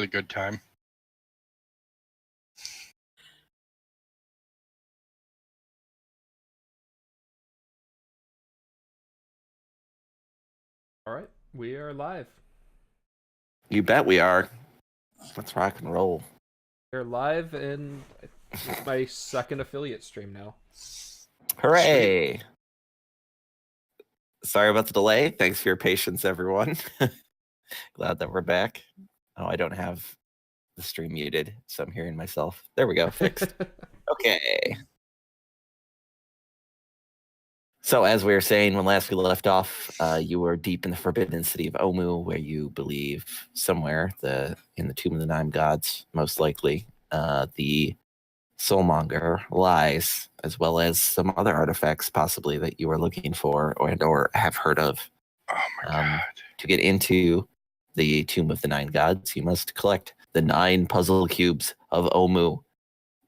really good time. All right, we are live. You bet we are. Let's rock and roll. We're live, and it's my second affiliate stream now. Hooray! Sweet. Sorry about the delay. Thanks for your patience, everyone. Glad that we're back. Oh, I don't have the stream muted, so I'm hearing myself. There we go, fixed. Okay. So as we were saying when last we left off, you were deep in the forbidden city of Omu, where you believe somewhere in the Tomb of the Nine Gods, most likely, the Soulmonger lies, as well as some other artifacts possibly that you are looking for or have heard of. Oh my God. To get into the Tomb of the Nine Gods, you must collect the 9 puzzle cubes of Omu,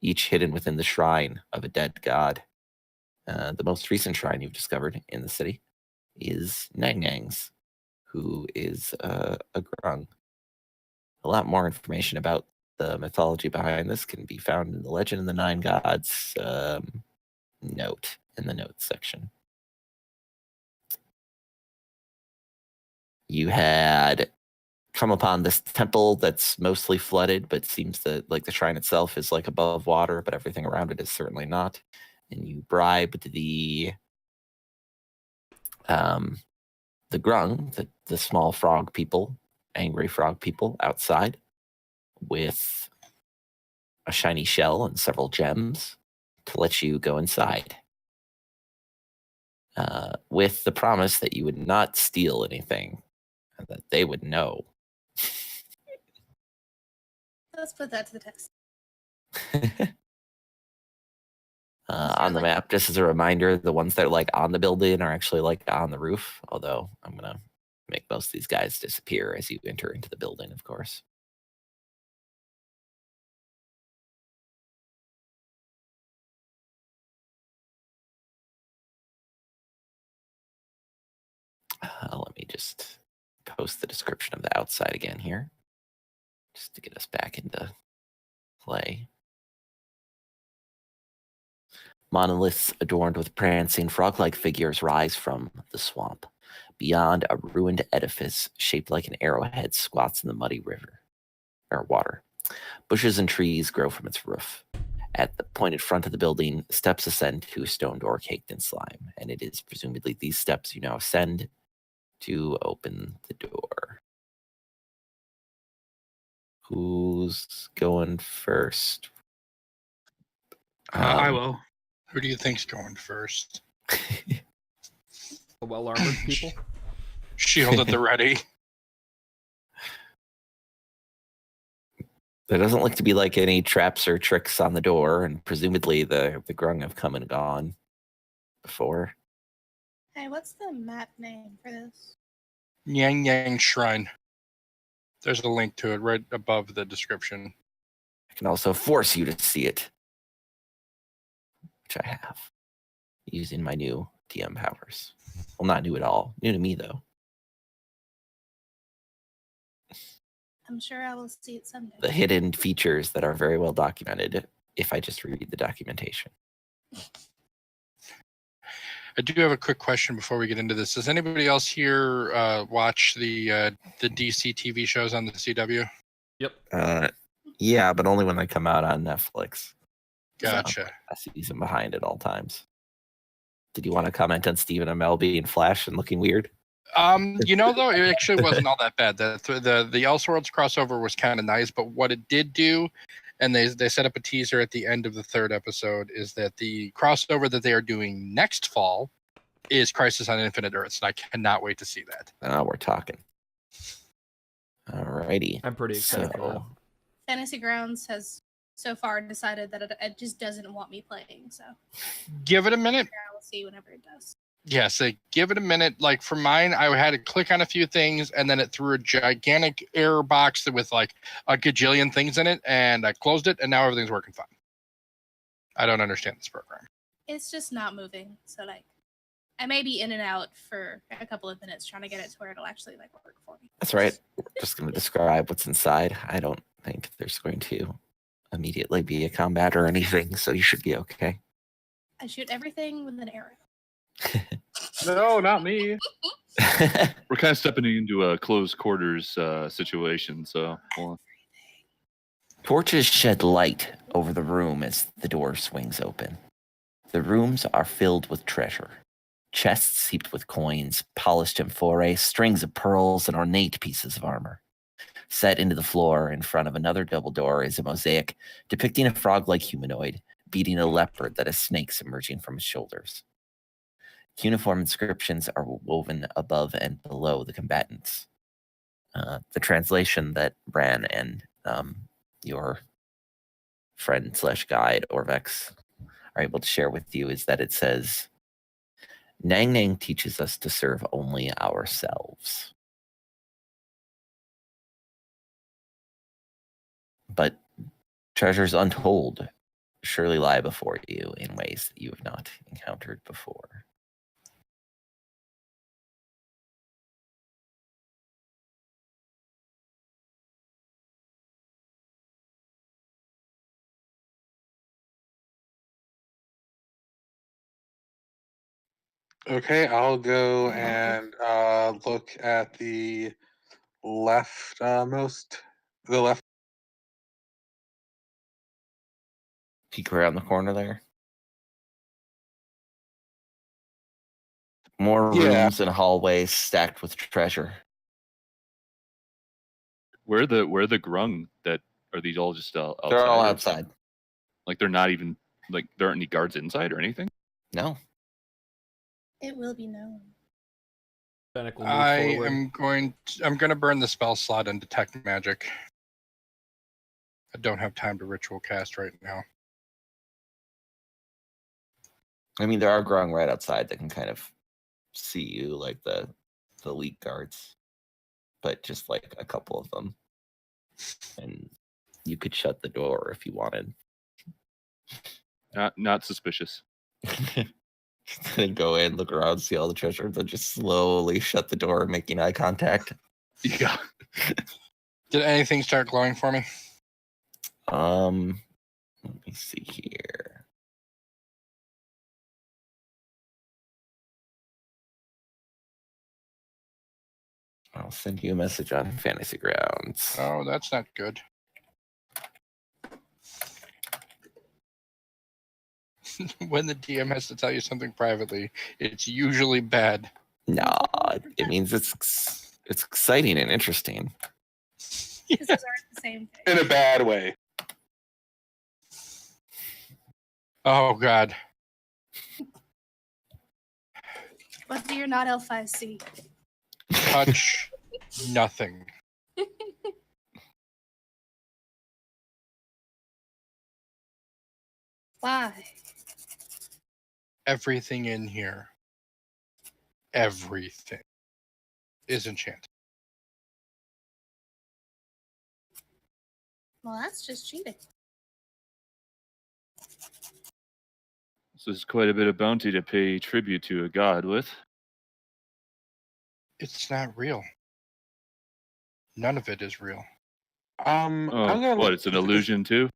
each hidden within the shrine of a dead god. The most recent shrine you've discovered in the city is Nang-Nang's, who is a Grung. A lot more information about the mythology behind this can be found in the Legend of the Nine Gods note in the notes section. You had come upon this temple that's mostly flooded, but seems that like the shrine itself is like above water, but everything around it is certainly not. And you bribed the Grung, the small frog people, angry frog people outside, with a shiny shell and several gems to let you go inside, with the promise that you would not steal anything and that they would know. Let's put that to the test. On the map, just as a reminder, the ones that are like on the building are actually like on the roof, although I'm going to make most of these guys disappear as you enter into the building, of course. Let me just post the description of the outside again here, just to get us back into play. Monoliths adorned with prancing frog-like figures rise from the swamp. Beyond, a ruined edifice shaped like an arrowhead squats in the muddy water. Bushes and trees grow from its roof. At the pointed front of the building, steps ascend to a stone door caked in slime, and it is presumably these steps you now ascend to open the door. Who's going first? I will. Who do you think's going first? The well-armored people? Shield at the ready. There doesn't look to be like any traps or tricks on the door, and presumably the Grung have come and gone before. Hey, what's the map name for this? Yang Yang Shrine. There's a link to it right above the description. I can also force you to see it, which I have, using my new DM powers. Well, not new at all. New to me, though. I'm sure I will see it someday. The hidden features that are very well documented if I just read the documentation. I do have a quick question before we get into this. Does anybody else here watch the DC TV shows on the CW? Yep. Yeah, but only when they come out on Netflix. Gotcha. So I see them behind at all times. Did you want to comment on Stephen Amell being Flash and looking weird? Though, it actually wasn't all that bad. The Elseworlds crossover was kind of nice, but what it did do, and they set up a teaser at the end of the 3rd episode, is that the crossover that they are doing next fall is Crisis on Infinite Earths, and I cannot wait to see that. Now we're talking. Alrighty. I'm pretty excited for that. Fantasy Grounds has so far decided that it just doesn't want me playing, so give it a minute. I will see whenever it does. Yes, give it a minute. Like for mine, I had to click on a few things, and then it threw a gigantic error box with like a gajillion things in it, and I closed it, and now everything's working fine. I don't understand this program. It's just not moving, so like I may be in and out for a couple of minutes trying to get it to where it'll actually like work for me. That's right. We're just going to describe what's inside. I don't think there's going to immediately be a combat or anything, so you should be okay. I shoot everything with an arrow. No, not me. We're kind of stepping into a closed quarters situation, so Torches shed light over the room as the door swings open. The rooms are filled with treasure. Chests heaped with coins, polished amphorae, strings of pearls, and ornate pieces of armor. Set into the floor in front of another double door is a mosaic depicting a frog-like humanoid beating a leopard that has snakes emerging from his shoulders. Cuneiform inscriptions are woven above and below the combatants. The translation that Bran and your friend/guide, Orvex, are able to share with you is that it says, Nang Nang teaches us to serve only ourselves. But treasures untold surely lie before you in ways that you have not encountered before. Okay, I'll go and look at the leftmost, the left. Peek around the corner there. More Yeah. rooms and hallways stacked with treasure. where are the grung that are these all just outside? They're all outside. Like they're not even like there aren't any guards inside or anything. No. It will be known. Fennec will move I forward. am going to burn the spell slot and detect magic. I don't have time to ritual cast right now. I mean, there are grung right outside that can kind of see you, like the elite guards, but just like a couple of them. And you could shut the door if you wanted. Not suspicious. Then go in, look around, see all the treasure, then just slowly shut the door, making eye contact. Yeah. Did anything start glowing for me? Let me see here. I'll send you a message on Fantasy Grounds. Oh, that's not good. When the DM has to tell you something privately, it's usually bad. No, it means it's exciting and interesting. Because those aren't the same thing. In a bad way. Oh, God. But you're not L5C. Touch nothing. Why? Everything in here, everything is enchanted. Well, that's just cheating. This is quite a bit of bounty to pay tribute to a god with. It's not real. None of it is real. I'm Oh, gonna what? It's an illusion too.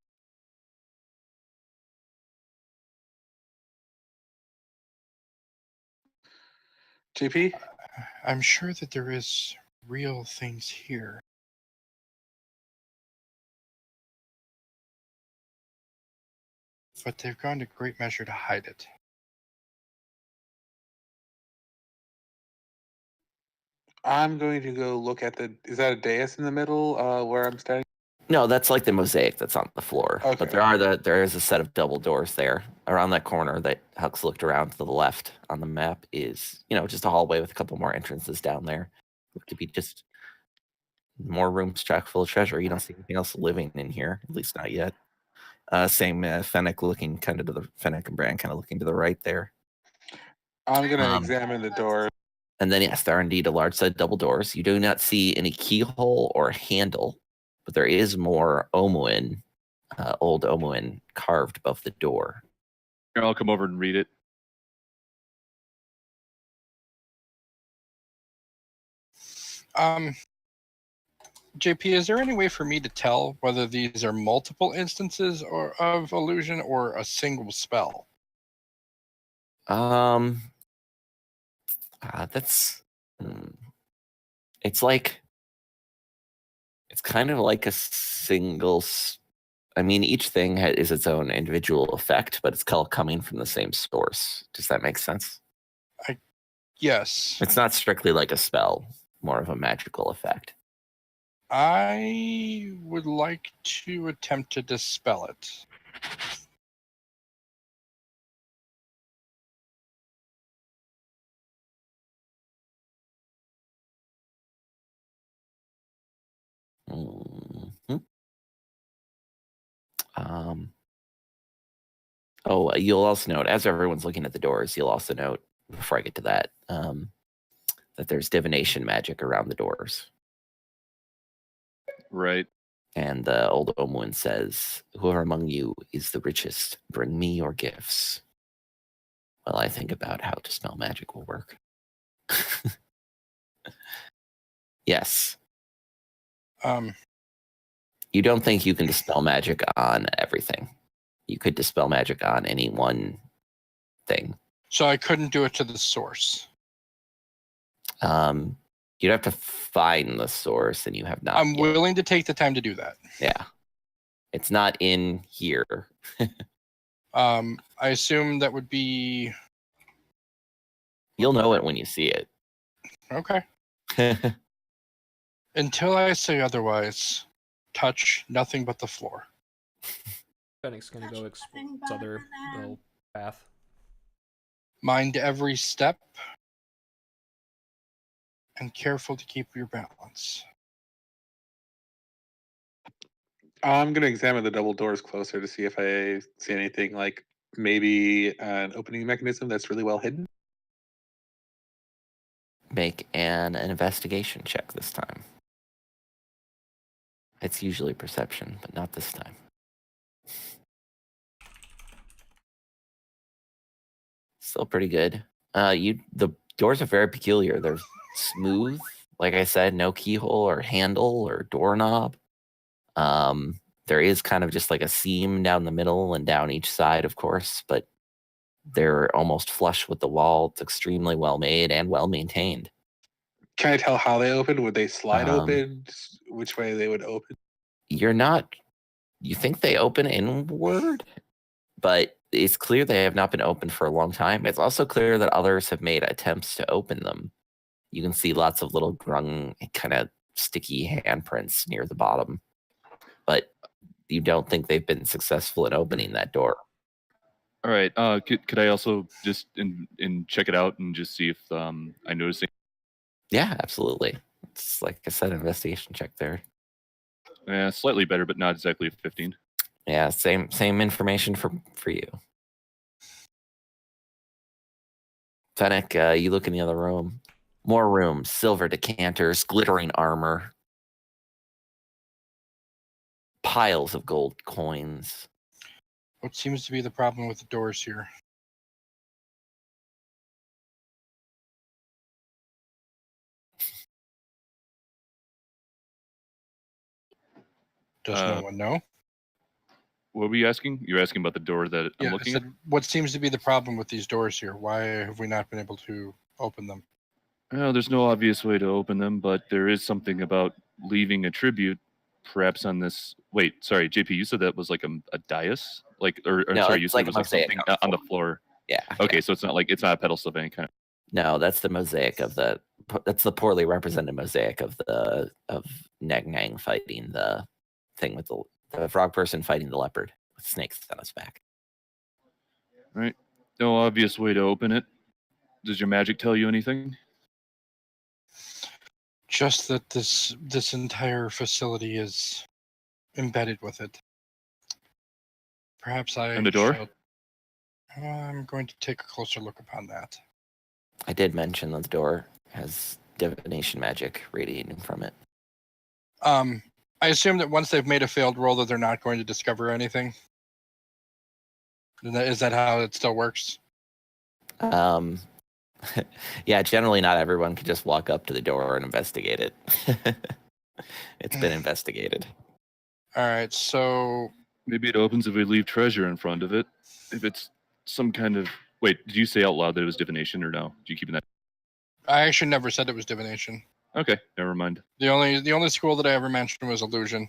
GP? I'm sure that there is real things here. But they've gone to great measure to hide it. I'm going to go look at the. Is that a dais in the middle where I'm standing? No, that's like the mosaic that's on the floor. Okay. But there is a set of double doors there. Around that corner that Hux looked around to the left on the map is, just a hallway with a couple more entrances down there. Look to be just more rooms chock full of treasure. You don't see anything else living in here, at least not yet. Same Fennec looking kind of to the Fennec and Bran kind of looking to the right there. I'm going to Um, examine the door. And then yes, there are indeed a large set of double doors. You do not see any keyhole or handle, but there is more Omuin, old Omuin carved above the door. Here, I'll come over and read it. JP, is there any way for me to tell whether these are multiple instances or of illusion or a single spell? That's it's like it's kind of like a single. I mean, each thing is its own individual effect, but it's all coming from the same source. Does that make sense? Yes. It's not strictly like a spell, more of a magical effect. I would like to attempt to dispel it. Mhm. You'll also note, as everyone's looking at the doors, you'll also note, before I get to that, that there's divination magic around the doors. Right. And the old Omuin says, "Whoever among you is the richest, bring me your gifts." While I think about how dispel magic will work. Yes. You don't think you can dispel magic on everything. You could dispel magic on any one thing. So I couldn't do it to the source. You'd have to find the source, and you have not. I'm yet. willing to take the time to do that. Yeah. It's not in here. I assume that would be You'll know it when you see it. okay. Until I say otherwise, touch nothing but the floor. Fennec's gonna go explore this other little path. Mind every step and careful to keep your balance. I'm going to examine the double doors closer to see if I see anything like maybe an opening mechanism that's really well hidden. Make an investigation check this time. It's usually perception, but not this time. Still pretty good. The doors are very peculiar. They're smooth. Like I said, no keyhole or handle or doorknob. There is kind of just like a seam down the middle and down each side, of course, but they're almost flush with the wall. It's extremely well made and well maintained. Can I tell how they open? Would they slide open? Which way they would open? You think they open inward, but it's clear they have not been opened for a long time. It's also clear that others have made attempts to open them. You can see lots of little grung, kind of sticky handprints near the bottom, but you don't think they've been successful in opening that door. All right. Could I also just check it out and just see if I notice anything? Yeah, absolutely. It's like I said, investigation check there. Yeah, slightly better, but not exactly a 15. Yeah, same information for you. Fennec, you look in the other room. More rooms, silver decanters, glittering armor, piles of gold coins. What seems to be the problem with the doors here? Does no one know? What were you asking? You're asking about the door that I'm looking at? What seems to be the problem with these doors here? Why have we not been able to open them? Well, there's no obvious way to open them, but there is something about leaving a tribute, perhaps on this. Wait, sorry, JP, you said that was like a dais, No, sorry, you it's said like it was a like something mosaic on the floor. Yeah. Okay, yeah. so it's not a pedestal of any kind. No, that's the mosaic that's the poorly represented mosaic of Neg Nang fighting the thing with the frog person fighting the leopard with snakes on his back. Right. No obvious way to open it. Does your magic tell you anything? Just that this entire facility is embedded with it. Perhaps And the door? I'm going to take a closer look upon that. I did mention that the door has divination magic radiating from it. I assume that once they've made a failed roll that they're not going to discover anything. Is that how it still works? Yeah, generally not everyone can just walk up to the door and investigate it. It's been investigated. All right, so Maybe it opens if we leave treasure in front of it. If it's some kind of... Wait, did you say out loud that it was divination or no? Did you keep that? I actually never said it was divination. Okay, never mind. The only school that I ever mentioned was illusion.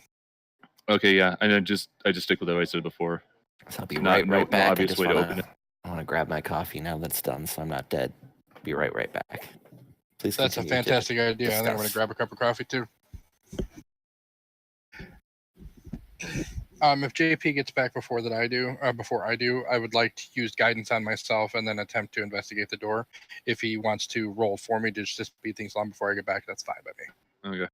Okay, yeah, and I just stick with what I said before. So I'll be Not- right no back. obvious way to open it. I want to grab my coffee now that's done, so I'm not dead. Be right back. Please. That's a continue to fantastic idea. I think I'm going discuss. to grab a cup of coffee too. If JP gets back before I do, I would like to use guidance on myself and then attempt to investigate the door. If he wants to roll for me to just speed things along before I get back, that's fine by me. Okay.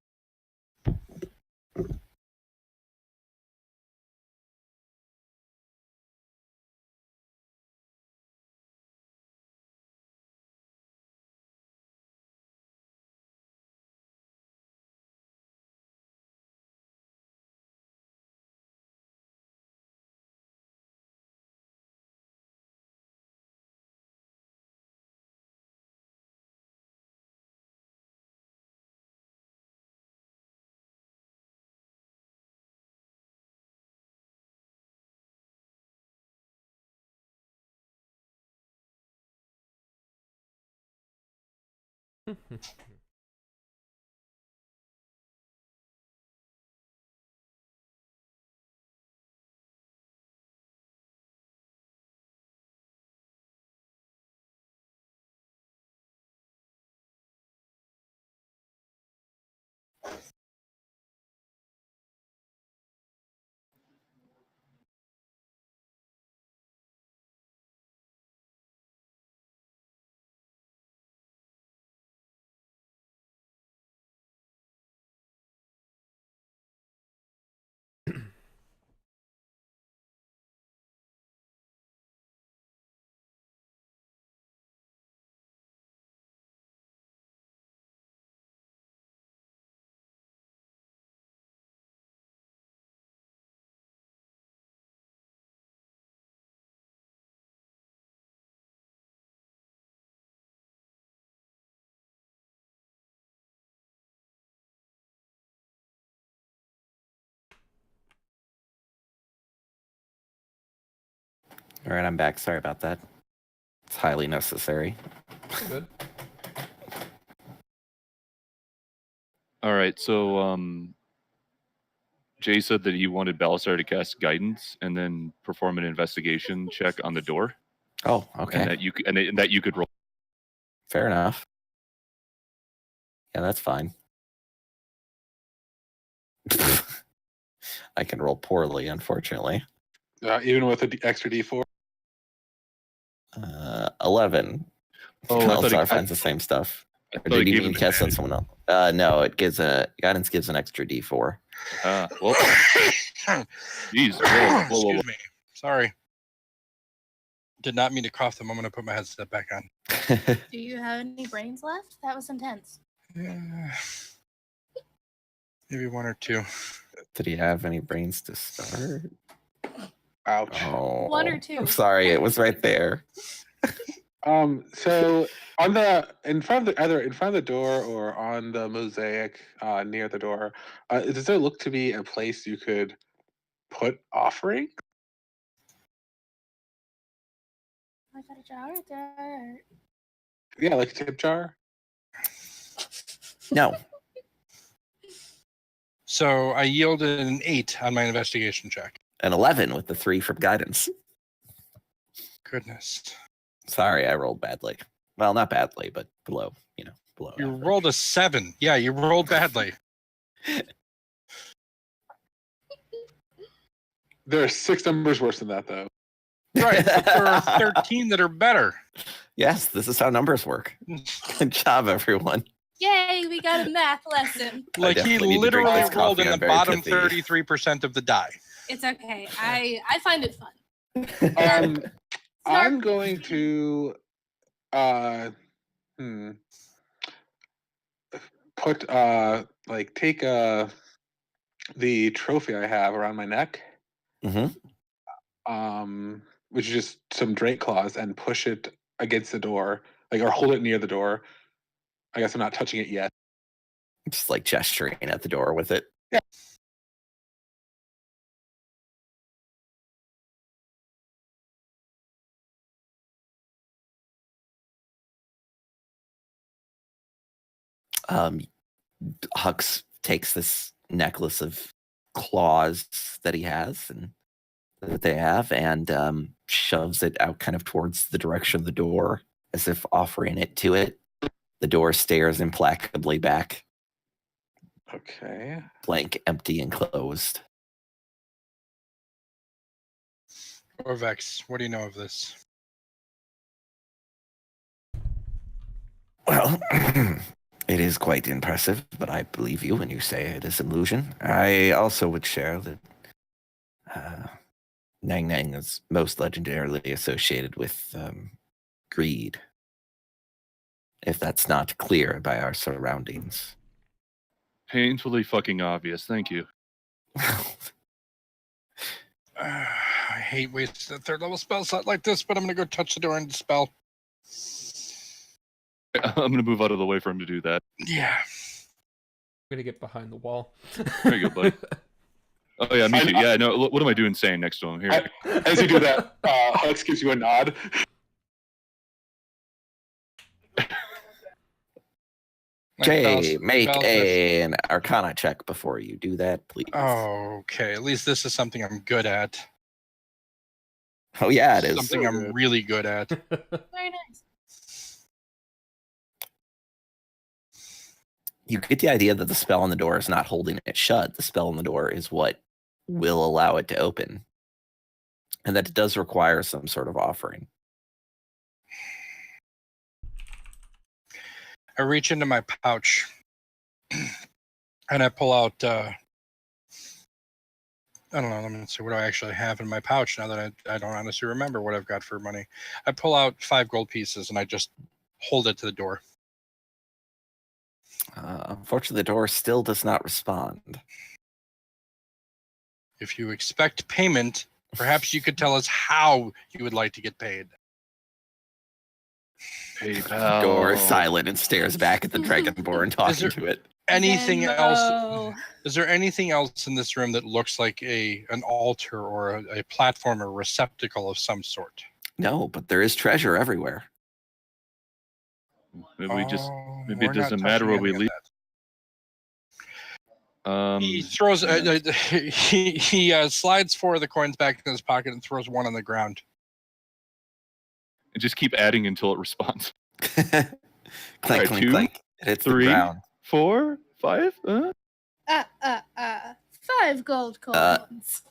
All right, I'm back. Sorry about that. It's highly necessary. Good. All right, so Jay said that he wanted Balasar to cast guidance and then perform an investigation check on the door, Oh, okay. and that you could roll. Fair enough. Yeah, that's fine. I can roll poorly, unfortunately. Even with an extra D4. 11. Oh, I thought Balasar it- finds the same stuff. I Or thought it did you gave mean him cast on someone else? No, it gives guidance gives an extra D4. Well, jeez. Whoa. Excuse me. Sorry. Did not mean to cough the moment I put my headset back on. Do you have any brains left? That was intense. Yeah. Maybe one or two. Did he have any brains to start? Ouch. Oh, One or two. I'm sorry, it was right there. So on in front of the door or on the mosaic near the door, does there look to be a place you could put offering? I got a jar of dirt. Yeah, like a tip jar. No. So I yielded an 8 on my investigation check. An 11 with the 3 from guidance. Goodness. Sorry, I rolled badly. Well, not badly, but below. Below. You average. rolled a 7. Yeah, you rolled badly. There are 6 numbers worse than that, though. Right, but there are 13 that are better. Yes, this is how numbers work. Good job, everyone. Yay, we got a math lesson. Like he definitely need to drink literally this rolled coffee. in the I'm very bottom pithy. 33% of the die. It's okay. I find it fun. I'm going to put take the trophy I have around my neck, Mm-hmm. which is just some drake claws, and push it against the door like, or hold it near the door. I guess I'm not touching it yet. Just like gesturing at the door with it. Yeah. Hux takes this necklace of claws that he has and that they have and shoves it out kind of towards the direction of the door as if offering it to it. The door stares implacably back, Okay. blank, empty, and closed. Orvex, what do you know of this? Well, it is quite impressive, but I believe you when you say it is illusion. I also would share that Nang Nang is most legendarily associated with greed. If that's not clear by our surroundings. Painfully fucking obvious. Thank you. I hate wasting a third level spell slot like this, but I'm gonna go touch the door and dispel. I'm gonna move out of the way for him to do that. Yeah. I'm gonna get behind the wall. There you go, buddy. Oh yeah, me too. Yeah, no. What am I doing saying next to him here? As you do that, Hux gives you a nod. Jay, make an Arcana check before you do that, please. Okay, at least this is something I'm good at. Oh yeah, it is. Something I'm really good at. Very nice. You get the idea that the spell on the door is not holding it shut. The spell on the door is what will allow it to open. And that it does require some sort of offering. I reach into my pouch and I pull out, I don't know, let me see, what do I actually have in my pouch now that I don't honestly remember what I've got for money. I pull out 5 gold pieces and I just hold it to the door. Unfortunately, the door still does not respond. If you expect payment, perhaps you could tell us how you would like to get paid. PayPal. Door is silent and stares back at the Dragonborn talking to it. Anything Venmo. else? Is there anything else in this room that looks like an altar or a platform or receptacle of some sort? No, but there is treasure everywhere. Maybe we just. Oh, Maybe it we're not doesn't matter where touching we any of leave. that. He throws. He slides 4 of the coins back in his pocket and throws 1 on the ground. And just keep adding until it responds. Clank, Alright, clank, 2, clank. It hits 3, the ground. 4, 5. 5 gold coins.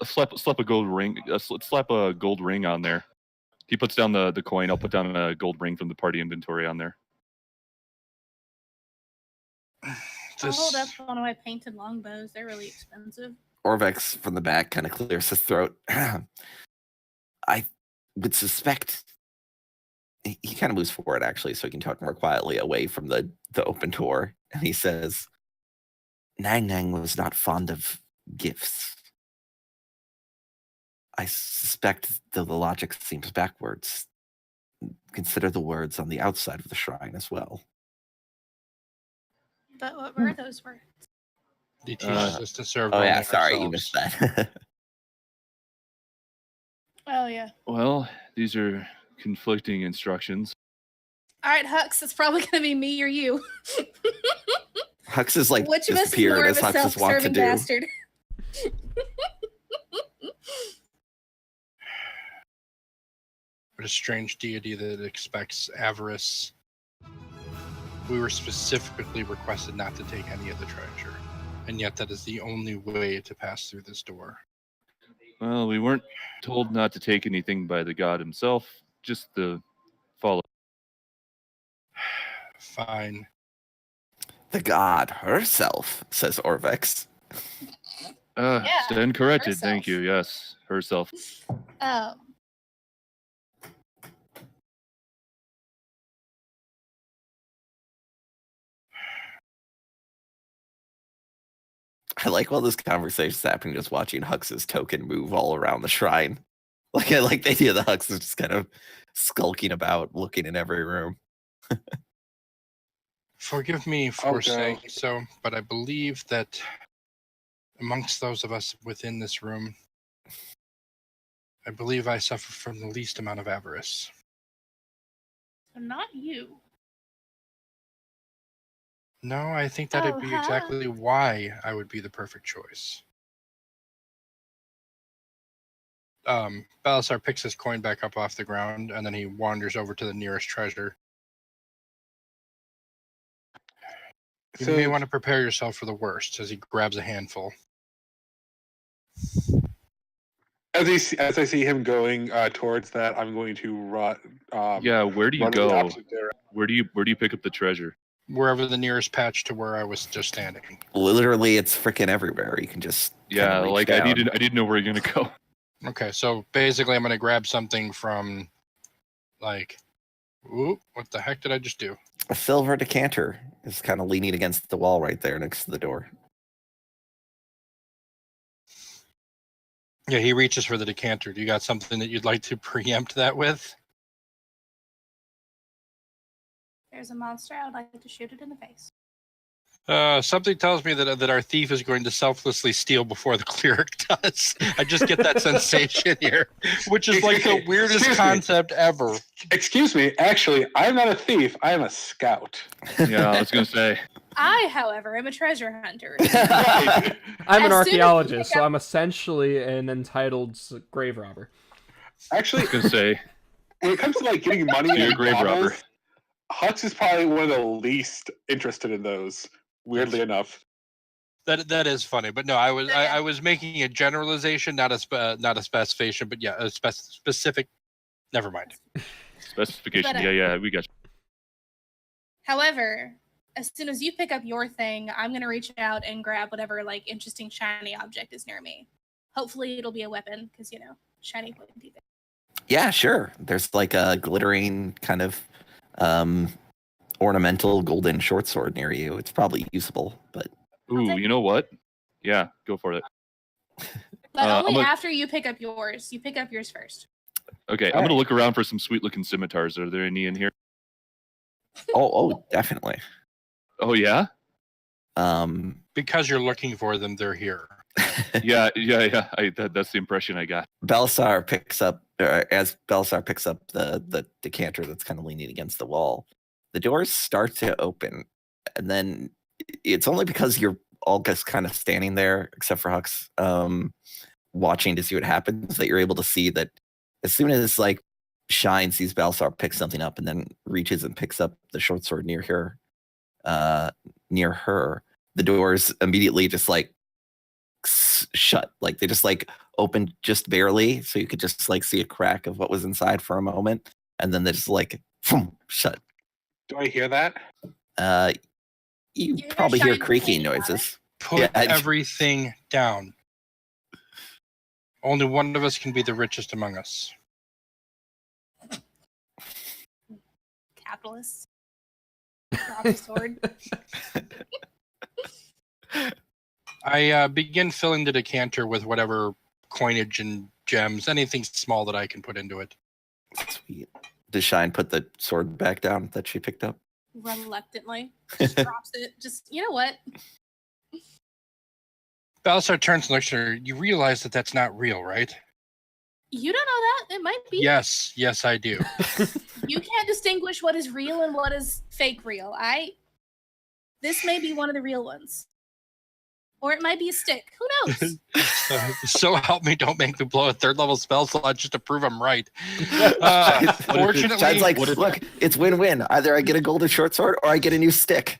Slap a gold ring. Slap a gold ring on there. He puts down the coin. I'll put down a gold ring from the party inventory on there. I'll hold up one of my painted longbows. They're really expensive. Orvex from the back kind of clears his throat. I would suspect he kind of moves forward actually, so he can talk more quietly away from the open door. And he says, Nang Nang was not fond of gifts. I suspect the logic seems backwards. Consider the words on the outside of the shrine as well. But what were those words? He teaches us to serve. Oh yeah, only sorry, you ourselves. missed that. Oh, yeah. Well, these are conflicting instructions. All right, Hux, it's probably going to be me or you. Hux is like Which of us is disappeared more of as a Hux is wont to self-serving do. bastard? What a strange deity that expects avarice. We were specifically requested not to take any of the treasure, and yet that is the only way to pass through this door. Well, we weren't told not to take anything by the god himself, just the follow. Fine. The god herself, says Orvex. Yeah, Stand corrected. herself. Thank you. Yes, herself. I like while this conversation's happening, just watching Hux's token move all around the shrine. Like I like the idea that Hux is just kind of skulking about, looking in every room. Forgive me for Okay. saying so, but I believe that amongst those of us within this room, I believe I suffer from the least amount of avarice. So not you. No, I think that'd Oh, be huh? exactly why I would be the perfect choice. Balasar picks his coin back up off the ground, and then he wanders over to the nearest treasure. You So may want to prepare yourself for the worst, as he grabs a handful. as I see him going towards that, I'm going to run. Yeah, where do you run in the go? opposite direction. Where do you pick up the treasure? Wherever the nearest patch to where I was just standing. Literally, it's freaking everywhere. You can just Yeah, kinda reach like down. I didn't know where you're gonna go. Okay, so basically I'm going to grab something from, like, ooh, what the heck did I just do? A silver decanter is kind of leaning against the wall right there next to the door. Yeah, he reaches for the decanter. Do you got something that you'd like to preempt that with? There's a monster. I would like to shoot it in the face. Something tells me that our thief is going to selflessly steal before the cleric does. I just get that sensation here, which is like the weirdest Excuse me. concept ever. Excuse me. Actually, I'm not a thief. I am a scout. Yeah, I was gonna say. I, however, am a treasure hunter. Right. I'm an As soon as you archaeologist, pick so up- I'm essentially an entitled grave robber. Actually, I was gonna say. when it comes to like getting money You're and a grave robber. Hutz is probably one of the least interested in those. Weirdly enough. That is funny, but no, I was making a generalization, not a specification, but yeah, a specific. Never mind. Specification. But, Yeah, we got you. However, as soon as you pick up your thing, I'm gonna reach out and grab whatever like interesting shiny object is near me. Hopefully, it'll be a weapon because shiny pointy thing. Yeah, sure. There's like a glittering kind of ornamental golden short sword near you. It's probably usable, but Ooh, you know what? Yeah, go for it. But only I'm a- after you pick up yours. You pick up yours first. Okay, I'm gonna look around for some sweet looking scimitars. Are there any in here? oh, definitely. Oh yeah? Because you're looking for them, they're here. Yeah. That's the impression I got. Belisar picks up, as Belisar picks up the decanter that's kind of leaning against the wall, the doors start to open, and then it's only because you're all just kind of standing there, except for Hux, watching to see what happens, that you're able to see that as soon as like Shine sees Belisar pick something up and then reaches and picks up the short sword near her, the doors immediately just like shut. Like they just like opened just barely, so you could just like see a crack of what was inside for a moment, and then they just like shut. Do I hear that? You hear probably hear Shine creaking complaining about noises. Put Yeah, everything down. Only one of us can be the richest among us. Capitalists. Drop the sword. I begin filling the decanter with whatever coinage and gems, anything small that I can put into it. Sweet. Does Shine put the sword back down that she picked up? Reluctantly. Just drops it. Just, you know what? Belisar turns and looks at her. You realize that that's not real, right? You don't know that. It might be. Yes, I do. You can't distinguish what is real and what is fake real. This may be one of the real ones. Or it might be a stick. Who knows? So help me, don't make me blow a third level spell slot just to prove I'm right. Fortunately, Shine's like, look, it's win-win. Either I get a golden short sword or I get a new stick.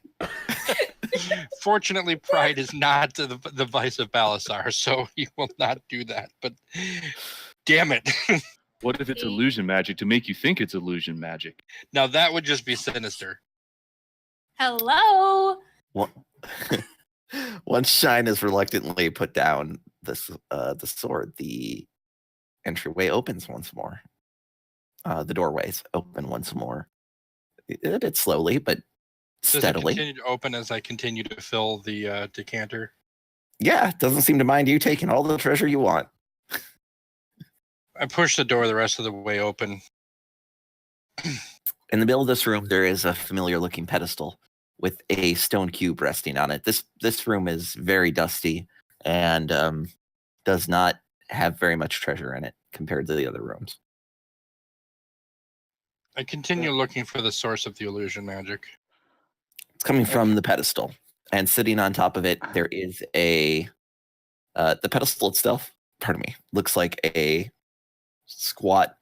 fortunately, pride is not the vice of Belisar, so he will not do that. But damn it. What if it's illusion magic to make you think it's illusion magic? Now that would just be sinister. Hello? Well, once Shine is reluctantly put down the sword, the entryway opens once more. The doorways open once more. A bit slowly, but Does it steadily. continue to open as I continue to fill the decanter? Yeah, doesn't seem to mind you taking all the treasure you want. I push the door the rest of the way open. In the middle of this room, there is a familiar-looking pedestal with a stone cube resting on it. This room is very dusty and does not have very much treasure in it compared to the other rooms. I continue looking for the source of the illusion magic. It's coming from the pedestal, and sitting on top of it, there is a the pedestal itself. Pardon me. Looks like a squat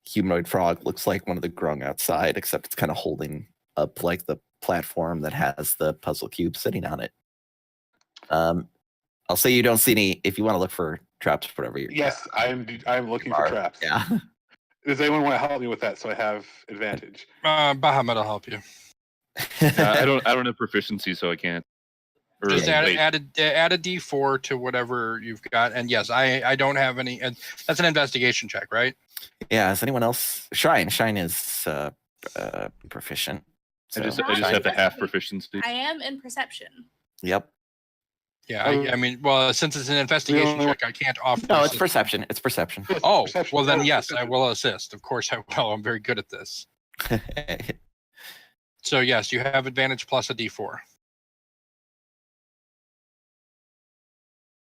humanoid frog. Looks like one of the grung outside, except it's kind of holding up like the platform that has the puzzle cube sitting on it. I'll say you don't see any. If you want to look for traps, whatever you're. Yes, I'm looking for traps. Yeah. Does anyone want to help me with that so I have advantage? Bahamut will help you. I don't have proficiency, so I can't. Or Just wait. add a D4 to whatever you've got, and yes, I don't have any. And that's an investigation check, right? Yeah. Is anyone else? Shine is proficient. I just So, have the half proficiency. I am in perception. Yep. Yeah, I mean, well, since it's an investigation check, I can't offer. No, it's assist. perception. It's perception. Oh, Perception. well then, Oh, yes, I perception. will assist. Of course, I will. I'm very good at this. So yes, you have advantage plus a D4.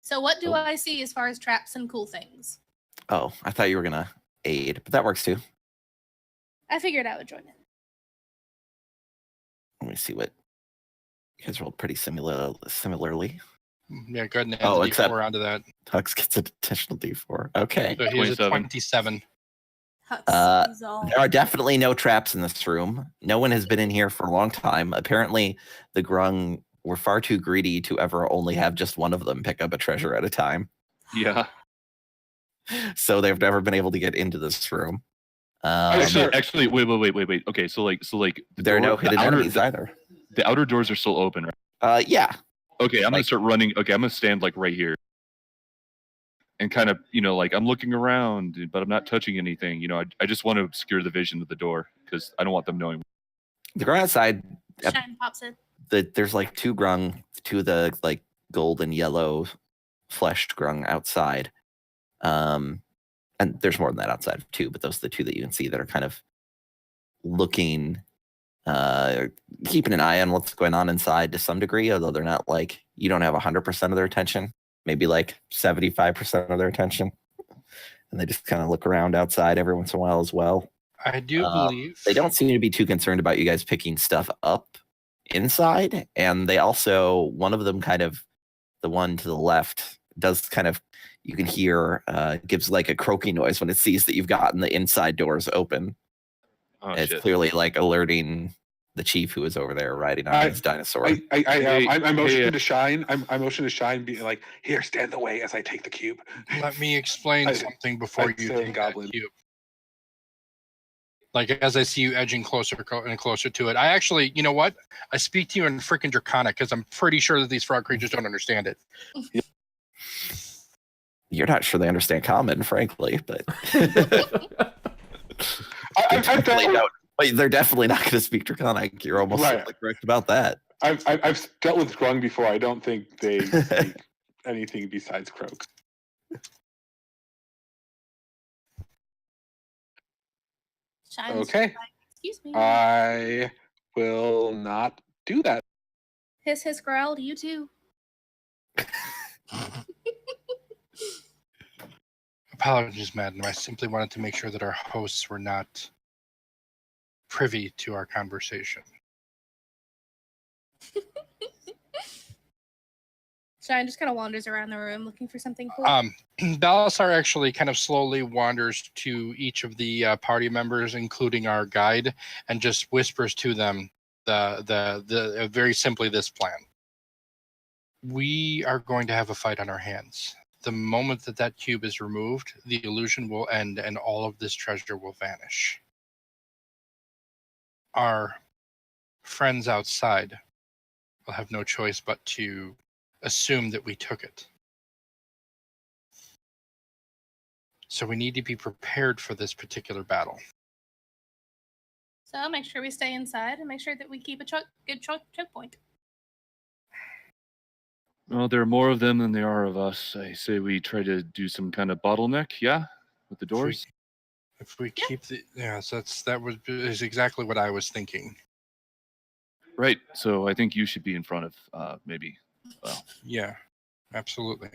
So what do Oh. I see as far as traps and cool things? Oh, I thought you were gonna aid, but that works too. I figured I would join in. Let me see what you guys rolled pretty similarly. Yeah, go ahead and add Oh, the except- D4 onto that. Tux gets an additional D4. Okay. So he's at 27. 27. Hux resolve. There are definitely no traps in this room. No one has been in here for a long time. Apparently, the grung were far too greedy to ever only have just one of them pick up a treasure at a time. Yeah. So they've never been able to get into this room. Actually, wait. Okay, so like the there are no door- hidden the outer, enemies either. The outer doors are still open, right? Yeah. Okay, I'm gonna Like- start running. Okay, I'm gonna stand like right here, and kind of, like I'm looking around, but I'm not touching anything. I just want to obscure the vision of the door because I don't want them knowing. The grung outside, Shine pops in. there's like two grung, two of the like gold and yellow fleshed grung outside. And there's more than that outside too, but those are the two that you can see that are kind of looking, keeping an eye on what's going on inside to some degree, although they're not like, you don't have 100% of their attention, maybe like 75% of their attention. And they just kind of look around outside every once in a while as well. I do believe They don't seem to be too concerned about you guys picking stuff up inside. And they also, one of them kind of, the one to the left, does kind of, you can hear, gives like a croaking noise when it sees that you've gotten the inside doors open. Oh, It's shit. clearly like alerting the chief who is over there riding on his dinosaur. I motion Hey, to Shine. I motion to Shine, being like, "Here, stand in the way as I take the cube." Let me explain I- something before I you say take goblin. that cube. Like, as I see you edging closer and closer to it, I actually, you know what? I speak to you in freaking Draconic because I'm pretty sure that these frog creatures don't understand it. You're not sure they understand common, frankly, but they're definitely not going to speak Draconic. You're almost Right. certainly correct about that. I've dealt with Grung before. I don't think they speak anything besides croak. Shine's Okay. like, excuse me. I will not do that. Hiss, growled. You too. Apologies, madam. I simply wanted to make sure that our hosts were not privy to our conversation. Shine just kind of wanders around the room looking for something cool. Balasar actually kind of slowly wanders to each of the party members, including our guide, and just whispers to them the very simply this plan. We are going to have a fight on our hands. The moment that cube is removed, the illusion will end and all of this treasure will vanish. Our friends outside will have no choice but to assume that we took it. So we need to be prepared for this particular battle. So make sure we stay inside and make sure that we keep a good choke point. Well, there are more of them than there are of us. I say we try to do some kind of bottleneck. Yeah. with the doors. If we keep the so is exactly what I was thinking. Right. So I think you should be in front of maybe. Well, Yeah, absolutely.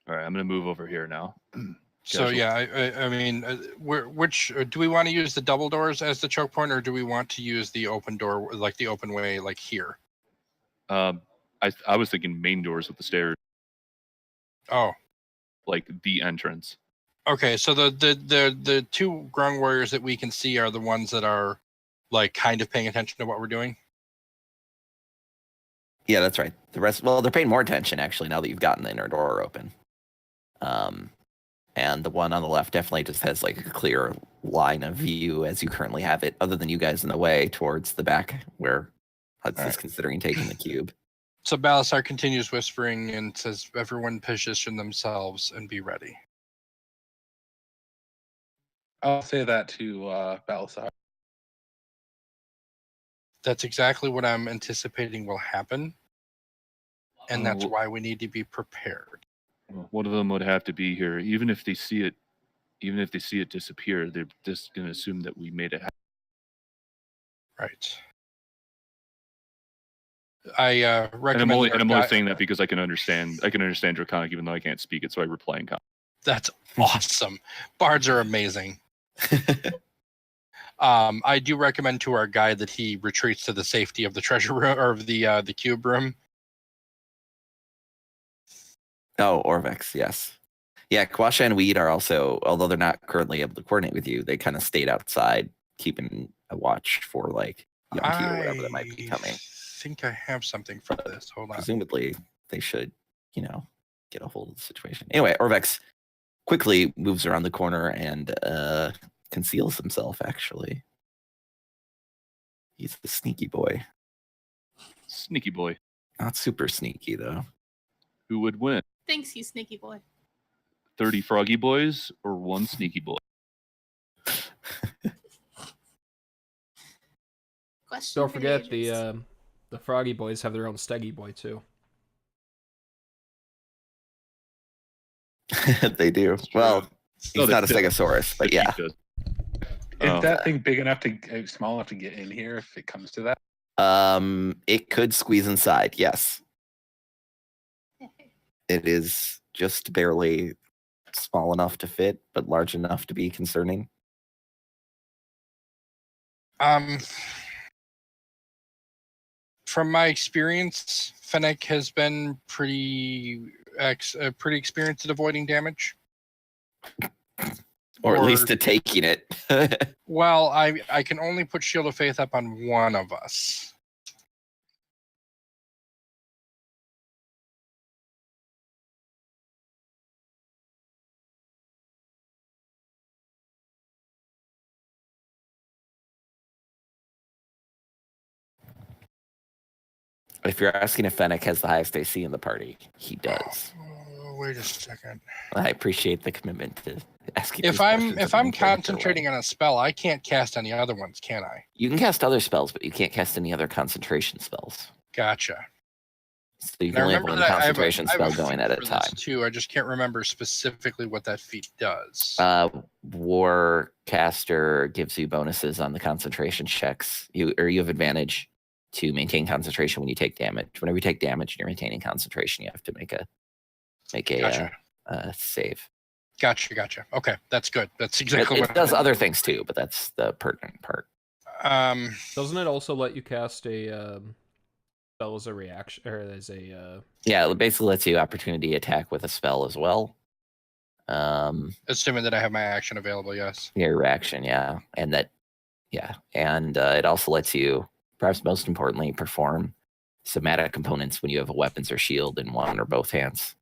all right. I'm gonna move over here now. So Casual. yeah, I mean, which do we want to use the double doors as the choke point, or do we want to use the open door, like the open way, like here? I was thinking main doors with the stairs, Oh, like the entrance. okay. So the two Grung warriors that we can see are the ones that are like kind of paying attention to what we're doing. Yeah, that's right. The rest, well, they're paying more attention actually now that you've gotten the inner door open. And the one on the left definitely just has like a clear line of view as you currently have it, other than you guys in the way towards the back where Hudson's considering taking the cube. So Balasar continues whispering and says, "Everyone position themselves and be ready." I'll say that to Balasar. That's exactly what I'm anticipating will happen, and that's why we need to be prepared. One of them would have to be here, even if they see it. Even if they see it disappear, they're just gonna assume that we made it happen. Right. I recommend. And I'm only saying that because I can understand Draconic, even though I can't speak it, so I reply in common. That's awesome. Bards are amazing. I do recommend to our guide that he retreats to the safety of the treasure room or the cube room. Oh, Orvex, yes. Yeah, Kwasha and Weed are also, although they're not currently able to coordinate with you, they kind of stayed outside, keeping a watch for like Yonki or whatever that might be coming. I think I have something for this. Hold on. Presumably, they should, get a hold of the situation. Anyway, Orvex quickly moves around the corner and conceals himself, actually. He's the sneaky boy. Sneaky boy. Not super sneaky, though. Who would win? Thanks, you sneaky boy. 30 froggy boys or one sneaky boy? Question Don't for forget ages. the Froggy Boys have their own Steggy Boy too. They do. Well, he's not a they- Stegosaurus, but yeah. Does. Is that thing big enough small enough to get in here if it comes to that? It could squeeze inside, yes. It is just barely small enough to fit, but large enough to be concerning. From my experience, Fennec has been pretty experienced at avoiding damage. Or at least to taking it. Well, I can only put Shield of Faith up on one of us. If you're asking if Fennec has the highest AC in the party, he does. Oh, wait a second. I appreciate the commitment to asking. If I'm concentrating on a spell, I can't cast any other ones, can I? You can cast other spells, but you can't cast any other concentration spells. Gotcha. So you And I can only have remember one that concentration I have spell feat going at a for this time. too. I just can't remember specifically what that feat does. Warcaster gives you bonuses on the concentration checks. You have advantage to maintain concentration when you take damage. Whenever you take damage and you're maintaining concentration, you have to make a Gotcha. Save. Gotcha. Okay, that's good. That's exactly what it does. Other things too, but that's the pertinent part. Doesn't it also let you cast a spell as a reaction, or as a? Yeah, it basically lets you opportunity attack with a spell as well. Assuming that I have my action available, yes. Your reaction, yeah, and it also lets you, perhaps most importantly, perform somatic components when you have a weapons or shield in one or both hands,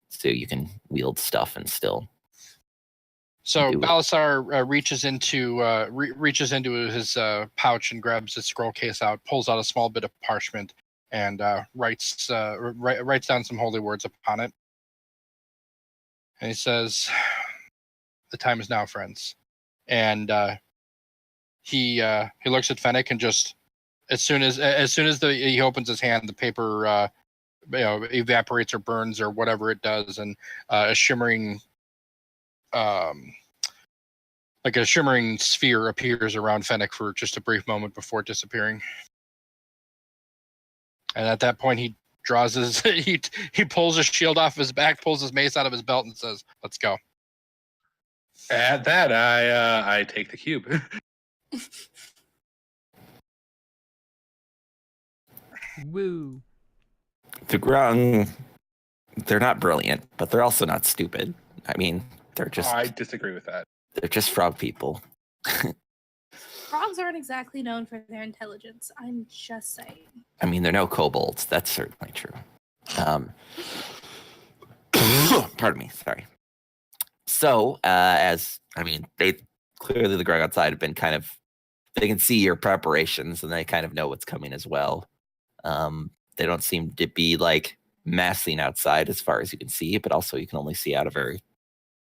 so you can wield stuff and still. So Balasar reaches into his pouch and grabs his scroll case out, pulls out a small bit of parchment, and writes down some holy words upon it. And he says, "The time is now, friends." And he looks at Fennec and just as soon as he opens his hand, the paper evaporates or burns or whatever it does, and a shimmering like a shimmering sphere appears around Fennec for just a brief moment before disappearing. And at that point, he draws his he pulls his shield off his back, pulls his mace out of his belt, and says, "Let's go." At that, I take the cube. Woo. The Grung, they're not brilliant, but they're also not stupid. I mean, they're just I disagree with that. they're just frog people. Frogs aren't exactly known for their intelligence. I'm just saying. I mean, they're no kobolds. That's certainly true. Pardon me. Sorry. So, they clearly the Grung outside have been kind of. They can see your preparations and they kind of know what's coming as well. They don't seem to be like massing outside as far as you can see, but also you can only see out a very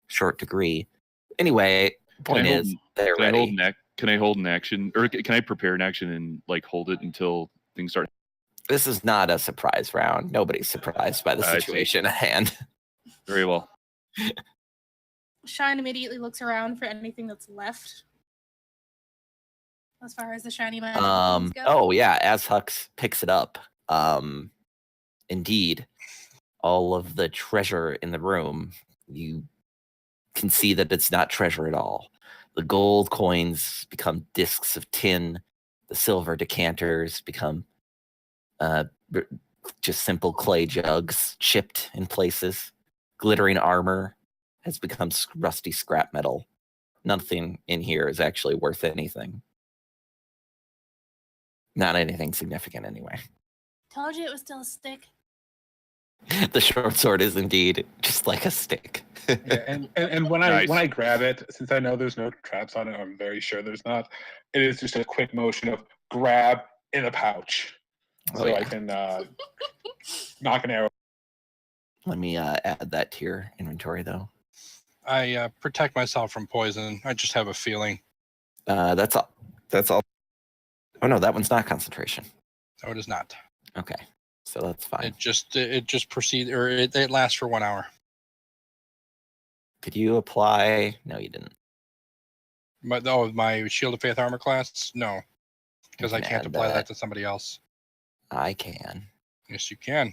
short degree. Anyway, point is they're ready. Can I hold an action, or can I prepare an action and like hold it until things start? This is not a surprise round. Nobody's surprised by the situation at hand. Very well. Shine immediately looks around for anything that's left. As far as the shiny magic things go. Oh yeah, as Hux picks it up, indeed, all of the treasure in the room, you can see that it's not treasure at all. The gold coins become discs of tin. The silver decanters become just simple clay jugs, chipped in places. Glittering armor has become rusty scrap metal. Nothing in here is actually worth anything. Not anything significant, anyway. Told you it was still a stick. The short sword is indeed just like a stick. Yeah, and when I grab it, since I know there's no traps on it, I'm very sure there's not. It is just a quick motion of grab in a pouch, so I can knock an arrow. Let me add that to your inventory, though. I protect myself from poison. I just have a feeling. That's all. That's all. Oh no, that one's not concentration. No, it is not. Okay, so that's fine. It just proceeds, or it lasts for 1 hour. Did you apply? No, you didn't. My Shield of Faith armor class? No, because I can can't add apply that. that to somebody else. I can. Yes, you can.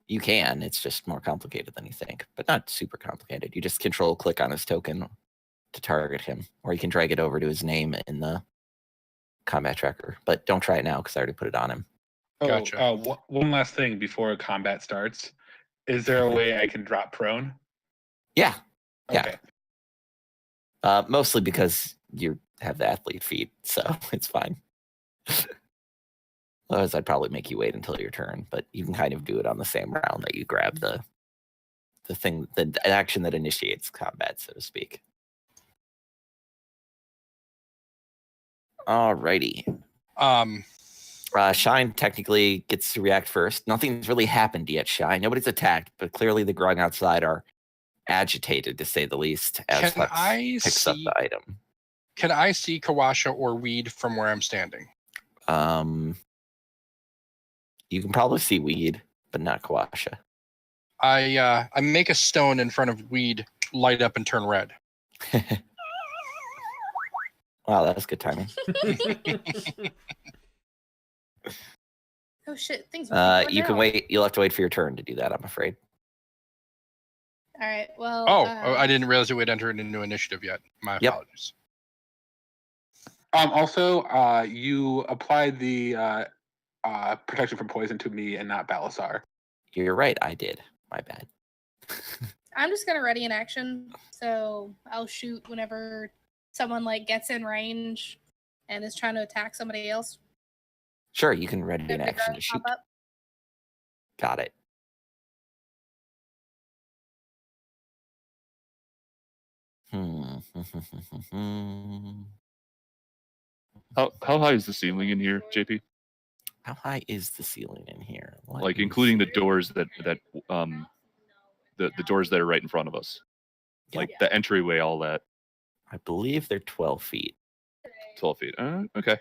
You can. It's just more complicated than you think, but not super complicated. You just control click on his token to target him, or you can drag it over to his name in the combat tracker. But don't try it now because I already put it on him. Oh, Gotcha. One last thing before combat starts. Is there a way I can drop prone? Yeah. Okay. Mostly because you have the athlete feet, so it's fine. Otherwise, I'd probably make you wait until your turn, but you can kind of do it on the same round that you grab the thing, the action that initiates combat, so to speak. Alrighty. Shine technically gets to react first. Nothing's really happened yet, Shine. Nobody's attacked, but clearly the Grung outside are agitated, to say the least, as Can Hux I picks up see? the item. Can I see Kawasha or Weed from where I'm standing? You can probably see Weed, but not Kawasha. I make a stone in front of Weed light up and turn red. Wow, that was good timing. Oh shit, things are You can wait. You'll have to wait for your turn to do that, I'm afraid. All right, well. I didn't realize it would enter into initiative yet. My apologies. Also, you applied the protection from poison to me and not Balasar. You're right, I did. My bad. I'm just gonna ready an action, so I'll shoot whenever someone like gets in range and is trying to attack somebody else. Sure, you can ready an action to shoot. Got it. How high is the ceiling in here, JP? How high is the ceiling in here? Like including the doors that the doors that are right in front of us, like the entryway, all that. I believe they're 12 feet. 12 feet. Okay.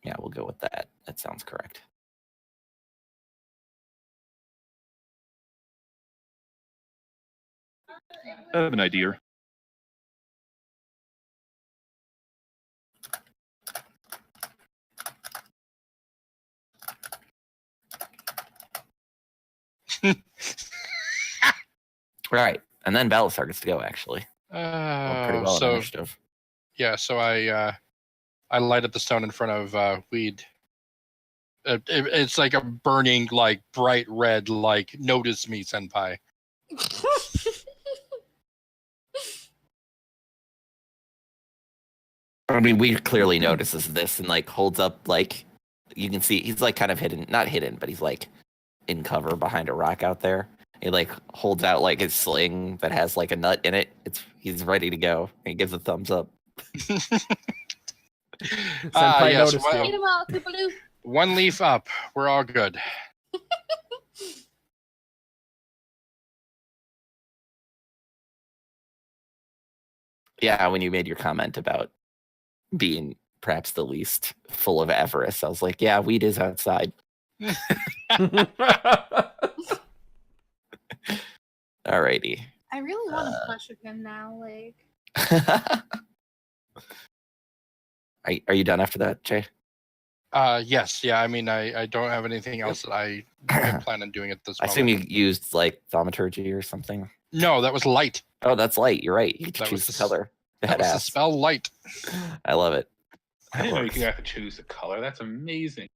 Yeah, we'll go with that. That sounds correct. I have an idea. Right, and then Balasar gets to go. Actually, well, pretty well on initiative. Yeah, so I light up the stone in front of Weed. It's like a burning, like bright red, like notice me, senpai. I mean, Weed clearly notices this and like holds up, like you can see he's like kind of hidden, not hidden, but he's like in cover behind a rock out there. He like holds out like his sling that has like a nut in it. He's ready to go. He gives a thumbs up. Senpai noticed you. Eat 'em all, Koopaloo. One leaf up. We're all good. Yeah, when you made your comment about being perhaps the least full of avarice, I was like, yeah, Weed is outside. Alrighty. I really want to flush with him now. Like, Are you done after that, Jay? Yes. Yeah. I mean, I don't have anything else that I plan on doing at this I moment. assume you used like thaumaturgy or something. No, that was light. Oh, that's light. You're right. You can That choose was the color. That was the spell light. I love it. I didn't know you could have to choose a color. That's amazing.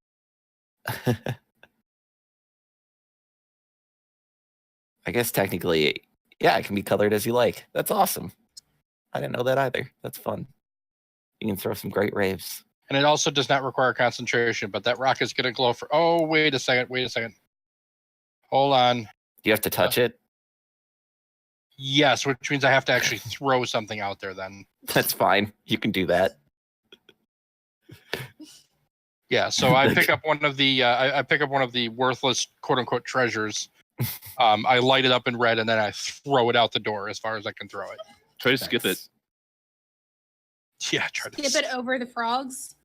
I guess technically, yeah, it can be colored as you like. That's awesome. I didn't know that either. That's fun. You can throw some great raves. And it also does not require concentration, but that rock is going to glow for... Oh, wait a second. Hold on. Do you have to touch it? Yes, which means I have to actually throw something out there then. That's fine. You can do that. Yeah, so I pick up one of the I pick up one of the worthless quote unquote treasures. I light it up in red and then I throw it out the door as far as I can throw it. Try to skip it. Yeah, try to skip it over the frogs.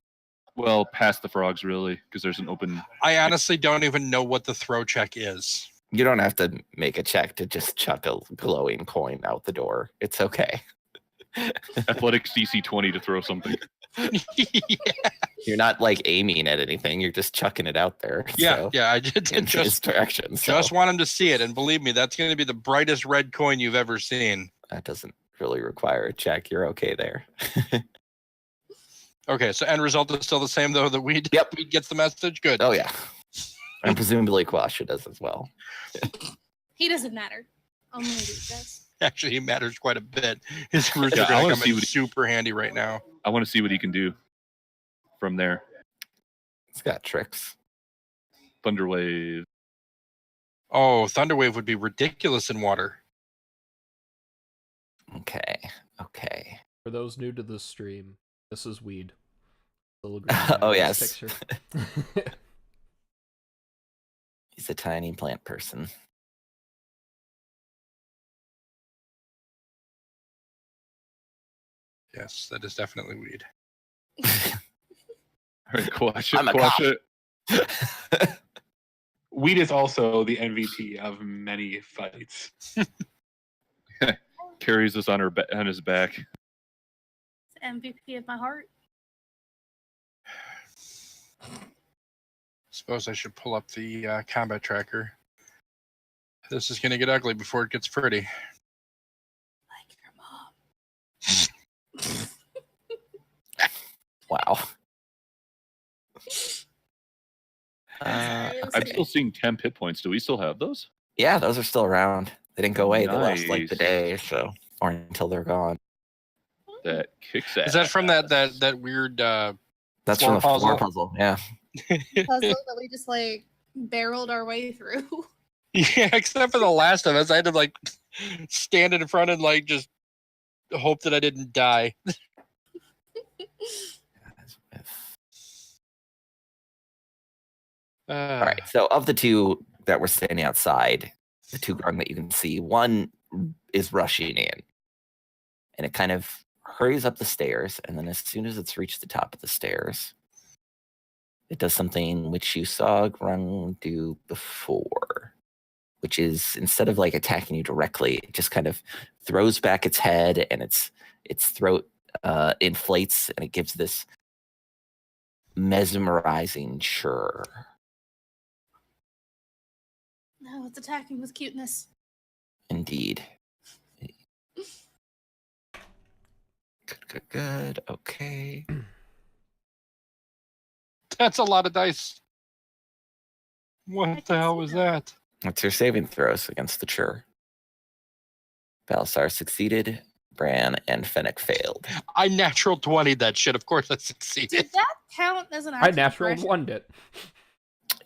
Well, past the frogs, really, because there's an open... I honestly don't even know what the throw check is. You don't have to make a check to just chuck a glowing coin out the door. It's okay. Athletics DC 20 to throw something. Yeah. You're not like aiming at anything. You're just chucking it out there. Yeah, so, yeah. I did in his direction. Just want him to see it, and believe me, that's going to be the brightest red coin you've ever seen. That doesn't really require a check. You're okay there. Okay, so end result is still the same though. The Weed gets the message. Good. Oh yeah, and presumably Quasha does as well. He doesn't matter. Only Weed does. Actually, he matters quite a bit. His roots Yeah, are I going wanna to see come in what super handy right now. I want to see what he can do from there. It's got tricks. Thunderwave. Oh, Thunderwave would be ridiculous in water. Okay. For those new to this stream, this is Weed. Oh yes. Picture. He's a tiny plant person. Yes, that is definitely Weed. All right, Quasha. I'm a cop. Weed is also the MVP of many fights. Carries us on his back. It's MVP of my heart. Suppose I should pull up the combat tracker. This is going to get ugly before it gets pretty. Like your mom. Wow. I'm still seeing 10 hit points. Do we still have those? Yeah, those are still around. They didn't go away. They last like the Nice. day or so, or until they're gone. That kicks ass. Is that from that weird? That's Floor from the floor puzzle? puzzle. Yeah. Puzzle that we just like barreled our way through. Yeah, except for the last of us, I had to like stand in front and like just hope that I didn't die. All right. So of the two that were standing outside, the two grung that you can see, one is rushing in, and it kind of hurries up the stairs, and then as soon as it's reached the top of the stairs, it does something which you saw Grung do before. which is, instead of like attacking you directly, it just kind of throws back its head, and its throat inflates, and it gives this mesmerizing chirr. No, it's attacking with cuteness. Indeed. Good. Okay. That's a lot of dice. I What can the hell see was that. that? What's your saving throws against the churr? Balasar succeeded. Bran and Fennec failed. I natural 20 that shit. Of course I succeeded. Did that count as an act I of natural aggression? won it.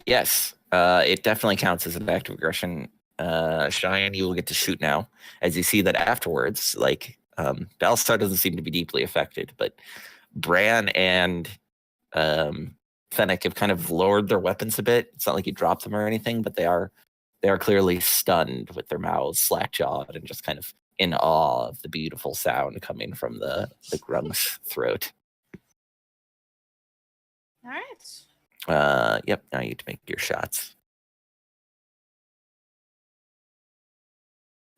Yes, it definitely counts as an act of aggression. Cheyenne, you will get to shoot now. As you see that afterwards, like, Balasar doesn't seem to be deeply affected, but Bran and Fennec have kind of lowered their weapons a bit. It's not like you dropped them or anything, but they are clearly stunned, with their mouths slack-jawed and just kind of in awe of the beautiful sound coming from the Grung's throat. All right. Yep, now you get to make your shots.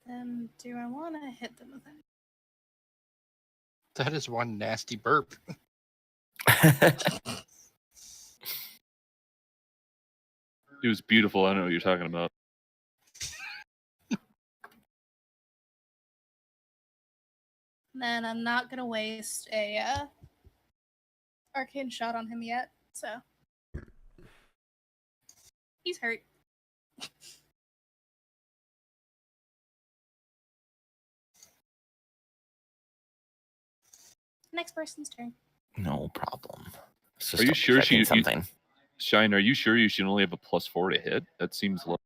Then do I want to hit them with it? That is one nasty burp. It was beautiful. I don't know what you're talking about. Then I'm not gonna waste a arcane shot on him yet. So he's hurt. Next person's turn. No problem. It's Are you just sure checking something? Shine, are you sure you should only have a +4 to hit? That seems low.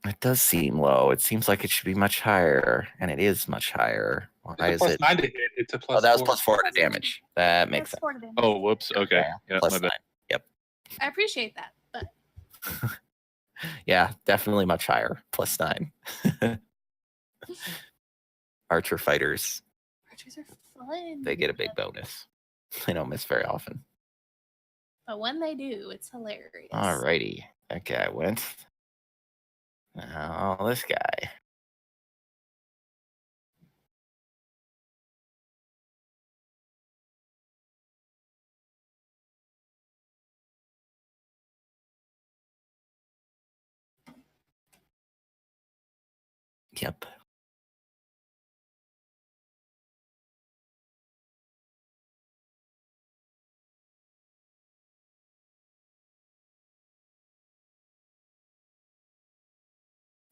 It does seem low. It seems like it should be much higher, and it is much higher. Why It's a is it? +9 to hit. It's a +4. Oh, that was +4 to damage. That makes sense. Sort of damage. Oh, whoops. Okay. Yeah, Plus my 9. bad. Yep. I appreciate that, but Yeah, definitely much higher. +9. Archer fighters, archers are fun. they get a big bonus. They don't miss very often. But when they do, it's hilarious. Alrighty. That guy went. Now this guy. Yep.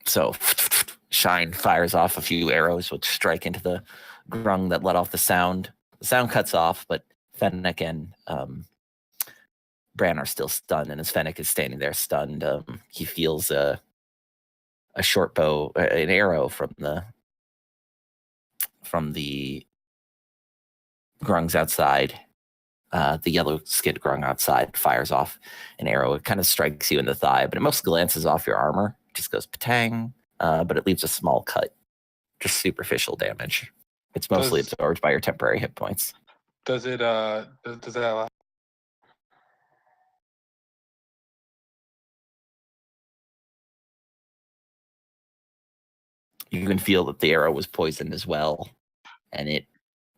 So Shine fires off a few arrows which strike into the grung that let off the sound. The sound cuts off, but Fennec and Bran are still stunned, and as Fennec is standing there stunned, he feels a short bow, an arrow from the grungs outside. The yellow skinned grung outside fires off an arrow. It kind of strikes you in the thigh, but it mostly glances off your armor. It just goes patang, but it leaves a small cut, just superficial damage. It's mostly absorbed by your temporary hit points. Does it? Does that allow? You can feel that the arrow was poisoned as well, and it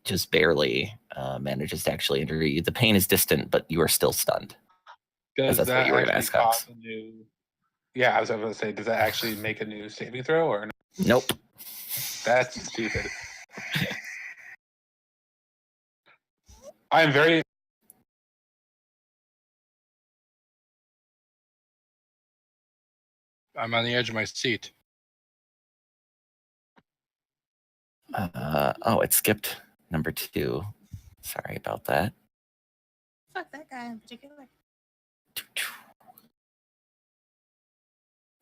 just barely manages to actually injure you. The pain is distant, but you are still stunned. Does That's what that you were gonna actually ask, Alex. cause a new? Yeah, I was going to say, does that actually make a new saving throw or no? Nope. That's stupid. I am very. I'm on the edge of my seat. Oh, it skipped number 2. Sorry about that. Fuck that guy in particular.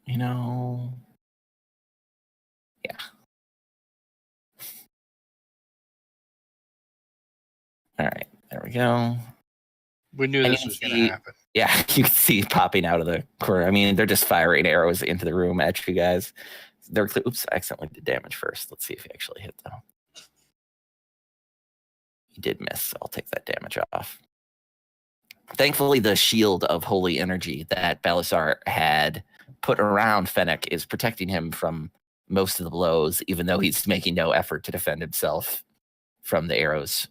You know, yeah. All right, there we go. We knew And this you was can going to see- happen. Yeah, you can see popping out of the corner. I mean, they're just firing arrows into the room at you guys. They're oops, I accidentally did damage first. Let's see if he actually hit though. He did miss, so I'll take that damage off. Thankfully, the shield of holy energy that Balasar had put around Fennec is protecting him from most of the blows, even though he's making no effort to defend himself from the arrows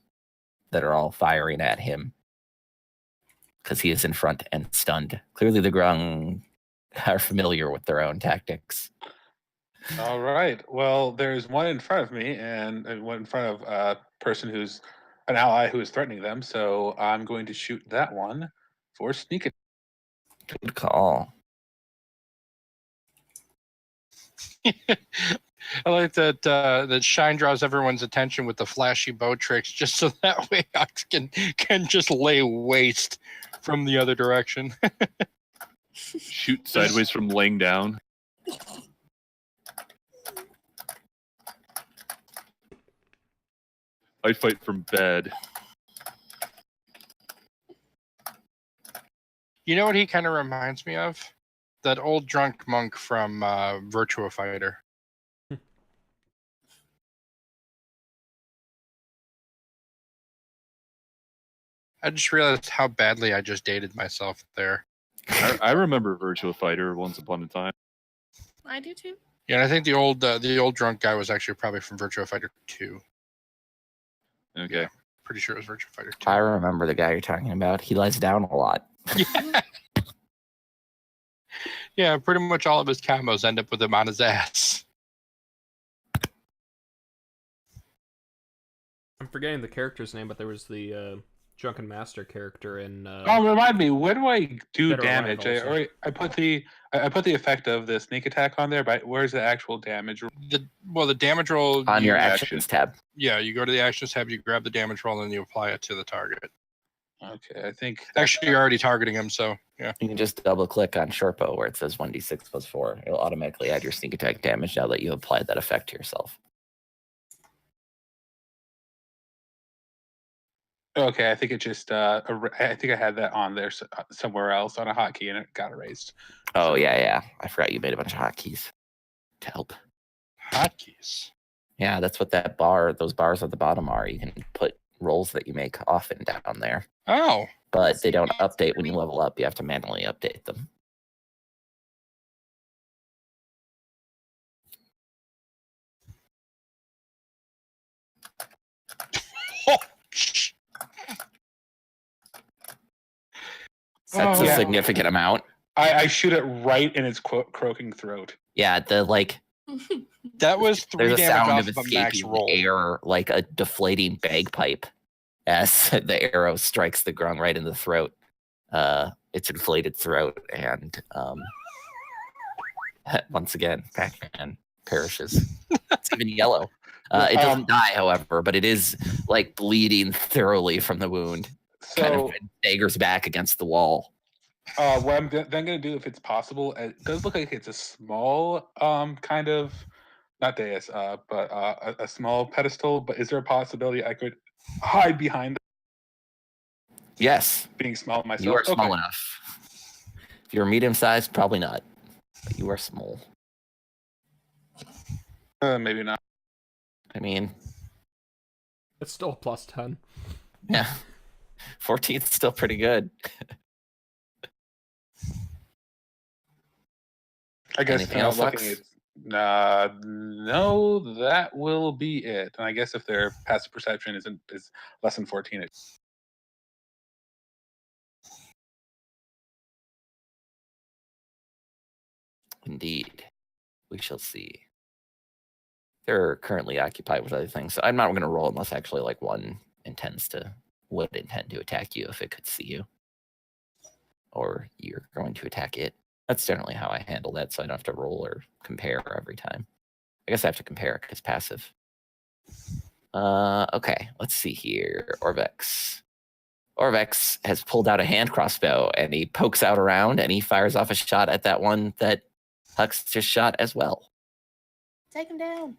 that are all firing at him, because he is in front and stunned. Clearly the Grung are familiar with their own tactics. All right. Well, there's one in front of me and one in front of a person who's an ally who is threatening them. So I'm going to shoot that one for sneak attack. Good call. I like that Shine draws everyone's attention with the flashy bow tricks, just so that way Ox can just lay waste from the other direction. Shoot sideways from laying down. I fight from bed. You know what he kind of reminds me of? That old drunk monk from Virtua Fighter. I just realized how badly I just dated myself there. I remember Virtua Fighter once upon a time. I do too. Yeah, and I think the old drunk guy was actually probably from Virtua Fighter 2. Okay. Yeah, pretty sure it was Virtua Fighter 2. I remember the guy you're talking about. He lies down a lot. Yeah. Yeah, pretty much all of his combos end up with him on his ass. I'm forgetting the character's name, but there was the Drunken Master character in. Oh, remind me. When do I do Dead or Alive damage? also. I put the effect of the sneak attack on there, but where's the actual damage? The damage roll On your action. actions tab. Yeah, you go to the actions tab, you grab the damage roll, and you apply it to the target. Okay, I think Actually, you're already targeting him, so yeah. You can just double click on Shortbow where it says 1d6 plus 4. It'll automatically add your sneak attack damage now that you applied that effect to yourself. Okay, I think it just I think I had that on there somewhere else on a hotkey and it got erased. Oh, yeah. I forgot you made a bunch of hotkeys to help. Hotkeys. Yeah, that's what those bars at the bottom are. You can put rolls that you make often down there. Oh. But they don't update when you level up. You have to manually update them. That's a significant amount. I shoot it right in its croaking throat. Yeah, That was 3 there's a damage sound off of of a max escaping roll. air like a deflating bagpipe as the arrow strikes the Grung right in the throat. Its inflated throat, and once again, Pac-Man perishes. It's even yellow. It doesn't die, however, but it is like bleeding thoroughly from the wound. So kind of staggers back against the wall. What I'm then going to do, if it's possible, it does look like it's a small kind of, not dais, but a small pedestal. But is there a possibility I could hide behind? Yes. Being small myself. You are small enough. If you're medium sized, probably not. But you are small. Maybe not. I mean, it's still a plus 10. Yeah. 14's still pretty good. I guess Anything else, Lux? No, that will be it. And I guess if their passive perception is less than 14, it's indeed. We shall see. They're currently occupied with other things, so I'm not going to roll unless actually like one would intend to attack you if it could see you, or you're going to attack it. That's generally how I handle that, so I don't have to roll or compare every time. I guess I have to compare it because passive. Okay, let's see here. Orvex. Orvex has pulled out a hand crossbow, and he pokes out around, and he fires off a shot at that one that Hux just shot as well. Take him down.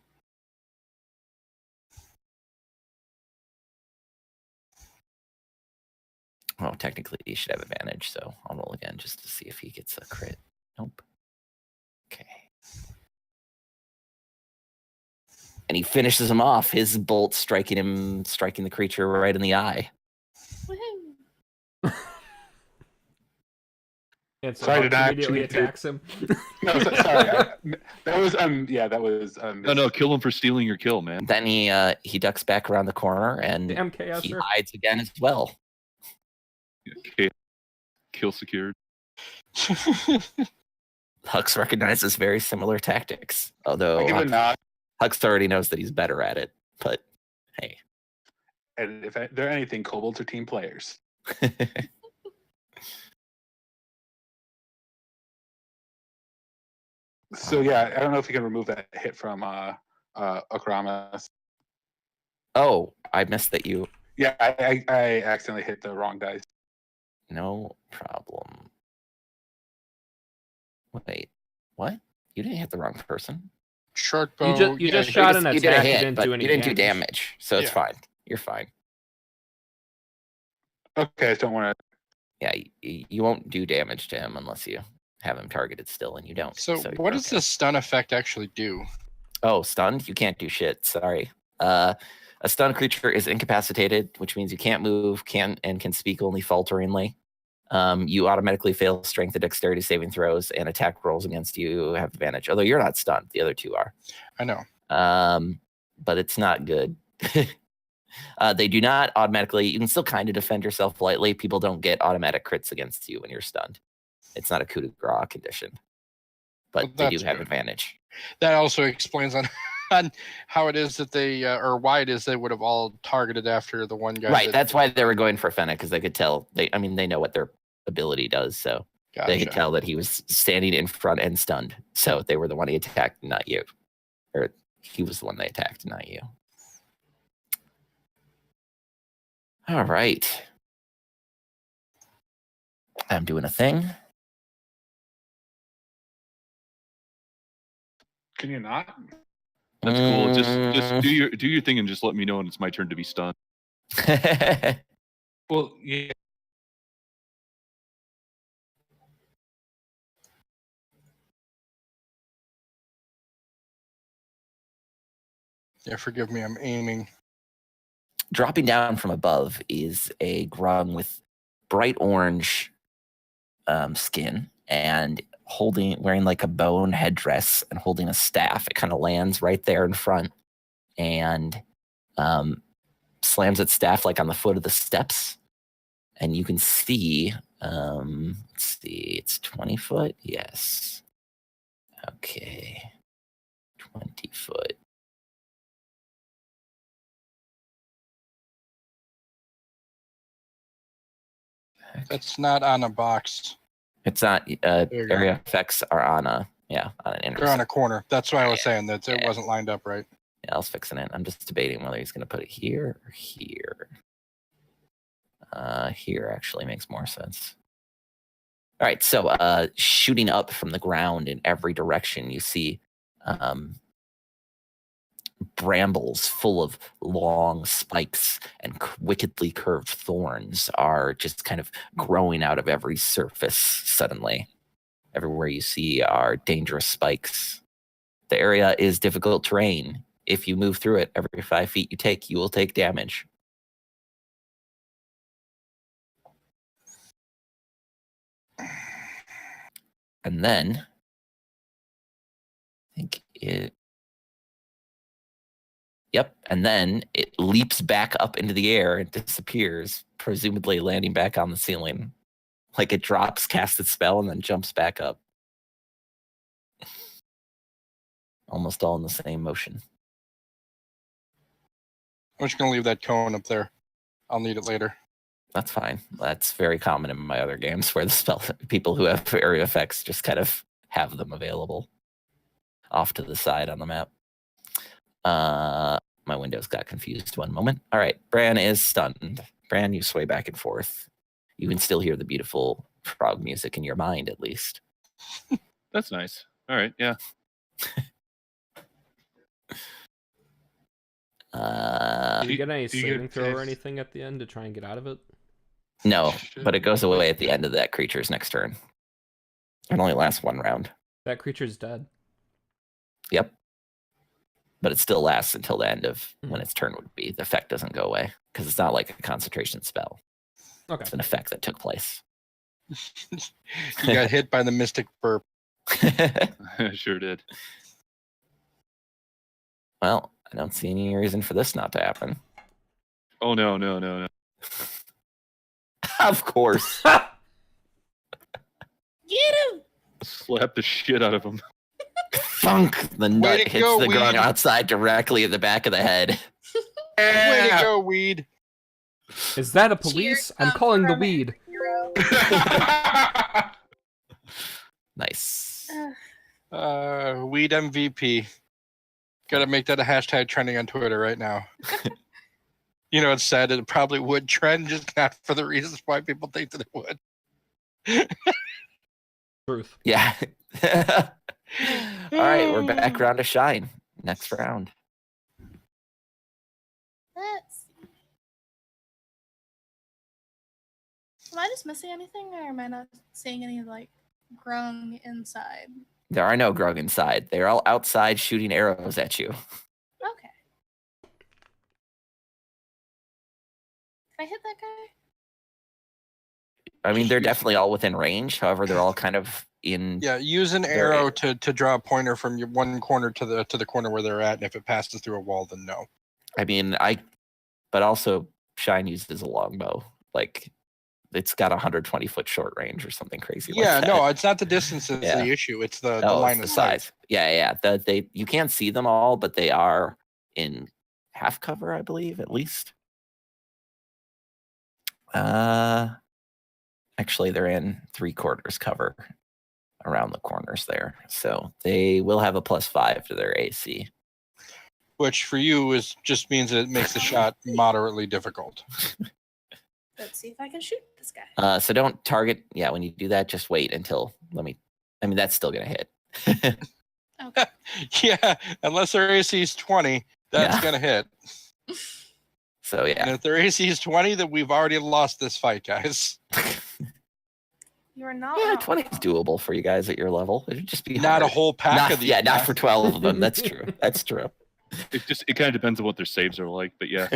Oh, technically he should have advantage, so I'll roll again just to see if he gets a crit. Nope. Okay. And he finishes him off, his bolt striking the creature right in the eye. Woohoo. And so Sorry, Hux did I immediately actually- attacks him. No, sorry. That was No, kill him for stealing your kill, man. Then he ducks back around the corner and Damn he chaoser. hides again as well. Kill secured. Hux recognizes very similar tactics, I although give it a nod. Hux already knows that he's better at it. But hey, And if they're anything, kobolds are team players. So yeah, I don't know if you can remove that hit from Akramas. oh, I missed that you. Yeah, I accidentally hit the wrong dice. No problem. Wait, what? You didn't hit the wrong person. Short You bow. you just shot an You did a attack. You hit, didn't but do any you didn't do damage. damage, so it's Yeah. fine. You're fine. Okay, I just don't want to. Yeah, you won't do damage to him unless you have him targeted still, and you don't. So you're what does okay. the stun effect actually do? Oh, stunned? You can't do shit. Sorry. A stunned creature is incapacitated, which means you can't move, can speak only falteringly. You automatically fail strength and dexterity saving throws, and attack rolls against you have advantage. Although you're not stunned, the other two are. I know. But it's not good. They do not automatically. You can still kind of defend yourself lightly. People don't get automatic crits against you when you're stunned. It's not a coup de grace condition, but Well, they do that's have good. advantage. That also explains on how it is that they or why it is they would have all targeted after the one guy. Right. that- That's why they were going for Fennec, because they could tell. They know what their ability does, so they could Gotcha. tell that he was standing in front and stunned. So they were the one he attacked, not you, or he was the one they attacked, not you. All right. I'm doing a thing. Can you not? That's cool. Just Mm. do your thing and just let me know when it's my turn to be stunned. Well, yeah. Yeah, forgive me. I'm aiming. Dropping down from above is a grung with bright orange skin and wearing like a bone headdress and holding a staff. It kind of lands right there in front and slams its staff like on the foot of the steps. And you can see, let's see, it's 20 foot. Yes. Okay. 20 foot. That's not on a box. It's not. you go. Area effects are on an They're on intersection. a corner. That's why I was saying that it Yeah. wasn't lined up right. Yeah, I was fixing it. I'm just debating whether he's going to put it here or here. Here actually makes more sense. All right, so shooting up from the ground in every direction, you see brambles full of long spikes and wickedly curved thorns are just kind of growing out of every surface suddenly. Everywhere you see are dangerous spikes. The area is difficult terrain. If you move through it, every 5 feet you take, you will take damage. And then, I think it. Yep. And then it leaps back up into the air and disappears, presumably landing back on the ceiling. Like it drops, casts its spell, and then jumps back up. Almost all in the same motion. I'm just gonna leave that cone up there. I'll need it later. That's fine. That's very common in my other games where the spell people who have area effects just kind of have them available off to the side on the map. My windows got confused one moment. All right, Bran is stunned. Bran, you sway back and forth. You can still hear the beautiful frog music in your mind, at least. That's nice. All right, yeah. Do you get any do you saving get throw or pissed? anything at the end to try and get out of it? No, but it goes away at the end of that creature's next turn. It only lasts one round. That creature's dead. Yep. But it still lasts until the end of when its turn would be. The effect doesn't go away because it's not like a concentration spell. Okay. It's an effect that took place. You got hit by the mystic burp. I sure did. Well, I don't see any reason for this not to happen. Oh no. Of course. Get him! Slap the shit out of him. Thunk! The nut to hits go, the grung Weed. outside directly in the back of the head. Way to go, Weed. Is that a police? Cheers, I'm calling the for our weed. hero. Nice. Weed MVP. Gotta make that a hashtag trending on Twitter right now. You know, it's sad. It probably would trend, just not for the reasons why people think that it would. Truth. Yeah. All right, we're back around to Shine. Next round. Let's see. Am I just missing anything, or am I not seeing any like grung inside? There are no grung inside. They're all outside shooting arrows at you. Okay. Can I hit that guy? I mean, they're definitely all within range. However, they're all kind of in. Yeah, use an They're arrow to draw a pointer from your one corner to the corner where they're at, and if it passes through a wall, then no. I mean, but also Shine uses a longbow. Like, it's got 120-foot short range or something crazy. Yeah, like that. no, it's not the distance that's Yeah. the issue. It's the Oh, line it's of the sight. size. Yeah. You can't see them all, but they are in half cover, I believe, at least. Actually, they're in 3/4 cover around the corners there, so they will have a +5 to their AC. Which for you just means that it makes the shot moderately difficult. Let's see if I can shoot this guy. So don't target. Yeah, when you do that, just wait until. I mean, that's still gonna hit. Okay. Yeah, unless their AC is 20, that's Yeah. gonna hit. So And yeah. if their AC is 20, then we've already lost this fight, guys. You are not Yeah, wrong. 20 is doable for you guys at your level. It'd just be Not a hard. whole pack Not, of these. yeah, not for 12 of them. That's true. That's true. It kind of depends on what their saves are like, but yeah.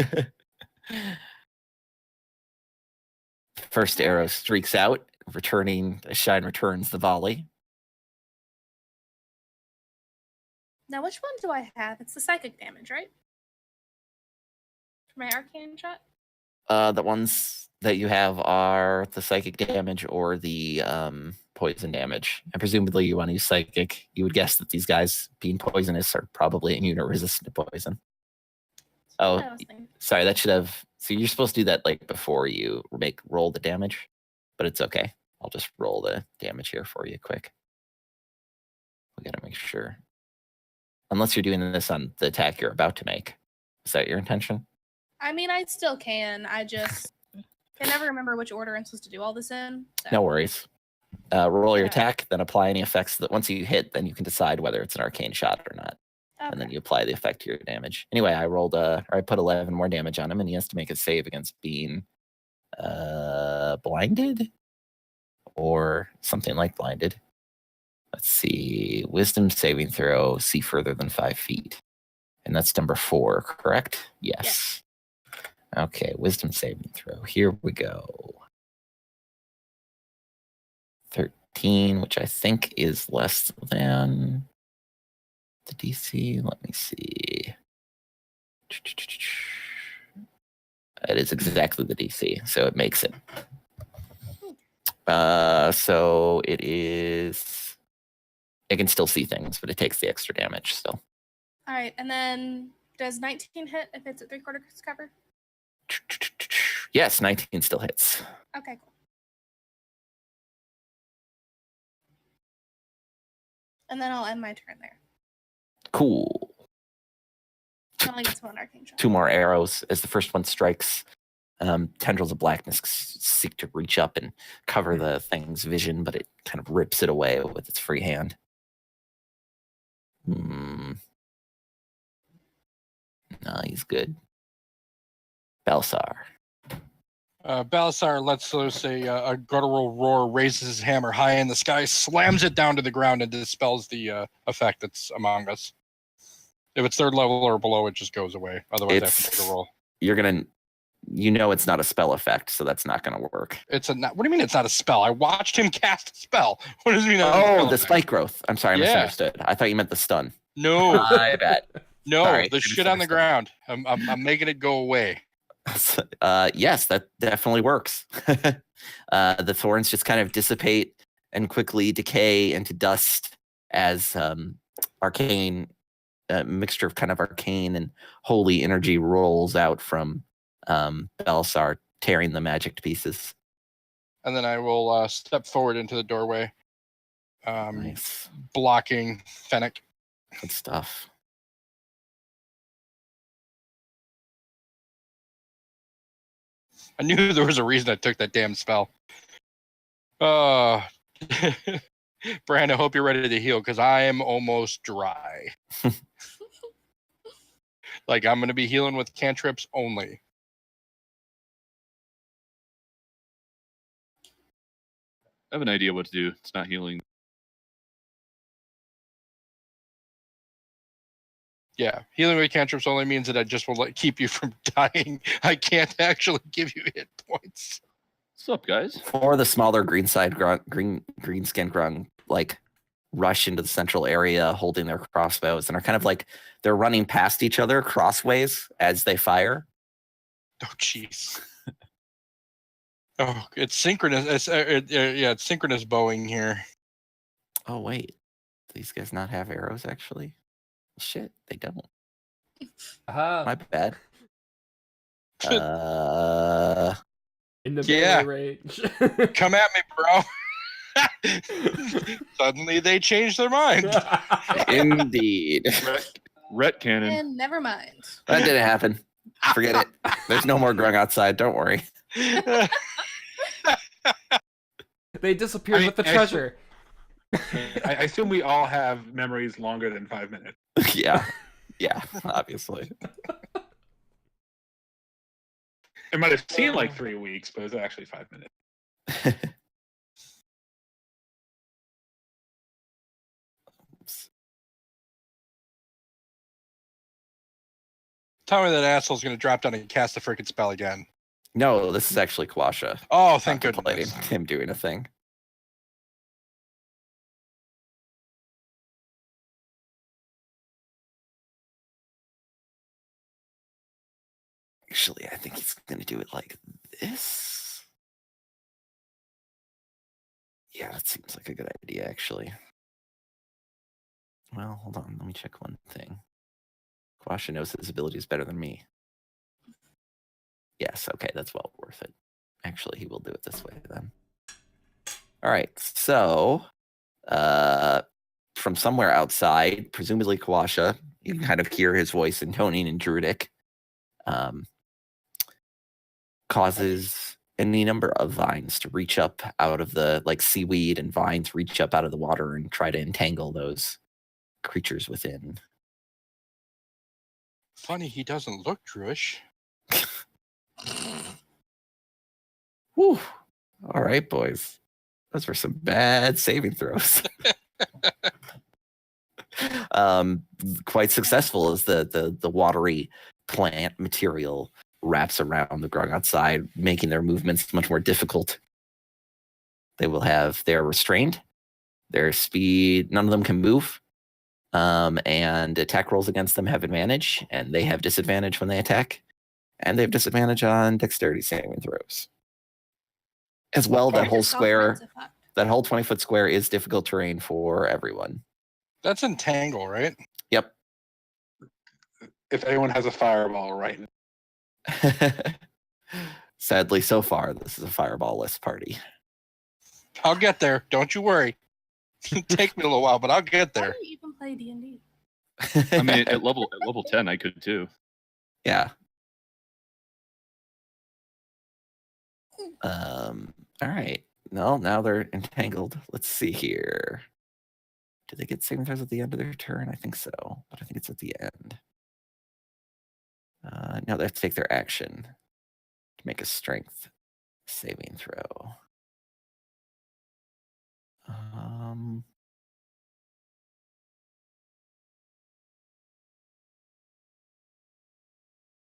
First arrow streaks out, Shine returns the volley. Now, which one do I have? It's the psychic damage, right? For my arcane shot? The ones that you have are the psychic damage or the poison damage. And presumably you want to use psychic. You would guess that these guys, being poisonous, are probably immune or resistant to poison. Oh, I was thinking. sorry, that should have. So you're supposed to do that like before you roll the damage, but it's okay. I'll just roll the damage here for you quick. We gotta make sure. Unless you're doing this on the attack you're about to make. Is that your intention? I mean, I still can. I just can never remember which order I'm supposed to do all this in. So. No worries. Roll your Yeah. attack, then apply any effects that once you hit, then you can decide whether it's an arcane shot or not. Okay. And then you apply the effect to your damage. Anyway, I put 11 more damage on him, and he has to make a save against being blinded or something like blinded. Let's see. Wisdom saving throw, see further than 5 feet. And that's number 4, correct? Yes. Okay, wisdom saving throw. Here we go. 13, which I think is less than the DC. Let me see. It is exactly the DC, so it makes it. So it is. It can still see things, but it takes the extra damage still. All right, and then does 19 hit if it's at 3/4 cover? Yes, 19 still hits. Okay, cool. And then I'll end my turn there. Cool. I only gets one arcane shot. 2 more arrows as the first one strikes. Tendrils of blackness seek to reach up and cover the thing's vision, but it kind of rips it away with its free hand. No, he's good. Balsar. Balasar lets loose a guttural roar, raises his hammer high in the sky, slams it down to the ground, and dispels the effect that's among us. If it's 3rd level or below, it just goes away. Otherwise, I have to make a roll. You're gonna you know it's not a spell effect, so that's not going to work. What do you mean it's not a spell? I watched him cast a spell. What does he mean? Oh, the spike growth. I'm sorry, I Yeah. misunderstood. I thought you meant the stun. No, My bad. no, Sorry, the I shit on the misunderstood. ground. I'm making it go away. Yes, that definitely works. The thorns just kind of dissipate and quickly decay into dust as arcane mixture of kind of arcane and holy energy rolls out from Belisar, tearing the magic to pieces. And then I will step forward into the doorway, Nice. blocking Fennec. Good stuff. I knew there was a reason I took that damn spell. Brand, I hope you're ready to heal because I am almost dry. Like I'm going to be healing with cantrips only. I have an idea what to do. It's not healing. Yeah, healing with cantrips only means that I just will keep you from dying. I can't actually give you hit points. What's up, guys? For the smaller green skin grung, like rush into the central area holding their crossbows and are kind of like they're running past each other crossways as they fire. Oh, jeez. Oh, it's synchronous. It's synchronous bowing here. Oh wait, these guys not have arrows actually? Shit, they don't. My bad. In the Yeah. melee range. Come at me, bro. Suddenly they changed their mind. Indeed. Ret cannon. And never mind. That didn't happen. Forget it. There's no more grung outside. Don't worry. They disappeared with the I treasure. I assume we all have memories longer than 5 minutes. Yeah, obviously. It might have seemed like 3 weeks, but it was actually 5 minutes. Tell me that asshole's going to drop down and cast the freaking spell again. No, this is actually Kwasha. Oh, thank Contemplating goodness. him doing a thing. Actually, I think he's going to do it like this. Yeah, that seems like a good idea, actually. Well, hold on. Let me check one thing. Kwasha knows his abilities better than me. Yes, okay, that's well worth it. Actually, he will do it this way then. All right, so from somewhere outside, presumably Kwasha, you can kind of hear his voice intoning in Druidic. Causes any number of vines to reach up out of the, like seaweed and vines reach up out of the water and try to entangle those creatures within. Funny, he doesn't look Druish. Whew. All right, boys. Those were some bad saving throws. Quite successful as the watery plant material wraps around the grung outside, making their movements much more difficult. They're restrained. Their speed, none of them can move. And attack rolls against them have advantage, and they have disadvantage when they attack. And they have disadvantage on dexterity saving throws. As well, that whole square, that whole 20-foot square is difficult terrain for everyone. That's entangle, right? Yep. If anyone has a fireball right now. Sadly, so far, this is a fireball-less party. I'll get there. Don't you worry. Take me a little while, but I'll get Why there. do you even play D&D? I mean, at level 10, I could too. Yeah. All right. No, now they're entangled. Let's see here. Do they get saving throws at the end of their turn? I think so, but I think it's at the end. Now they have to take their action to make a strength saving throw.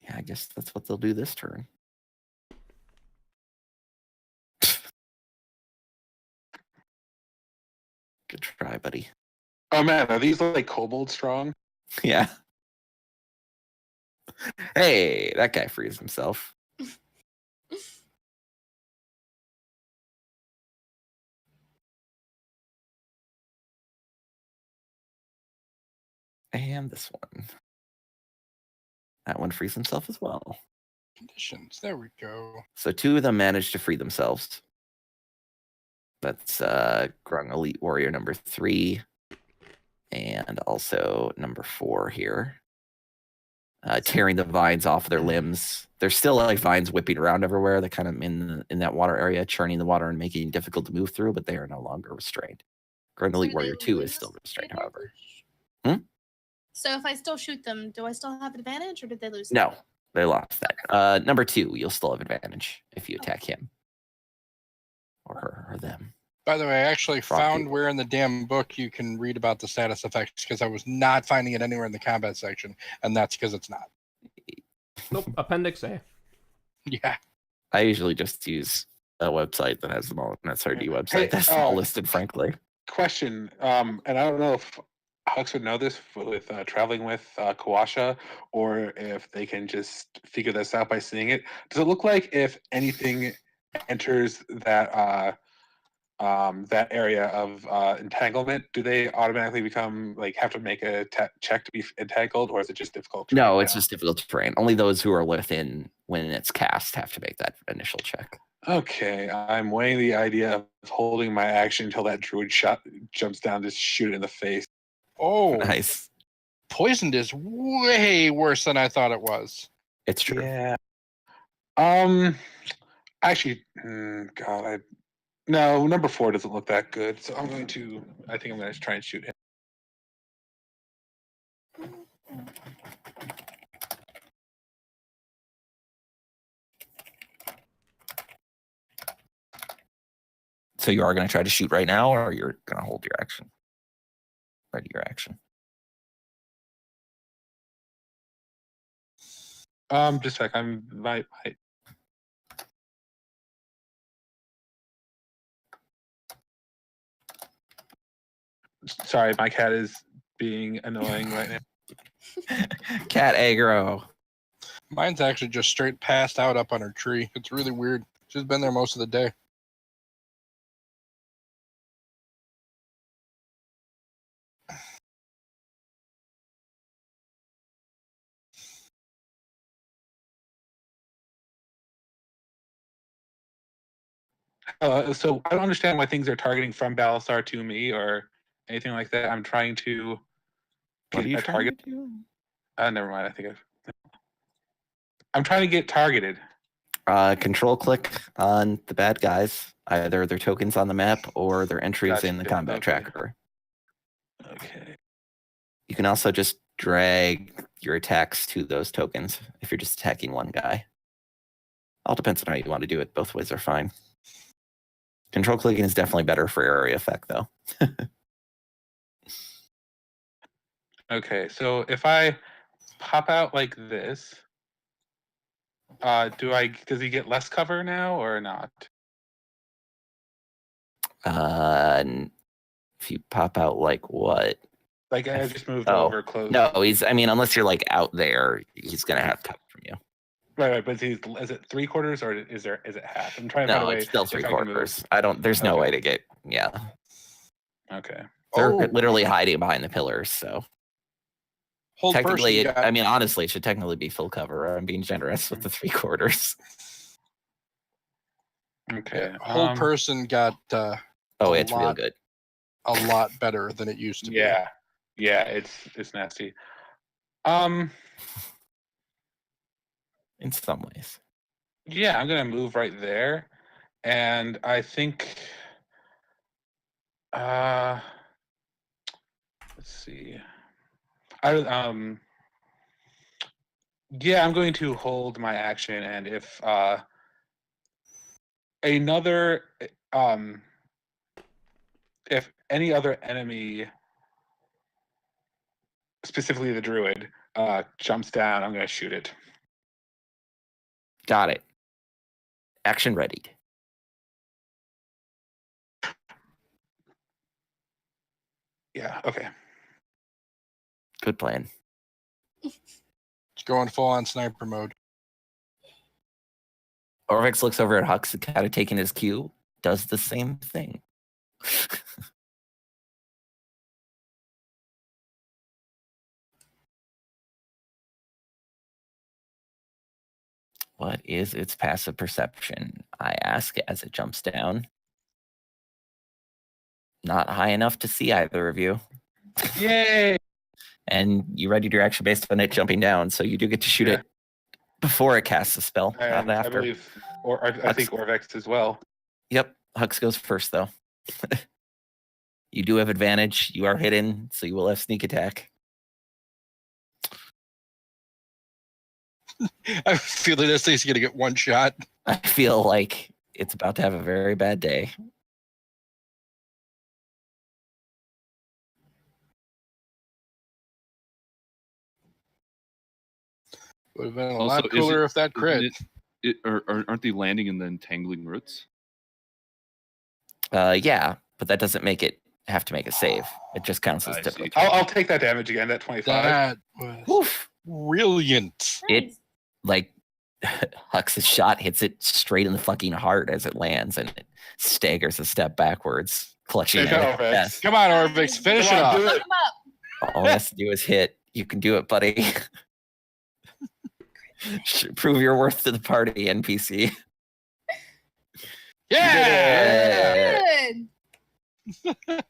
Yeah, I guess that's what they'll do this turn. Good try, buddy. Oh man, are these like kobold strong? Yeah. Hey, that guy frees himself. And this one. That one frees himself as well. Conditions. There we go. So 2 of them managed to free themselves. That's Grung Elite Warrior number 3. And also number 4 here. Tearing the vines off their limbs. There's still like vines whipping around everywhere. They're kind of in that water area, churning the water and making it difficult to move through, but they are no longer restrained. Grung Elite Warrior 2 is still restrained, however. So if I still shoot them, do I still have advantage, or did they lose? No, they lost that. Number 2, you'll still have advantage if you attack him. Or her, or them. By the way, I actually Frog found people. where in the damn book you can read about the status effects because I was not finding it anywhere in the combat section, and that's because it's not. Nope. Appendix A. Yeah. I usually just use a website that has them all. An SRD website Hey, that's all listed, frankly. Question, and I don't know if Alex would know this with traveling with Kawasha, or if they can just figure this out by seeing it. Does it look like if anything enters that that area of entanglement, do they automatically become like have to make a check to be entangled, or is it just difficult? No, it's just difficult terrain. Only those who are within when it's cast have to make that initial check. Okay, I'm weighing the idea of holding my action until that druid jumps down to shoot it in the face. Oh, Nice. Poisoned is way worse than I thought it was. It's true. Yeah. Actually, God, no, number 4 doesn't look that good, so I think I'm going to try and shoot him. So you are going to try to shoot right now, or you're going to hold your action? Ready your action. Just a sec. Sorry, my cat is being annoying right now. Cat aggro. Mine's actually just straight passed out up on her tree. It's really weird. She's been there most of the day. So I don't understand why things are targeting from Balasar to me or anything like that. I'm trying to What are you get a trying target. to do? Never mind. I'm trying to get targeted. Control click on the bad guys, either their tokens on the map or their entries Gotcha. in the combat Okay. tracker. Okay. You can also just drag your attacks to those tokens if you're just attacking one guy. All depends on how you want to do it. Both ways are fine. Control clicking is definitely better for area effect, though. Okay. So if I pop out like this, does he get less cover now or not? If you pop out like what? Like I just moved Oh, over close. no, unless you're like out there, he's gonna have cover from you. Right, but is it 3/4 or is it half? I'm trying to find a No, way. it's still if I can move. 3/4. There's no Okay. way to get, Okay. They're Oh. literally hiding behind the pillars, so. Hold Technically, person got, honestly, it should technically be full cover. I'm being generous with the 3/4. Okay. whole person got Oh, a it's real lot- good. a lot better than it used to be. Yeah. It's nasty. In some ways. Yeah, I'm gonna move right there, and I think. Let's see. Yeah, I'm going to hold my action, and if another if any other enemy, specifically the druid, jumps down, I'm going to shoot it. Got it. Action ready. Yeah. Okay. Good plan. It's going full on sniper mode. Orvex looks over at Hux, kind of taking his cue, does the same thing. What is its passive perception? I ask as it jumps down. Not high enough to see either of you. Yay! And you readied your action based on it jumping down, so you do get to shoot it before it casts a spell, not And after. I believe, or I think Orvex as well. Yep, Hux goes first, though. You do have advantage. You are hidden, so you will have sneak attack. I feel that this thing's going to get one shot. I feel like it's about to have a very bad day. Would have been a Also, lot cooler if that crit. Aren't they landing in the entangling roots? Yeah, but that doesn't make it have to make a save. It just counts as I see. difficult. I'll take that damage again. That 25. That was Oof. brilliant. It like Hux's shot hits it straight in the fucking heart as it lands, and it staggers a step backwards, clutching Take at it, it. Orvex. Yes. Come on, Orvex, finish Come it on, off. do Fuck it. 'em up. All he has to do is hit. You can do it, buddy. Prove your worth to the party, NPC. Yeah! Good.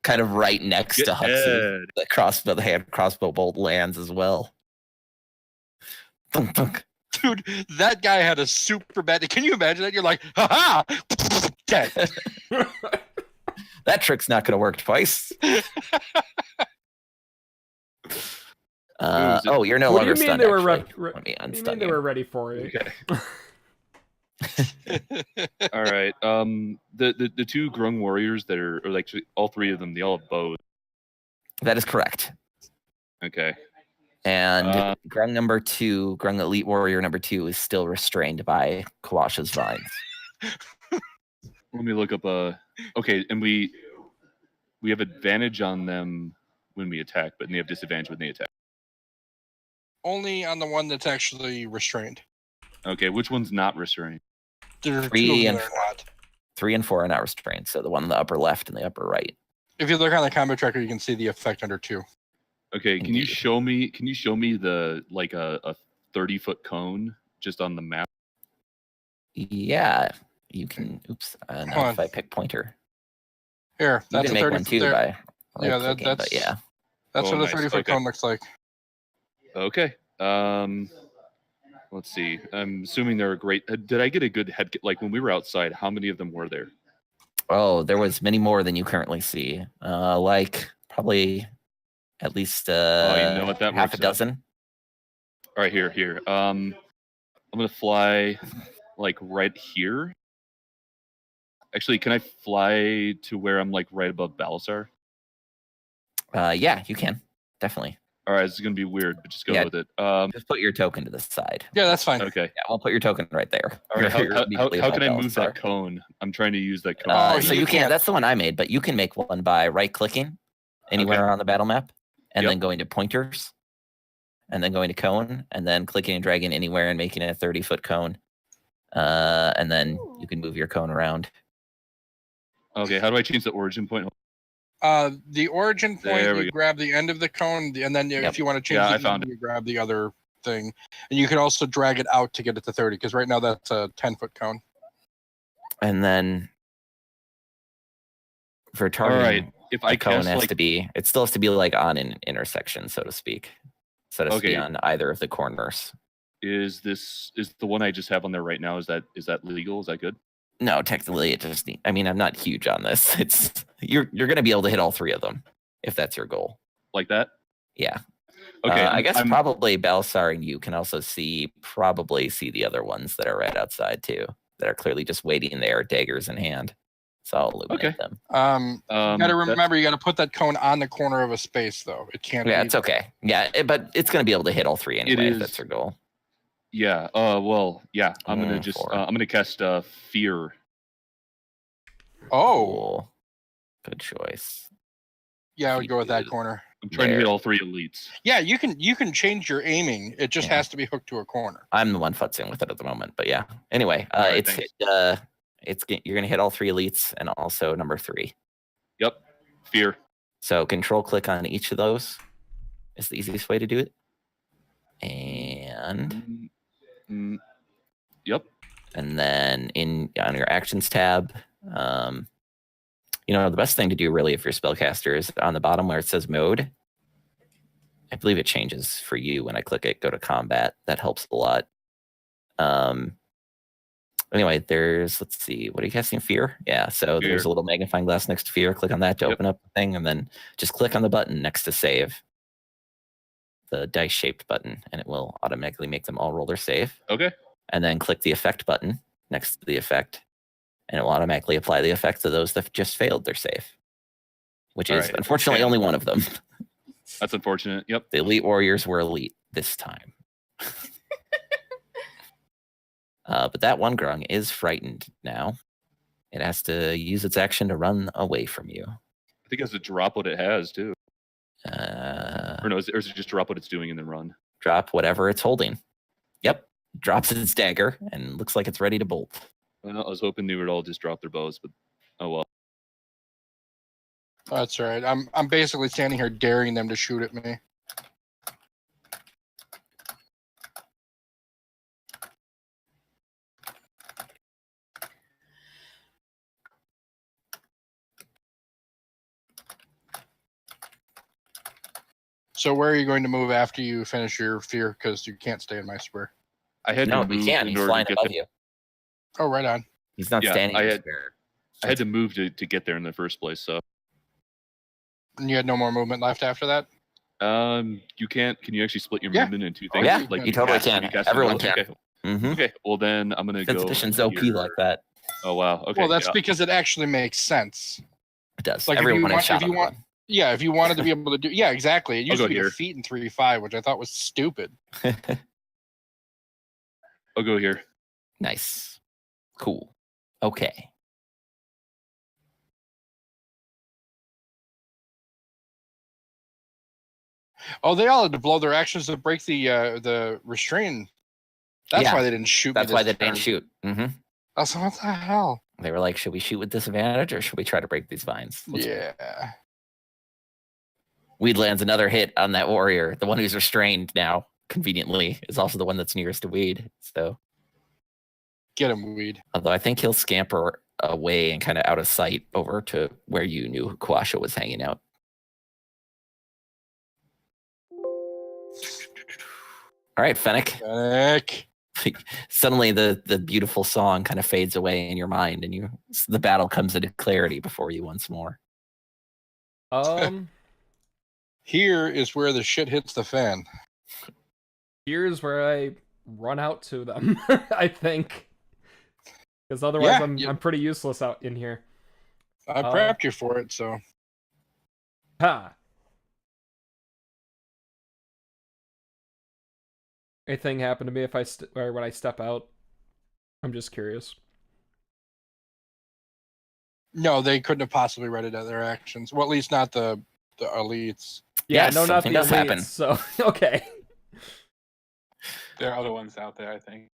Kind of right next Get to Hux's. The hand crossbow bolt lands as well. Thunk, thunk. Dude, that guy had a super bad. Can you imagine that? You're like, ha ha! Dead. That trick's not going to work twice. Oh, you're no What do longer you mean stunned. they were actually. ready? Let me What do you unstun mean they you. were ready for it? Okay. All right. The two Grung warriors that are, or like all three of them, they all have bows. That is correct. Okay. And Grung number 2, Grung Elite Warrior number 2, is still restrained by Kawasha's vines. Let me look up okay, and we have advantage on them when we attack, but they have disadvantage when they attack. Only on the one that's actually restrained. Okay, which one's not restrained? There are 3 two of them and that are not. 3 and 4 are not restrained, so the one in the upper left and the upper right. If you look on the combo tracker, you can see the effect under 2. Okay, can you Indeed. show me? Can you show me the like a 30-foot cone just on the map? Yeah, you can. Oops, not on. if I pick pointer. Here, You that's can a make 30 one too there. by Yeah, right-clicking, that's but yeah. That's Oh, what a nice. 30-foot Okay. cone looks like. Okay. Let's see. I'm assuming they're great. Did I get a good head? Like when we were outside, how many of them were there? Oh, there was many more than you currently see. Like probably at least you know what, that half a works out. dozen. All right, here. I'm gonna fly like right here. Actually, can I fly to where I'm like right above Balasar? Yeah, you can definitely. All right, this is gonna be weird, but just go Yeah. with it. Just put your token to the side. Yeah, that's fine. Okay. Yeah, we'll put your token right there. All right. You're immediately How can I above move Balasar. that cone? I'm trying to use that cone. Oh, So you you can't. can't. That's the one I made, but you can make one by right-clicking anywhere on the battle map, and Yep. then going to pointers, and then going to cone, and then clicking and dragging anywhere and making it a 30-foot cone. And then you can move your cone around. Okay. How do I change the origin point? The origin point, There we you go. grab the end of the cone, and then Yep. if you want to change Yeah, I it, found you grab the other thing. And you can also drag it out to get it to 30, because right now that's a 10-foot cone. And then for All targeting, right. If the I cone cast has like to be. It still has to be like on an intersection, so to speak. So to be Okay. on either of the corners. is the one I just have on there right now? Is that legal? Is that good? No, technically, it just. I mean, I'm not huge on this. It's you're going to be able to hit all 3 of them if that's your goal. Like that? Yeah. Okay. I guess I'm- probably Balsar and you can also probably see the other ones that are right outside too, that are clearly just waiting there, daggers in hand. So I'll illuminate Okay. them. You got to that's- remember, you got to put that cone on the corner of a space, though. It can't. Yeah, be- it's okay. Yeah, but it's going to be able to hit all 3 anyway. If is- that's your goal. Yeah. Well. Yeah. I'm gonna just. 4. I'm gonna cast fear. Oh, Cool. Good choice. Yeah, I would go with that corner. I'm trying to hit all 3 elites. Yeah, you can change your aiming. It just has to be hooked to a corner. I'm the one futzing with it at the moment, but yeah. Anyway, right, you're gonna hit all 3 elites and also number 3. Yep. Fear. So control click on each of those is the easiest way to do it. And Yep. And then on your actions tab, the best thing to do really if you're a spellcaster is on the bottom where it says mode. I believe it changes for you when I click it. Go to combat. That helps a lot. Anyway, let's see. What are you casting? Fear? Yeah. So there's a little magnifying glass next to fear. Click on that to open up the thing, and then just click on the button next to save. The dice-shaped button, and it will automatically make them all roll their save. Okay. And then click the effect button next to the effect, and it will automatically apply the effect to those that just failed their save, which is unfortunately only one of them. That's unfortunate. Yep. The elite warriors were elite this time. But that one grung is frightened now. It has to use its action to run away from you. I think it has to drop what it has, too. Or is it just drop what it's doing and then run? Drop whatever it's holding. Yep. Drops its dagger and looks like it's ready to bolt. Well, I was hoping they would all just drop their bows, but oh well. That's all right. I'm basically standing here daring them to shoot at me. So where are you going to move after you finish your fear? Because you can't stay in my square. I had to move he can. in He's order flying to get above there. you. Oh, right on. He's not standing in the square. I had to move to get there in the first place, so. And you had no more movement left after that? You can't. Can you actually split your movement in 2 things? Yeah, like you totally can. Everyone can. Okay. Okay. Well, then I'm gonna go. Edition's OP like that. Oh wow. Okay. Well, that's because it actually makes sense. It does. Like Everyone has shot if you want, yeah, if you wanted to be able to do, yeah, exactly. It used to be a feat in 3.5, which I thought was stupid. I'll go here. Nice. Cool. Okay. Oh, they all had to blow their actions to break the restrain. That's why they didn't shoot. That's why they didn't shoot. Mm-hmm. I was like, what the hell? They were like, should we shoot with disadvantage or should we try to break these vines? Weed lands another hit on that warrior. The one who's restrained now, conveniently, is also the one that's nearest to Weed. So get him, Weed. Although I think he'll scamper away and kind of out of sight over to where you knew Quasha was hanging out. All right, Fennec. Suddenly the beautiful song kind of fades away in your mind and the battle comes into clarity before you once more. Here is where the shit hits the fan. Here's where I run out to them, I think. Because otherwise I'm pretty useless out in here. I prepped you for it, so. Ha! Anything happen to me if or when I step out? I'm just curious. No, they couldn't have possibly read it at their actions. Well, at least not the elites. Yeah, yes, no, not the elites. Happen. So okay. There are other ones out there, I think.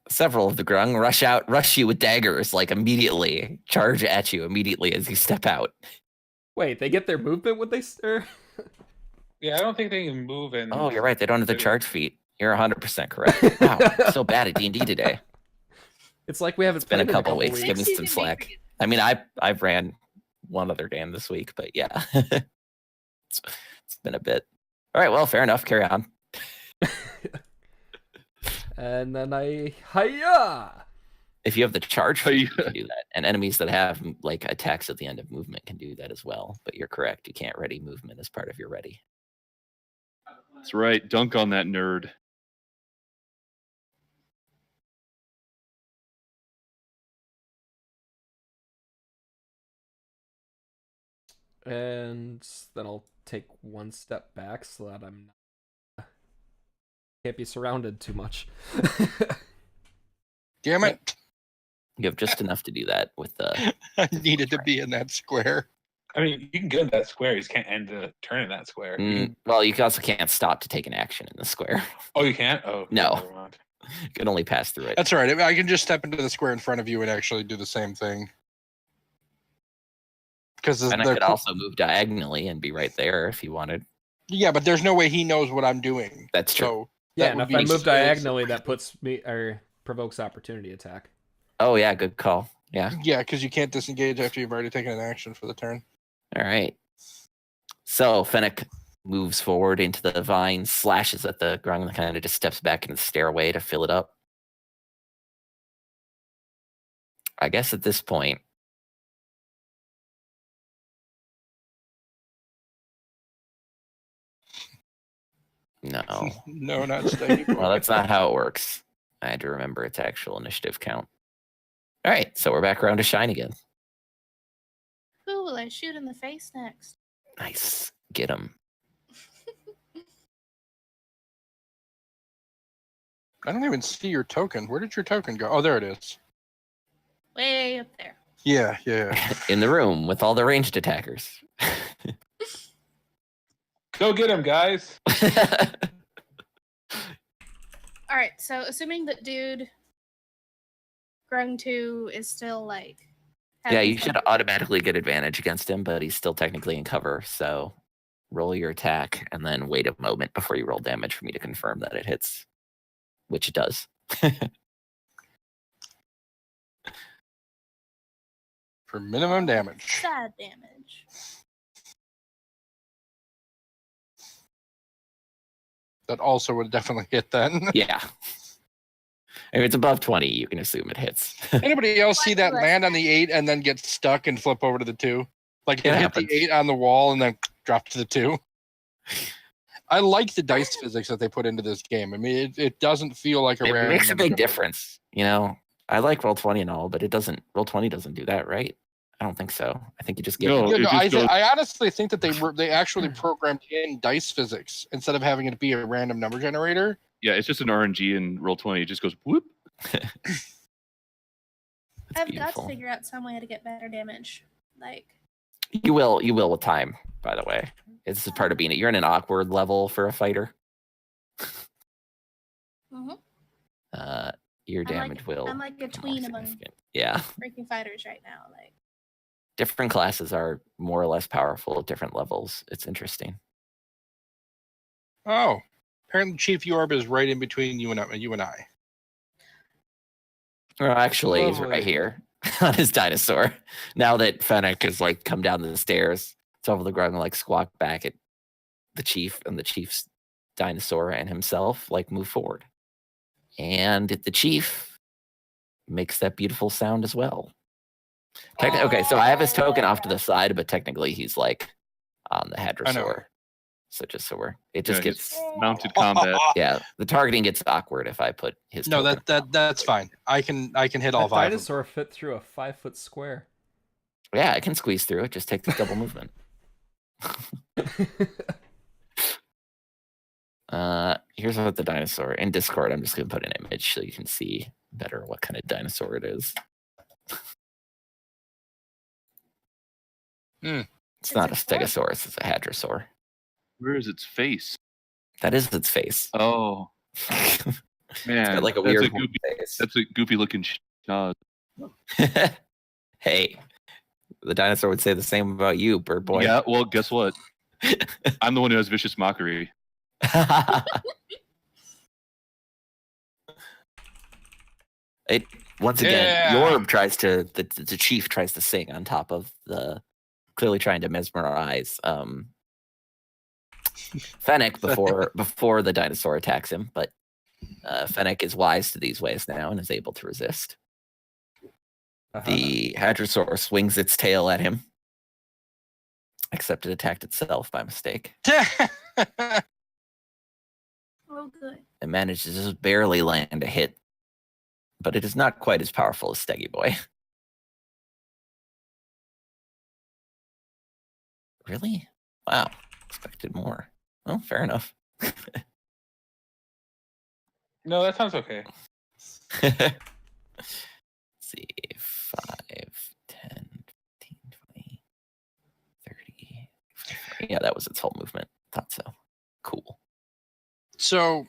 Several of the grung rush you with daggers, like immediately, charge at you immediately as you step out. Wait, they get their movement when they stir? Yeah, I don't think they can move in. Oh, you're right. They don't have the charge feat. You're 100% correct. Wow, I'm so bad at D&D today. It's like we haven't been played a couple in weeks. Give me some slack. I mean, I've ran one other game this week, but yeah, it's been a bit. All right, well, fair enough. Carry on. And then hiya! If you have the charge feat, you can do that. And enemies that have like attacks at the end of movement can do that as well. But you're correct. You can't ready movement as part of your ready. That's right. Dunk on that nerd. And then I'll take one step back so that I'm can't be surrounded too much. Damn it. You have just enough to do that with the. I needed to be in that square. I mean, you can get in that square. You just can't end the turn in that square. Well, you also can't stop to take an action in the square. Oh, you can't? Oh, no. Never mind. You can only pass through it. That's all right. I can just step into the square in front of you and actually do the same thing. And I could also move diagonally and be right there if you wanted. Yeah, but there's no way he knows what I'm doing. That's true. So yeah, and if I move diagonally, that puts me or provokes opportunity attack. Oh yeah, good call. Yeah. Yeah, because you can't disengage after you've already taken an action for the turn. All right. So Fennec moves forward into the vine, slashes at the Grung, and kind of just steps back into the stairway to fill it up. I guess at this point, no. No, not steady. Well, that's not how it works. I had to remember its actual initiative count. All right, so we're back around to Shine again. Who will I shoot in the face next? Nice. Get him. I don't even see your token. Where did your token go? Oh, there it is. Way up there. Yeah. In the room with all the ranged attackers. Go get him, guys. All right, so assuming that dude Grung 2 is still like... Yeah, you should automatically get advantage against him, but he's still technically in cover, so roll your attack and then wait a moment before you roll damage for me to confirm that it hits, which it does. For minimum damage. Sad damage. That also would definitely hit then. Yeah. If it's above 20, you can assume it hits. Anybody else see that land on the 8 and then get stuck and flip over to the 2? Like it hit the 8 on the wall and then drop to the 2? I like the dice physics that they put into this game. I mean, it doesn't feel like a random. It makes a big difference. You know, I like Roll20 and all, but it doesn't. Roll20 doesn't do that, right? I don't think so. I think you just get. I honestly think that they actually programmed in dice physics instead of having it be a random number generator. Yeah, it's just an RNG and Roll20. It just goes whoop. I've got to figure out some way to get better damage. Like you will with time. By the way, this is part of being it. You're in an awkward level for a fighter. Your damage will. I'm like a tween among freaking fighters right now. Like different classes are more or less powerful at different levels. It's interesting. Oh, apparently Chief Yorb is right in between you and I. Well, actually, he's right here on his dinosaur. Now that Fennec has like come down the stairs, it's over the ground and like squawk back at the chief, and the chief's dinosaur and himself like move forward. And the chief makes that beautiful sound as well. Okay, so I have his token off to the side, but technically he's like on the hadrosaur. So just so it just gets mounted combat. Yeah, the targeting gets awkward if I put his. No, that's fine. I can hit all five. Dinosaur fit through a 5-foot square. Yeah, I can squeeze through it. Just take the double movement. Here's what the dinosaur in Discord. I'm just gonna put an image so you can see better what kind of dinosaur it is. It's not a stegosaurus, it's a hadrosaur. Where is its face? That is its face. Oh. Man, like a weird face. That's a goofy looking nose. Hey, the dinosaur would say the same about you, bird boy. Yeah, well, guess what? I'm the one who has vicious mockery. Once again, Yorb tries to the chief tries to sing on top of the clearly trying to mesmerize Fennec before the dinosaur attacks him, but Fennec is wise to these ways now and is able to resist. The hadrosaur swings its tail at him, except it attacked itself by mistake. Oh, good. It manages to just barely land a hit, but it is not quite as powerful as Steggy Boy. Really? Wow. Expected more. Well, fair enough. No, that sounds okay. see, 5, 10, 15, 20, 30. Yeah, that was its whole movement. Thought so. Cool. So,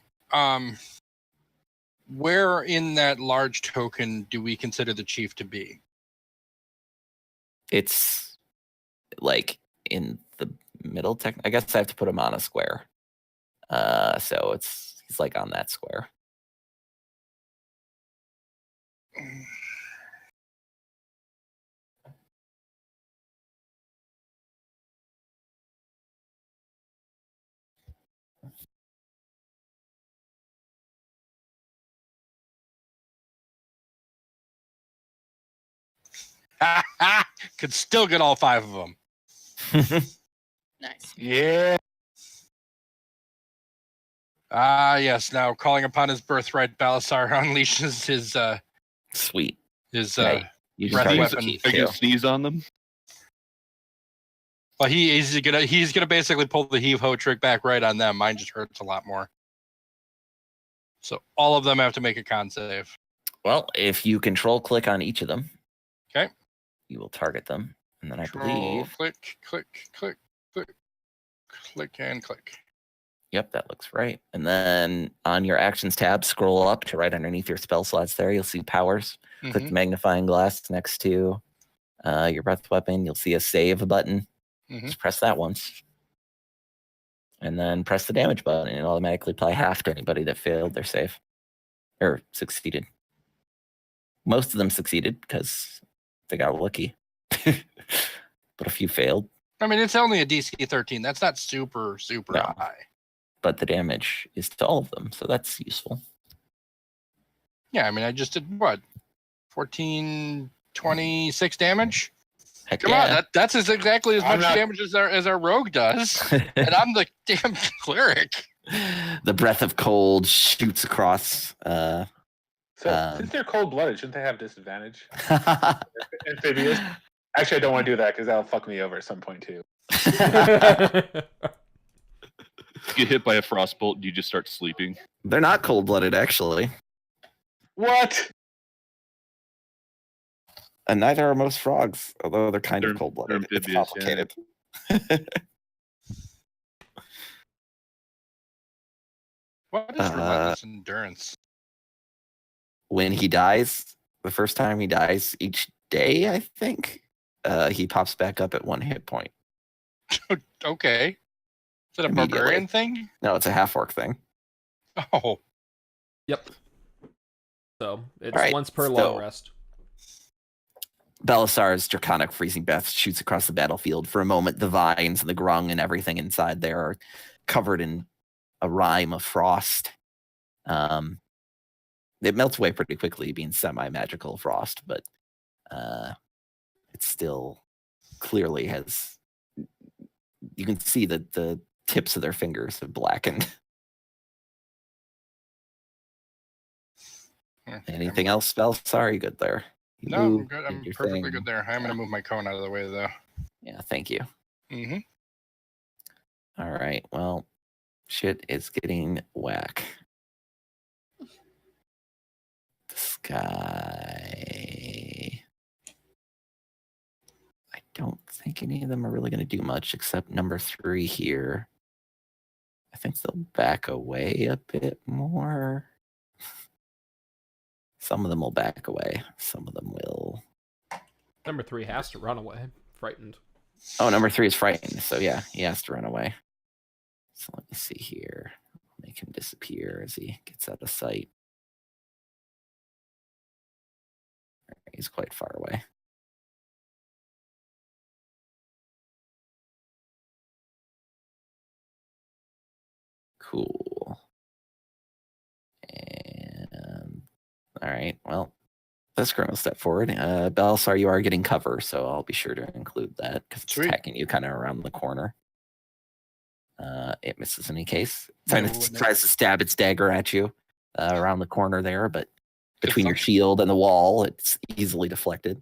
where in that large token do we consider the chief to be? It's like in the middle. I guess I have to put him on a square. So he's like on that square. Could still get all 5 of them. Nice. Yeah. Yes. Now, calling upon his birthright, Balasar unleashes his Sweet. His Right. You breath target weapon. Chief, I can too. sneeze on them. Well, he's gonna basically pull the heave ho trick back right on them. Mine just hurts a lot more. So all of them have to make a con save. Well, if you control click on each of them, okay, you will target them, and then I Control, believe click, and click. Yep, that looks right. And then on your actions tab, scroll up to right underneath your spell slots there. You'll see powers. Click the magnifying glass next to your breath weapon. You'll see a save button. Just press that once. And then press the damage button. And it'll automatically apply half to anybody that failed their save. Or succeeded. Most of them succeeded because they got lucky. But a few failed. I mean, it's only a DC 13. That's not super No. high. But the damage is to all of them, so that's useful. Yeah, I mean, I just did what? 14, 26 damage? Heck Come yeah. on, that's exactly as much damage as our rogue does. And I'm the damn cleric. The breath of cold shoots across. Since they're cold-blooded, shouldn't they have disadvantage? Amphibious. Actually, I don't want to do that because that'll fuck me over at some point too. Get hit by a frostbolt, you just start sleeping. They're not cold-blooded, actually. What? And neither are most frogs, although they're kind of cold-blooded. It's complicated. What is relentless endurance? When he dies, the first time he dies each day, I think, he pops back up at 1 hit point. Okay. Is it a barbarian thing? No, it's a half-orc thing. Oh. Yep. So it's right, once per long rest. Balasar's draconic freezing breath shoots across the battlefield. For a moment, the vines and the grung and everything inside there are covered in a rime of frost. It melts away pretty quickly, being semi-magical frost, but it still clearly has. You can see that the tips of their fingers have blackened. Anything else, Balasar? You good there? No, I'm good. I'm perfectly good there. I'm going to move my cone out of the way, though. Yeah, thank you. Mm-hmm. All right. Well, shit is getting whack. The sky. I don't think any of them are really going to do much except number 3 here. I think they'll back away a bit more. Some of them will back away. Some of them will. Number 3 has to run away. Frightened. Oh, number 3 is frightened. So yeah, he has to run away. So let me see here. Make him disappear as he gets out of sight. He's quite far away. Cool. And all right, well, let's go a step forward. Balasar, you are getting cover, so I'll be sure to include that because it's attacking you kind of around the corner. It misses in any case. It tries to stab its dagger at you around the corner there, but between your shield and the wall, it's easily deflected.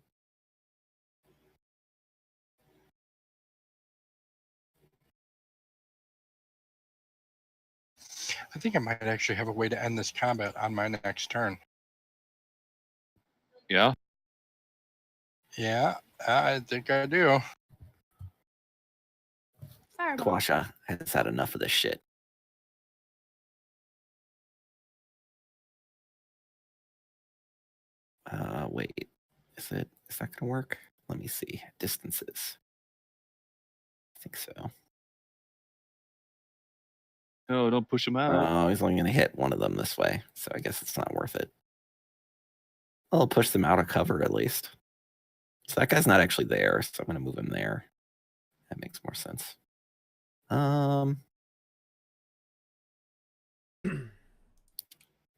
I think I might actually have a way to end this combat on my next turn. Yeah? Yeah, I think I do. Fireball. Quasha has had enough of this shit. Wait. Is that gonna work? Let me see. Distances. I think so. No, don't push him out. Oh, he's only gonna hit one of them this way, so I guess it's not worth it. I'll push them out of cover at least. So that guy's not actually there, so I'm gonna move him there. That makes more sense.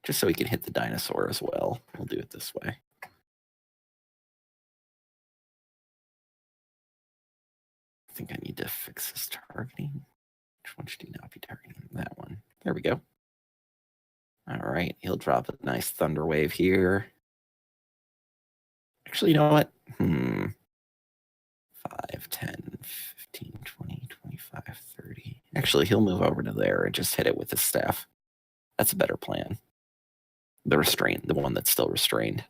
Just so he can hit the dinosaur as well. We'll do it this way. I think I need to fix this targeting. Which one should he not be targeting? That one. There we go. All right, he'll drop a nice thunder wave here. Actually, you know what? 5, 10, 15, 20, 25, 30. Actually, he'll move over to there and just hit it with his staff. That's a better plan. The one that's still restrained.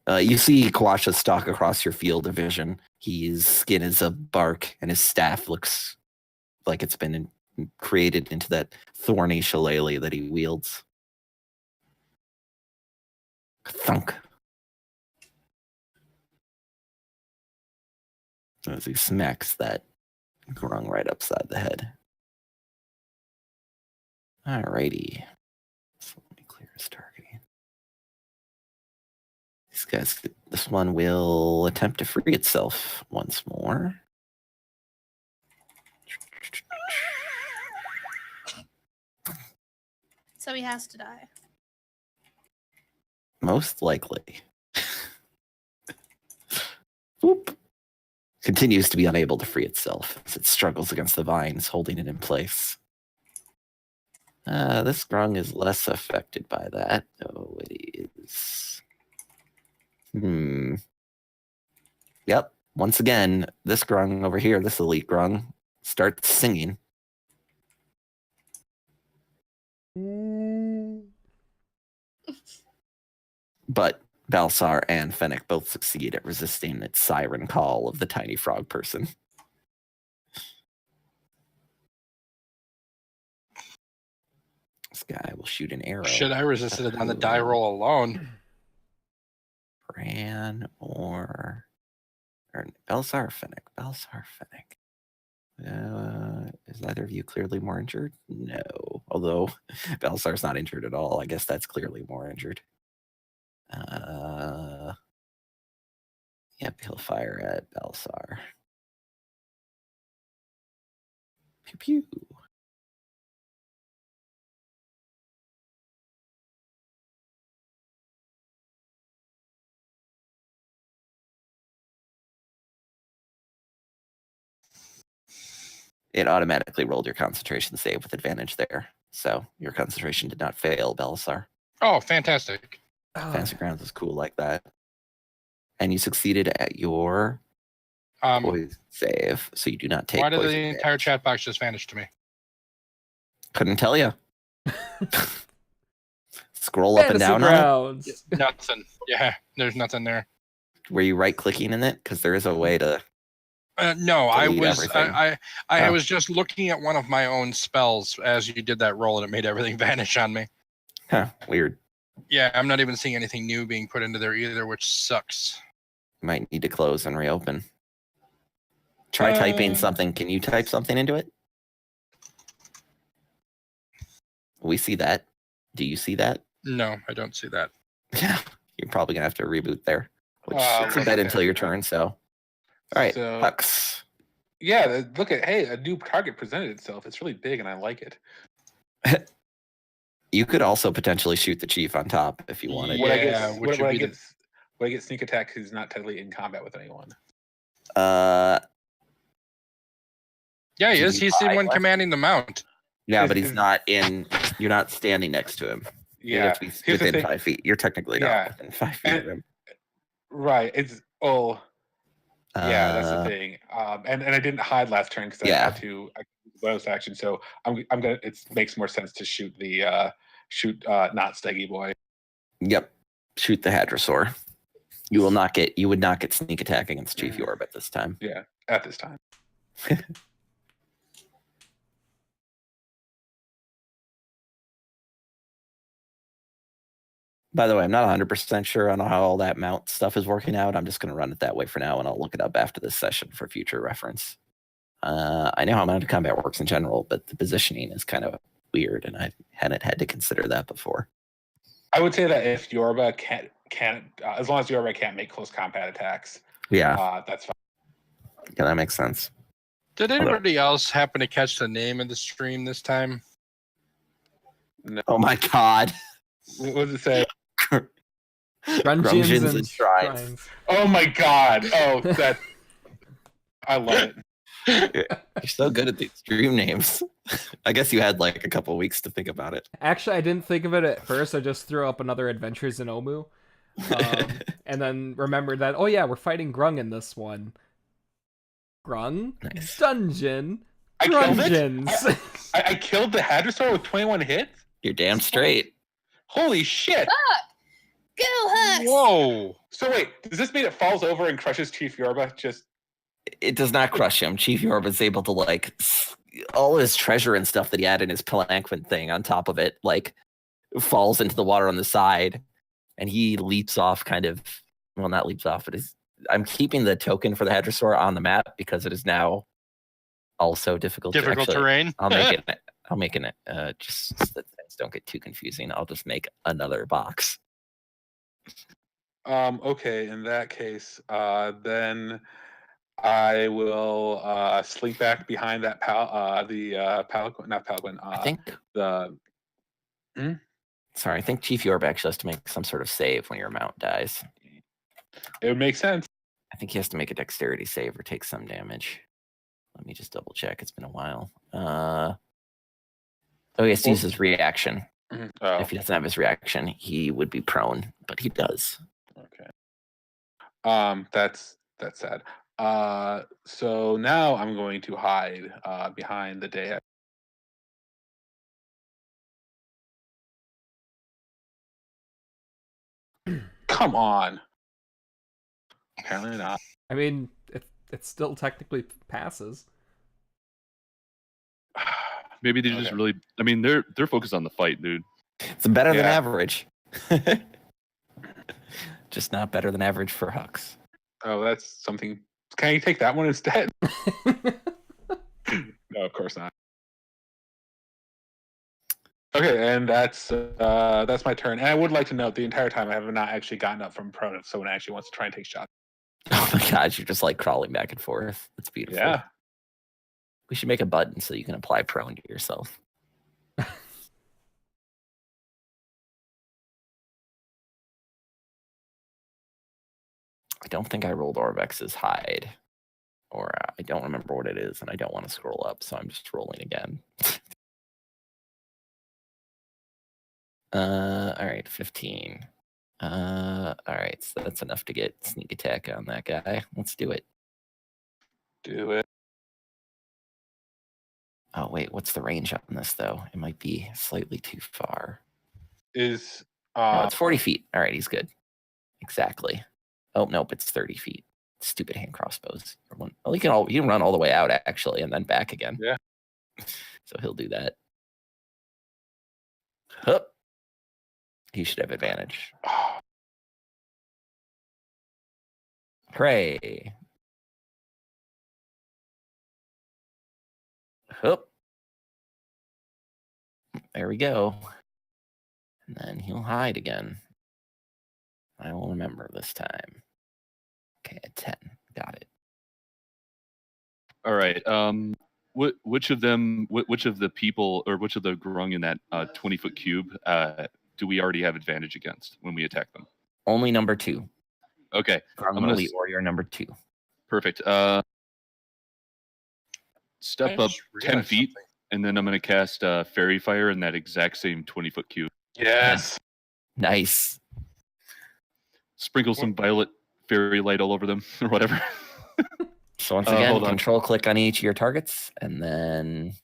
You see Quasha stalk across your field of vision. His skin is a bark, and his staff looks like it's been created into that thorny shillelagh that he wields. Thunk. As he smacks that grung right upside the head. Alrighty. So let me clear his targeting. This one will attempt to free itself once more. So he has to die. Most likely. Whoop. Continues to be unable to free itself as it struggles against the vines, holding it in place. This grung is less affected by that. Oh, it is. Yep. Once again, this grung over here, this elite grung, starts singing. But Balsar and Fennec both succeed at resisting its siren call of the tiny frog person. This guy will shoot an arrow. Shit, I resisted it on the die roll alone. Bran or Balsar or Fennec? Balsar, Fennec. Is either of you clearly more injured? No. Although Balsar's not injured at all. I guess that's clearly more injured. Yep, he'll fire at Balsar. Pew pew. It automatically rolled your concentration save with advantage there. So your concentration did not fail, Belisar. Oh, fantastic. Fantasy Grounds is cool like that. And you succeeded at your poison save, so you do not take poison. Why did the damage. entire chat box just vanish to me? Couldn't tell you. Scroll up and down on it. Nothing. Yeah, there's nothing there. Were you right-clicking in it? Because there is a way to... No, I was everything. I was just looking at one of my own spells as you did that roll, and it made everything vanish on me. Huh, weird. Yeah, I'm not even seeing anything new being put into there either, which sucks. Might need to close and reopen. Try typing something. Can you type something into it? We see that. Do you see that? No, I don't see that. Yeah, you're probably going to have to reboot there. Which it's a bit until your turn, so... All right, so, Hux. Yeah, look at, hey, a new target presented itself. It's really big, and I like it. You could also potentially shoot the chief on top if you wanted. Yeah, would I get sneak attack? Who's not technically in combat with anyone? Yeah, he is. He's the one commanding the mount. Yeah, but he's not in. You're not standing next to him. Yeah, you have to be within 5 feet. You're technically not within 5 feet of him. Right. It's yeah, that's the thing. And I didn't hide last turn because I had to bonus action. So I'm gonna. It makes more sense to shoot the not Steggy boy. Yep, shoot the Hadrosaur. You would not get sneak attack against Chief Yorb at this time. Yeah, at this time. By the way, I'm not 100% sure on how all that mount stuff is working out. I'm just going to run it that way for now, and I'll look it up after this session for future reference. I know how mounted combat works in general, but the positioning is kind of weird, and I hadn't had to consider that before. I would say that if Yorba can't as long as Yorba can't make close combat attacks, that's fine. Yeah, that makes sense. Did anybody else happen to catch the name of the stream this time? No. Oh my god. What does it say? Grung-eons and Shrines. Oh my god. Oh, that. I love it. You're so good at these stream names. I guess you had like a couple of weeks to think about it. Actually, I didn't think of it at first. I just threw up another Adventures in Omu. And then remembered that, oh yeah, we're fighting Grung in this one. Grung? Nice. Dungeon? Grung-eons. I killed the Hadrosaur with 21 hits? You're damn straight. Holy shit. Go Hux! Whoa! So wait, does this mean it falls over and crushes Chief Yorba? It does not crush him. Chief Yorba is able to like all his treasure and stuff that he had in his palanquin thing on top of it, like falls into the water on the side, and he leaps off not leaps off, but I'm keeping the token for the Hadrosaur on the map because it is now also difficult terrain. I'll make it just so that things don't get too confusing. I'll just make another box. Okay, in that case, then I will slink back behind that palanquin, not palanquin. I think the. Sorry, I think Chief Yorba actually has to make some sort of save when your mount dies. It would make sense. I think he has to make a dexterity save or take some damage. Let me just double check. It's been a while. He has to use his reaction. Oh. If he doesn't have his reaction, he would be prone, but he does. Okay. That's sad. So now I'm going to hide behind the day. Come on. Apparently not. I mean, it still technically passes. Maybe they just really. I mean, they're focused on the fight, dude. It's better than average. Just not better than average for Hux. Oh, that's something. Can you take that one instead? No, of course not. Okay, and that's my turn. And I would like to note the entire time I have not actually gotten up from prone if someone actually wants to try and take shots. Oh my gosh, you're just like crawling back and forth. That's beautiful. Yeah. We should make a button so you can apply prone to yourself. I don't think I rolled Orvex's hide. Or I don't remember what it is, and I don't want to scroll up, so I'm just rolling again. Alright, 15. Alright, so that's enough to get sneak attack on that guy. Let's do it. Do it. Oh, wait, what's the range on this, though? It might be slightly too far. No, it's 40 feet. Alright, he's good. Exactly. Oh, nope, it's 30 feet. Stupid hand crossbows. Well, you can run all the way out, actually, and then back again. Yeah. So he'll do that. Hup. He should have advantage. Hooray. Hup. There we go. And then he'll hide again. I will remember this time. Okay, at 10. Got it. All right. Which of the people, or which of the Grung in that 20-foot cube do we already have advantage against when we attack them? Only number 2. Okay. I'm going to Elite Warrior number 2. Perfect. Step up 10 feet, and then I'm going to cast Fairy Fire in that exact same 20-foot cube. Yes. Nice. Sprinkle some violet fairy light all over them, or whatever. So once again, control click on each of your targets, and then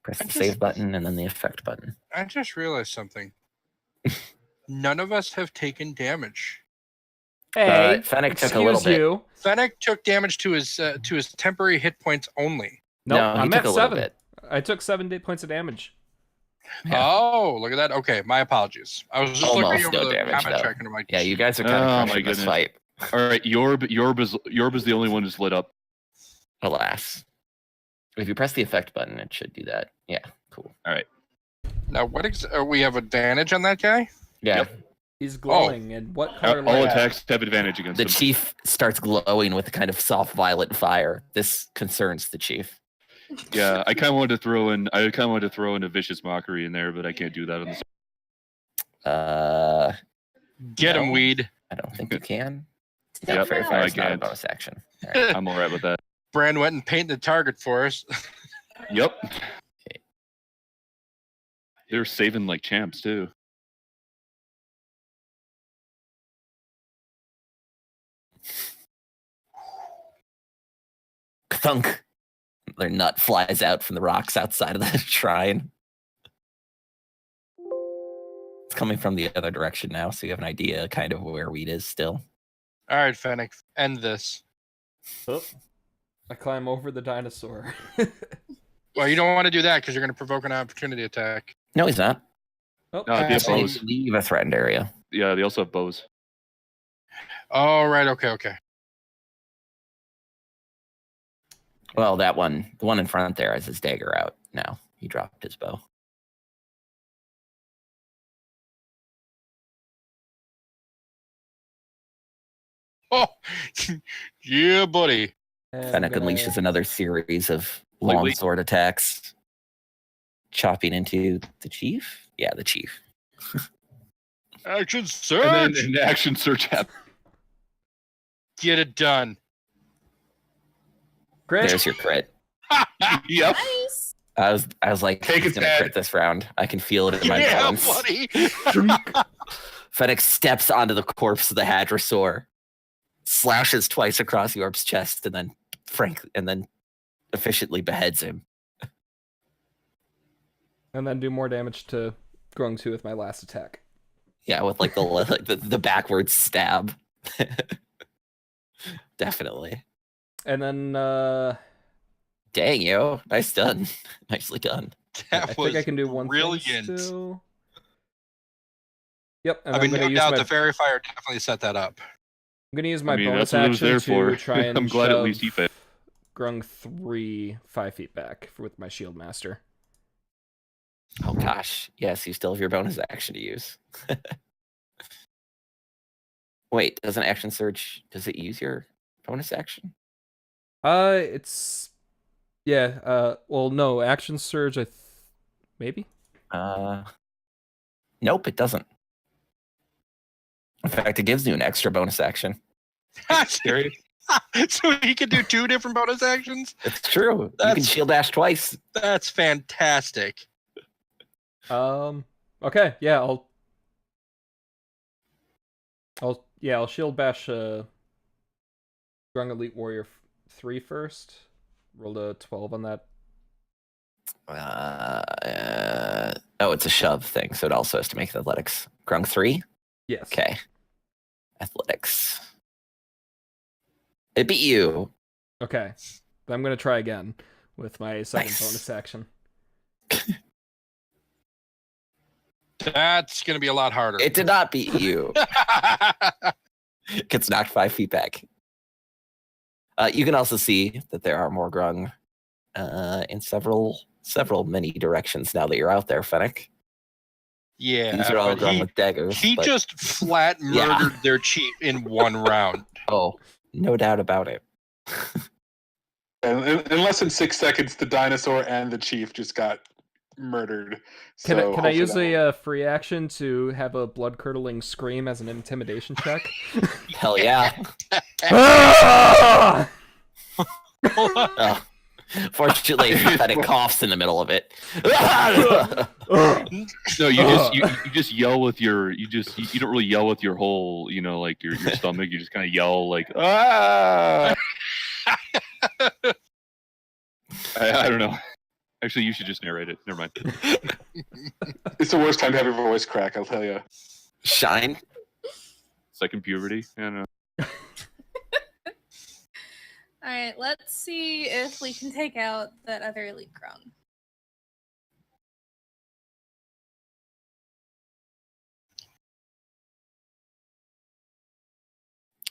press the save button, and then the effect button. I just realized something. None of us have taken damage. Hey, Fennec took a little excuse bit. you. Fennec took damage to his temporary hit points only. Nope, No, he I'm took at a little 7. bit. I took 7 points of damage. Yeah. Oh, look at that. Okay, my apologies. I was just Almost looking over no the damage, comment though. track and I'm like, Yeah, you guys are kind Oh, of my crushing this goodness. fight. All right, Yorb is the only one who's lit up. Alas. If you press the effect button, it should do that. Yeah, cool. All right. Now, we have advantage on that guy? Yeah. Yep. He's glowing, and what color All light? attacks have advantage against The him. chief starts glowing with a kind of soft violet fire. This concerns the chief. Yeah, I kind of wanted to throw in. A vicious mockery in there, but I can't do that on this. Get him, No. Weed. I don't think you can. Yep, No, fair fire I is not a can't. bonus action. All right. I'm all right with that. Bran went and painted the target for us. Yep. They're saving like champs too. Thunk. Their nut flies out from the rocks outside of the shrine. It's coming from the other direction now, so you have an idea kind of where Weed is still. All right, Fennec, end this. Oh, I climb over the dinosaur. Well, you don't want to do that because you're going to provoke an opportunity attack. No, he's not. Oh, No, they have So you bows. leave a threatened area. Yeah, they also have bows. Oh, right. Okay. Well, that one, the one in front there, has his dagger out now. He dropped his bow. Oh, yeah, buddy. and Fennec I'm gonna- unleashes another series of Wait, long wait. sword attacks, chopping into the chief. Yeah, the chief. Action And surge. then an action search happens. Get it done. Crit. There's your crit. Yep. Nice. I was like, Take he's his gonna head. crit this round. I can feel it in my Yeah, bones. buddy. Fennec steps onto the corpse of the hadrosaur, slashes twice across Yorb's chest, and then efficiently beheads him. And then do more damage to Grung-2 with my last attack. Yeah, with like the backwards stab. Definitely. And then Dang, yo. Nice done. Nicely done. That I was think I can do one brilliant. thing still. Yep, and I mean, I'm no gonna use doubt my the fairy fire definitely set that up. I'm gonna use my I mean, bonus that's what it was action there to for. try and I'm glad at least he shove fit. Grung-3 5 feet back with my shield master. Oh gosh. Yes, you still have your bonus action to use. Wait, does an action surge, does it use your bonus action? It's well, no, action surge. Maybe. Nope, it doesn't. In fact, it gives you an extra bonus action. Serious? So he can do 2 different bonus actions? It's true. You can That's- shield dash twice. That's fantastic. Okay. Yeah. I'll shield bash. Grung Elite Warrior 3 first. Rolled a 12 on that. Oh, it's a shove thing, so it also has to make athletics. Grung 3? Yes. Okay. Athletics. It beat you. Okay. I'm gonna try again with my second Nice. bonus action. That's going to be a lot harder. It did not beat you. Gets knocked 5 feet back. You can also see that there are more Grung in several many directions now that you're out there, Fennec. Yeah. These are all but Grung with daggers. he but- just flat Yeah. murdered their chief in one round. Oh, no doubt about it. And in less than 6 seconds, the dinosaur and the chief just got murdered. Can So I use hopefully a free action to have a blood curdling scream as an intimidation check? Hell yeah. Ah! Oh, fortunately, Fennec coughs in the middle of it. No, you just yell with your you don't really yell with your whole like your stomach. You just kind of yell like ah. I don't know. Actually, you should just narrate it. Never mind. it's the worst time to have your voice crack, I'll tell you. Shine. Second puberty. I don't know. Alright, let's see if we can take out that other elite Grung.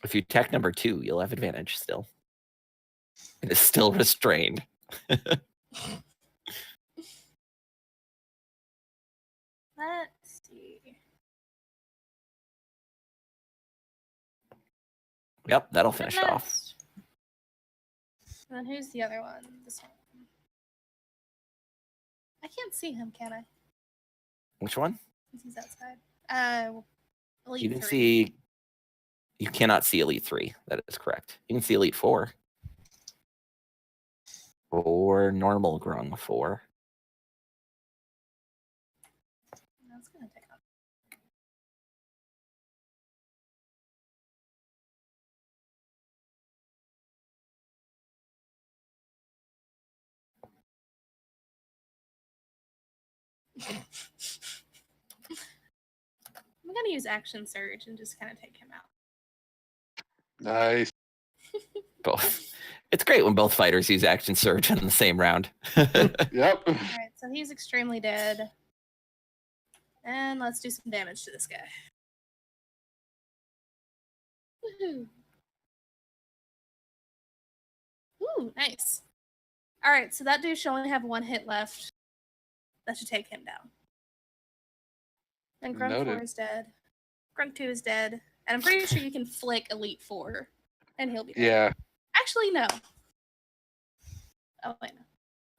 If you tech number 2, you'll have advantage still. It is still restrained. Let's see. Yep, that'll finish it off. And then who's the other one? This one. I can't see him, can I? Which one? Since he's outside. Elite You can 3. see. You cannot see Elite 3. That is correct. You can see Elite 4. Or normal Grung 4. That's gonna take out. I'm gonna use Action Surge and just kind of take him out. Nice. Both. It's great when both fighters use Action Surge in the same round. Yep. Alright, so he's extremely dead. And let's do some damage to this guy. Woohoo! Ooh, nice. Alright, so that dude should only have 1 hit left. That should take him down. And Grung 4 Noted. is dead. Grung 2 is dead. And I'm pretty sure you can flick Elite 4. And he'll be dead. Yeah. Actually, no. Oh, wait, no.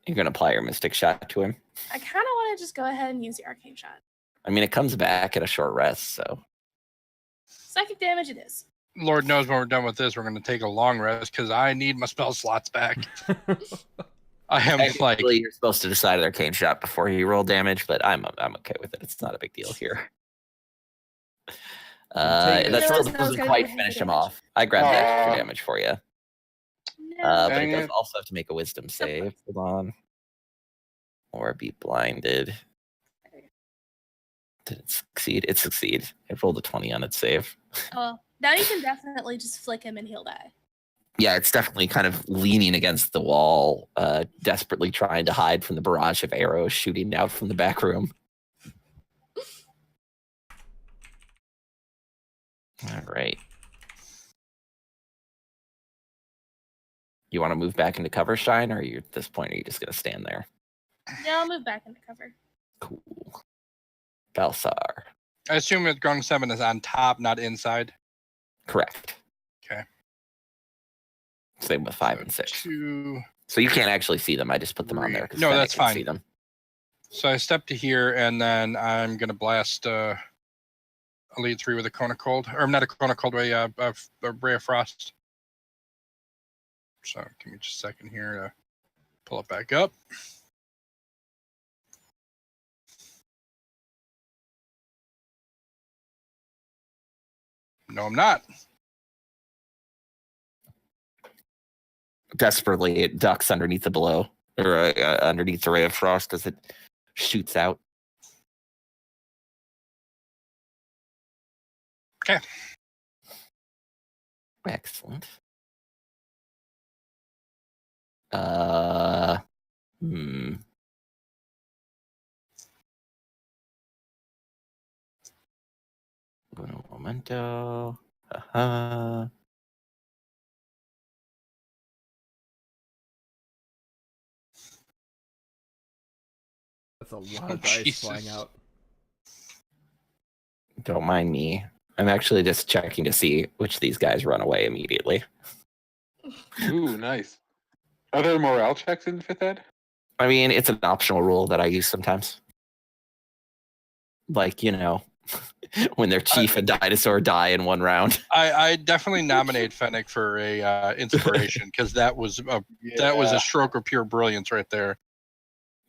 You're going to apply your Mystic Shot to him. I kind of want to just go ahead and use the Arcane Shot. I mean, it comes back at a short rest, so. Psychic damage it is. Lord knows when we're done with this, we're going to take a long rest because I need my spell slots back. I am like, Actually, you're supposed to decide an Arcane Shot before you roll damage, but I'm okay with it. It's not a big deal here. Take it. That still That was doesn't gonna quite be finish him damage. off. I grabbed the extra Aw. damage for you. No. But Dang it does it. also have to make a Wisdom save. Hold on. Or be blinded. Did it succeed? It succeeded. It rolled a 20 on its save. Oh, now you can definitely just flick him and he'll die. Yeah, it's definitely kind of leaning against the wall, desperately trying to hide from the barrage of arrows shooting out from the back room. All right. You want to move back into cover, Shine, or at this point, are you just going to stand there? Yeah, I'll move back into cover. Cool. Balsar. I assume that Grung 7 is on top, not inside. Correct. Okay. Same with 5 and 6. 2. So you can't actually see them. I just put them on there. 'cause No, Fennec that's can fine. See them. So I step to here, and then I'm going to blast Elite 3 with a Cone of Cold. Or not a Cone of Cold, a Ray of Frost. So give me just a second here to pull it back up. No, I'm not. Desperately, it ducks underneath the blow, or underneath the Ray of Frost as it shoots out. Okay. Excellent. Hmm. Uno momento. That's a lot of dice Jesus. flying out. Don't mind me. I'm actually just checking to see which of these guys run away immediately. Ooh, nice. Are there morale checks in 5th ed? I mean, it's an optional rule that I use sometimes. Like, when their chief and dinosaur die in one round. I definitely nominate Fennec for a inspiration because that was a stroke of pure brilliance right there.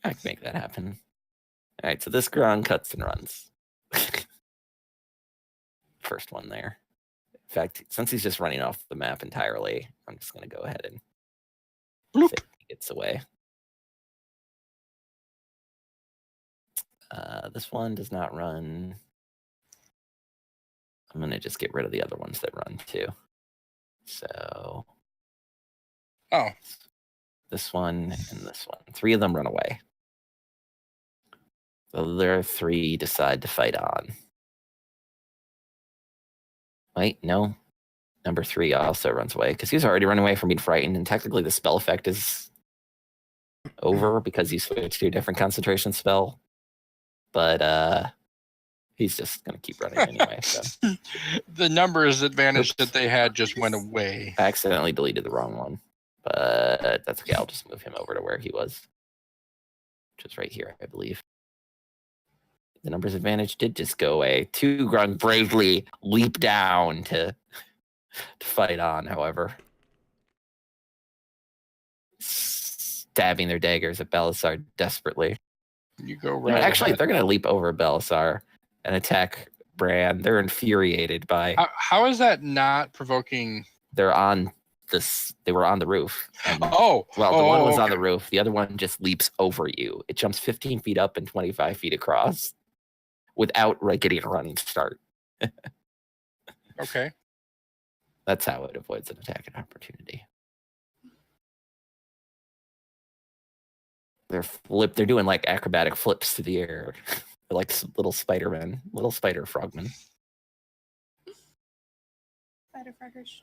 I can make that happen. All right, so this Grung cuts and runs. First one there. In fact, since he's just running off the map entirely, I'm just going to go ahead and Bloop. say he gets away. This one does not run. I'm going to just get rid of the other ones that run too. So. Oh. This one and this one. 3 of them run away. The other 3 decide to fight on. Wait, no. Number 3 also runs away because he's already running away from being frightened, and technically the spell effect is over because he switched to a different concentration spell. But he's just gonna keep running anyway. So the numbers advantage that they had just went away. I accidentally deleted the wrong one, but that's okay. I'll just move him over to where he was, which is right here, I believe. The numbers advantage did just go away. 2 Grung bravely leap down to fight on, however. Stabbing their daggers at Belisar desperately. You go right. Actually, they're going to leap over Belisar and attack Bran. They're infuriated by. How is that not provoking? They're on this. They were on the roof. And, the one was on the roof. The other one just leaps over you. It jumps 15 feet up and 25 feet across without getting a running start. Okay. That's how it avoids an attack and opportunity. They're doing like acrobatic flips through the air. They're like little Spider-Men, little spider frogmen. Spider fraggers.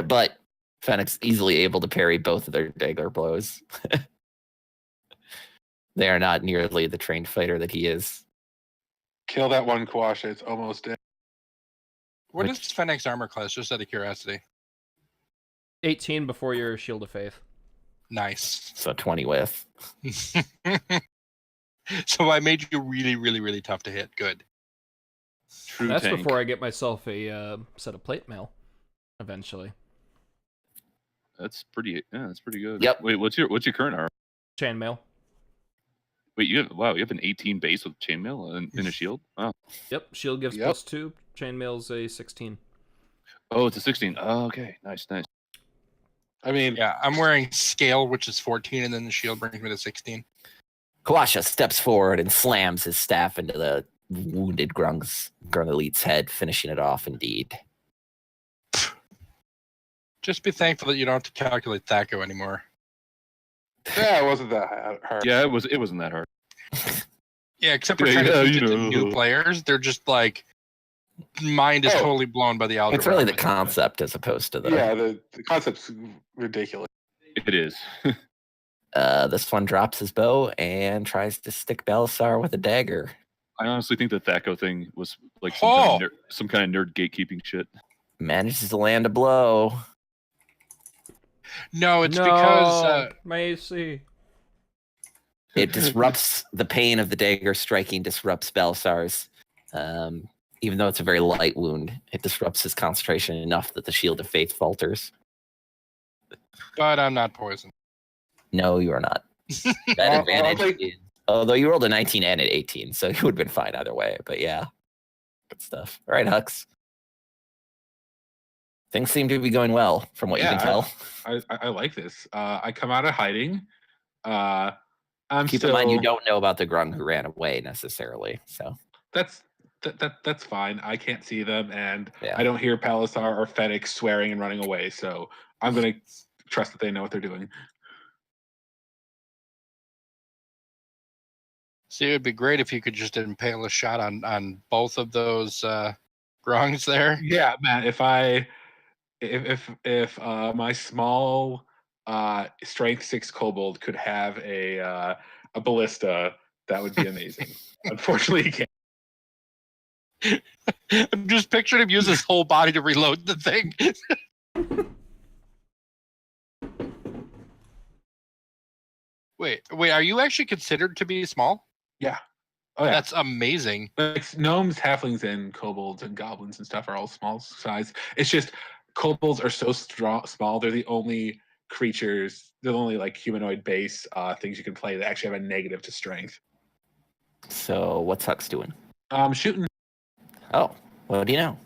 But Fennec's easily able to parry both of their dagger blows. They are not nearly the trained fighter that he is. Kill that one Quasha. It's almost dead. What is Fennec's armor class, just out of curiosity? 18 before your Shield of Faith. Nice. So 20 with. So I made you really, really, really tough to hit. Good. True That's tank. before I get myself a set of plate mail, eventually. That's pretty. Yeah, that's pretty good. Yep. Wait, what's your current armor? Chainmail. Wait, you have an 18 base with chainmail and a shield. Wow. Yep. Shield gives +2. Chainmail's a 16. Oh, it's a 16. Oh, okay. Nice. I mean, Yeah, I'm wearing scale, which is 14, and then the shield brings me to 16. Kawasha steps forward and slams his staff into the wounded Grung Elite's head, finishing it off indeed. Just be thankful that you don't have to calculate THAC0 anymore. yeah, it wasn't that hard. Yeah, it wasn't that hard. Yeah, except for trying to teach it to new players. They're just like, mind is totally blown by the algorithm. It's really the concept as opposed to the... Yeah, the concept's ridiculous. It is. This one drops his bow and tries to stick Belisar with a dagger. I honestly think the THAC0 thing was like some kind of nerd gatekeeping shit. Manages to land a blow. No, it's because... Macy. It disrupts the pain of the dagger striking, disrupts Belisar's. Even though it's a very light wound, it disrupts his concentration enough that the Shield of Faith falters. But I'm not poisoned. No, you are not. That advantage is... Although you rolled a 19 and an 18, so you would have been fine either way. But yeah, good stuff. All right, Hux. Things seem to be going well, from what you can tell. I like this. I come out of hiding. Keep in mind, you don't know about the Grung who ran away necessarily. So that's fine. I can't see them, and I don't hear Belisar or Fennec swearing and running away. So I'm gonna trust that they know what they're doing. See, it would be great if you could just impale a shot on both of those Grungs there. Yeah, man. If my small strength 6 kobold could have a ballista, that would be amazing. Unfortunately, he can't. I'm just picturing him use his whole body to reload the thing. Wait, are you actually considered to be small? Yeah. Oh yeah. That's amazing. Like gnomes, halflings, and kobolds and goblins and stuff are all small size. It's just kobolds are so small. They're the only creatures, they're the only like humanoid base things you can play that actually have a negative to strength. So what's Hux doing? Shooting. Oh, what do you know?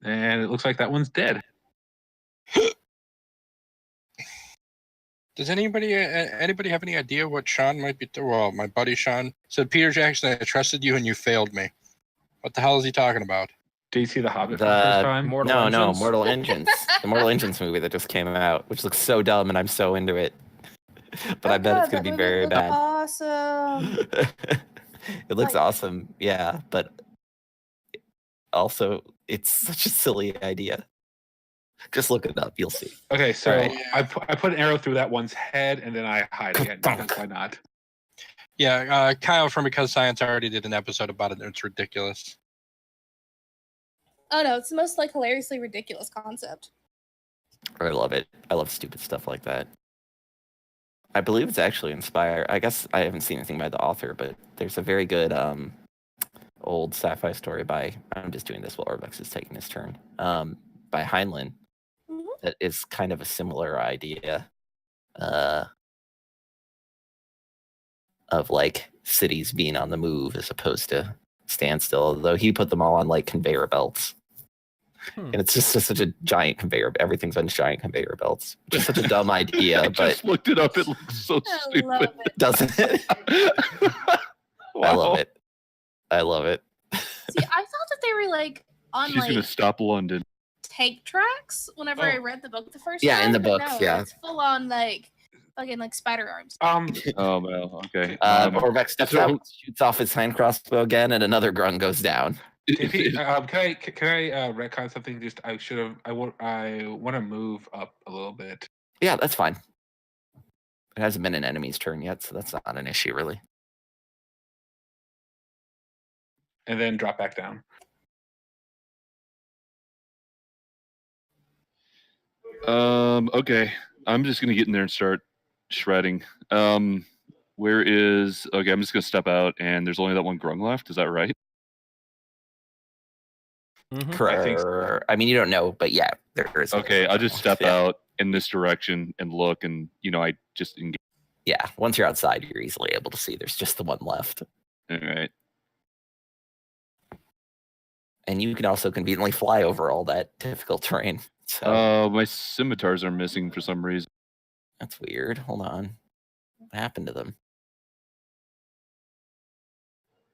And it looks like that one's dead. Does anybody have any idea what Sean might be? Well, my buddy Sean said, Peter Jackson, I trusted you and you failed me. What the hell is he talking about? Did you see The Hobbit for the first time? Mortal No, Engines? Mortal Engines. The Mortal Engines movie that just came out, which looks so dumb, and I'm so into it. But I bet it's going to be very bad. Awesome. It looks awesome, yeah, but also it's such a silly idea. Just look it up, you'll see. Okay, so Right. I put an arrow through that one's head, and then I hide again. Because why not? Yeah, Kyle from Because Science already did an episode about it, and it's ridiculous. Oh no, it's the most like hilariously ridiculous concept. I love it. I love stupid stuff like that. I believe it's actually inspired. I guess I haven't seen anything by the author, but there's a very good old sci-fi story by, I'm just doing this while Orvex is taking his turn, by Heinlein that is kind of a similar idea of like cities being on the move as opposed to standstill, though he put them all on like conveyor belts. And it's just such a giant conveyor. Everything's on giant conveyor belts. Just such a dumb idea, I but just looked it up. It looks so I stupid. love it. doesn't it? I love it. I love it. See, I thought that they were like on She's like gonna stop London. take tracks whenever I read the book the first Yeah, time. in the but books, no, yeah. It's full on like fucking like spider arms. Oh well, okay. Orvex steps so- out, shoots off his hand crossbow again, and another Grung goes down. Can I retcon something? Just I want to move up a little bit. Yeah, that's fine. It hasn't been an enemy's turn yet, so that's not an issue, really. And then drop back down. Okay. I'm just gonna get in there and start shredding. Where is? Okay, I'm just gonna step out, and there's only that one Grung left. Is that right? Correct. I think so. I mean, you don't know, but yeah, there is. Okay, I'll just step Yeah. out in this direction and look, and I just engage. Yeah, once you're outside, you're easily able to see there's just the one left. All right. And you can also conveniently fly over all that difficult terrain. So My scimitars are missing for some reason. that's weird. Hold on. What happened to them?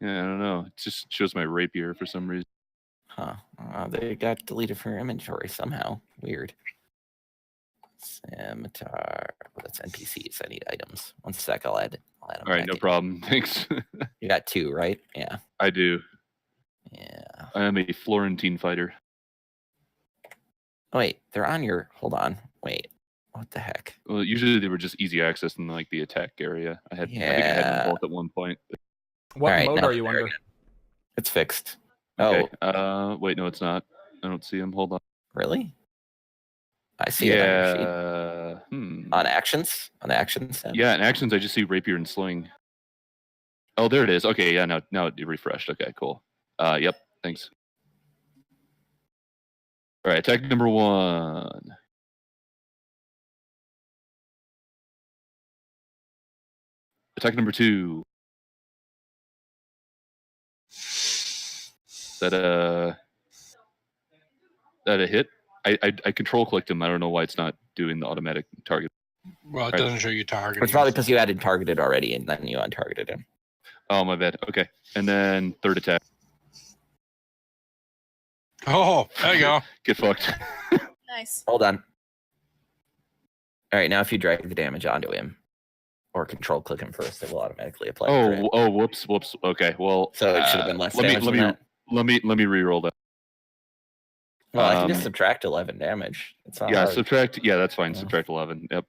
Yeah, I don't know. It just shows my rapier for some reason. Huh. They got deleted from your inventory somehow. Weird. Scimitar. Oh, that's NPCs. I need items. One sec. I'll add them. All right, no problem. Thanks. You got 2, right? Yeah. I do. Yeah. I am a Florentine fighter. Oh, wait. They're on your. Hold on. Wait. What the heck? Well, usually they were just easy access in like the attack area. I think I had them both at one point. What All right, mode now are you they're under? again. It's fixed. Okay. Oh, Wait, no, it's not. I don't see him. Hold on. really? I see it on your sheet. Yeah. On actions? On actions? then? Yeah, in actions, I just see rapier and sling. Oh, there it is. Okay, yeah, now it refreshed. Okay, cool. Yep, thanks. All right, attack number 1. Attack number 2. That a hit? I control clicked him. I don't know why it's not doing the automatic target. Well, it Right. doesn't show you targeting. It's probably because you added targeted already and then you untargeted him. Oh, my bad. Okay, and then third attack. Oh, there you go. Get fucked. Nice. Hold on. All right, now if you drag the damage onto him or control click him first, it will automatically apply. the crit. Oh, whoops. Okay, well. So it should have been less damage Let than that. me re-roll that. Well, I can just um, subtract 11 damage. It's not Yeah, hard. subtract. Yeah, that's fine. Yeah. Subtract 11. Yep.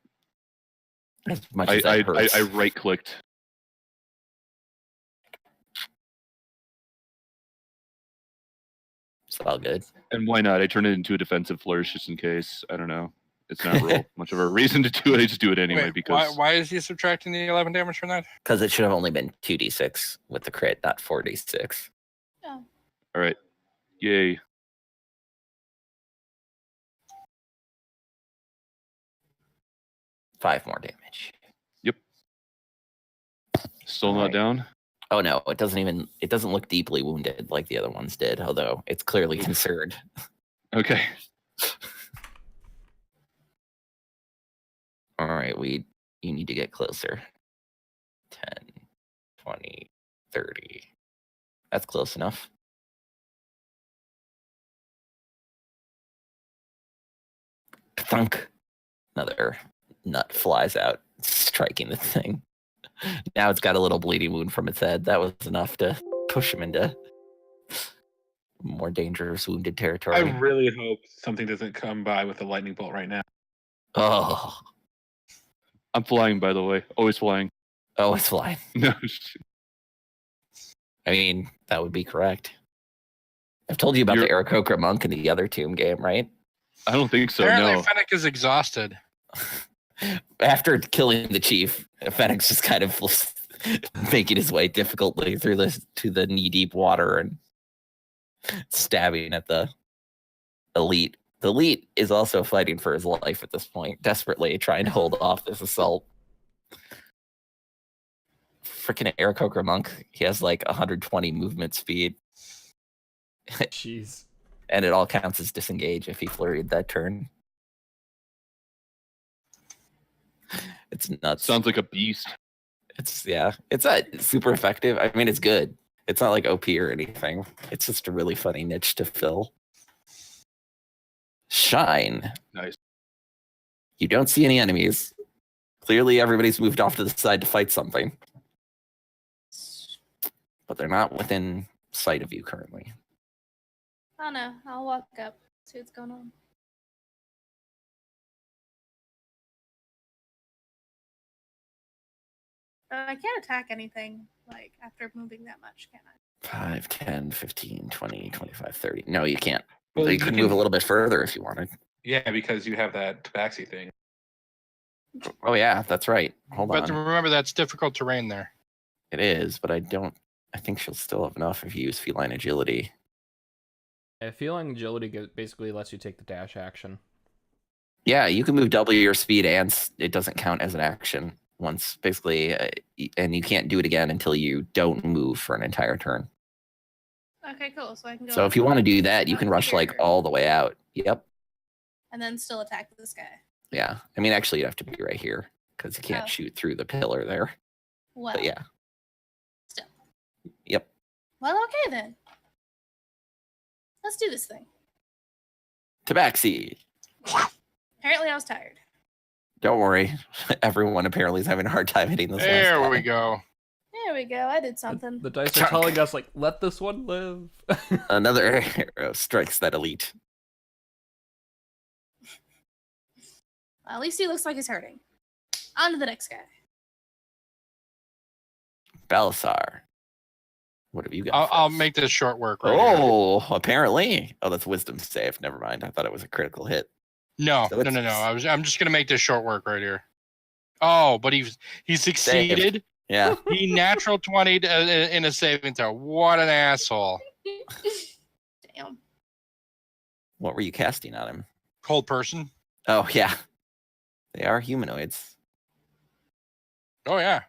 As much as I that hurts. right clicked. It's all good. And why not? I turned it into a defensive flourish just in case. I don't know. It's not real much of a reason to do it. I just do it anyway Wait, because. why is he subtracting the 11 damage from that? Because it should have only been 2d6 with the crit, not 4d6. Oh. All right. Yay. Five more damage. Still All not right. down. Oh no, it doesn't look deeply wounded like the other ones did, although it's clearly concerned. Okay. All right, we you need to get closer. 10, 20, 30. That's close enough. Thunk. Another nut flies out, striking the thing. Now it's got a little bleeding wound from its head. That was enough to push him into more dangerous wounded territory. I really hope something doesn't come by with a lightning bolt right now. Oh. I'm flying, by the way. Always flying. Oh, it's flying. No. I mean, that would be correct. I've told you about the Aarakocra monk in the other Tomb game, right? I don't think so, Apparently, no. Fennec is exhausted. After killing the chief, Fennec's just kind of making his way difficultly through to the knee-deep water and stabbing at the elite. The elite is also fighting for his life at this point, desperately trying to hold off this assault. Freaking Aarakocra monk, he has like 120 movement speed. Jeez. And it all counts as disengage if he flurried that turn. It's nuts. Sounds like a beast. It's not super effective. I mean, it's good. It's not like OP or anything. It's just a really funny niche to fill. Shine. Nice. You don't see any enemies. Clearly, everybody's moved off to the side to fight something. But they're not within sight of you currently. I don't know. I'll walk up, see what's going on. I can't attack anything, like, after moving that much, can I? 5, 10, 15, 20, 25, 30. No, you can't. Well, You could move a little bit further if you wanted. Yeah, because you have that tabaxi thing. Oh, yeah, that's right. Hold But on. remember, that's difficult terrain there. It is, but I think she'll still have enough if you use feline agility. Yeah, feline agility basically lets you take the dash action. Yeah, you can move double your speed and it doesn't count as an action once, basically, and you can't do it again until you don't move for an entire turn. Okay, cool. So I can go. So if you want to do that, you can rush here. like all the way out. Yep. And then still attack this guy. Yeah. I mean, actually, you have to be right here because you can't shoot through the pillar there. Well. But yeah. Still. Yep. Well, okay then. Let's do this thing. Tabaxi. Apparently, I was tired. Don't worry. Everyone apparently is having a hard time hitting this. There last we guy. go. There we go. I did something. The dice are telling us, like, let this one live. Another arrow strikes that elite. Well, at least he looks like he's hurting. On to the next guy. Balasar. What have you got? I'll make this short work. Right Oh, apparently. Oh, that's wisdom save. Never mind. I thought it was a critical hit. No, So no. I'm just gonna make this short work right here. Oh, but he succeeded. Saved. Yeah. He natural 20'd in a saving throw. What an asshole! Damn. What were you casting on him? Cold person. Oh, yeah. They are humanoids. Oh yeah.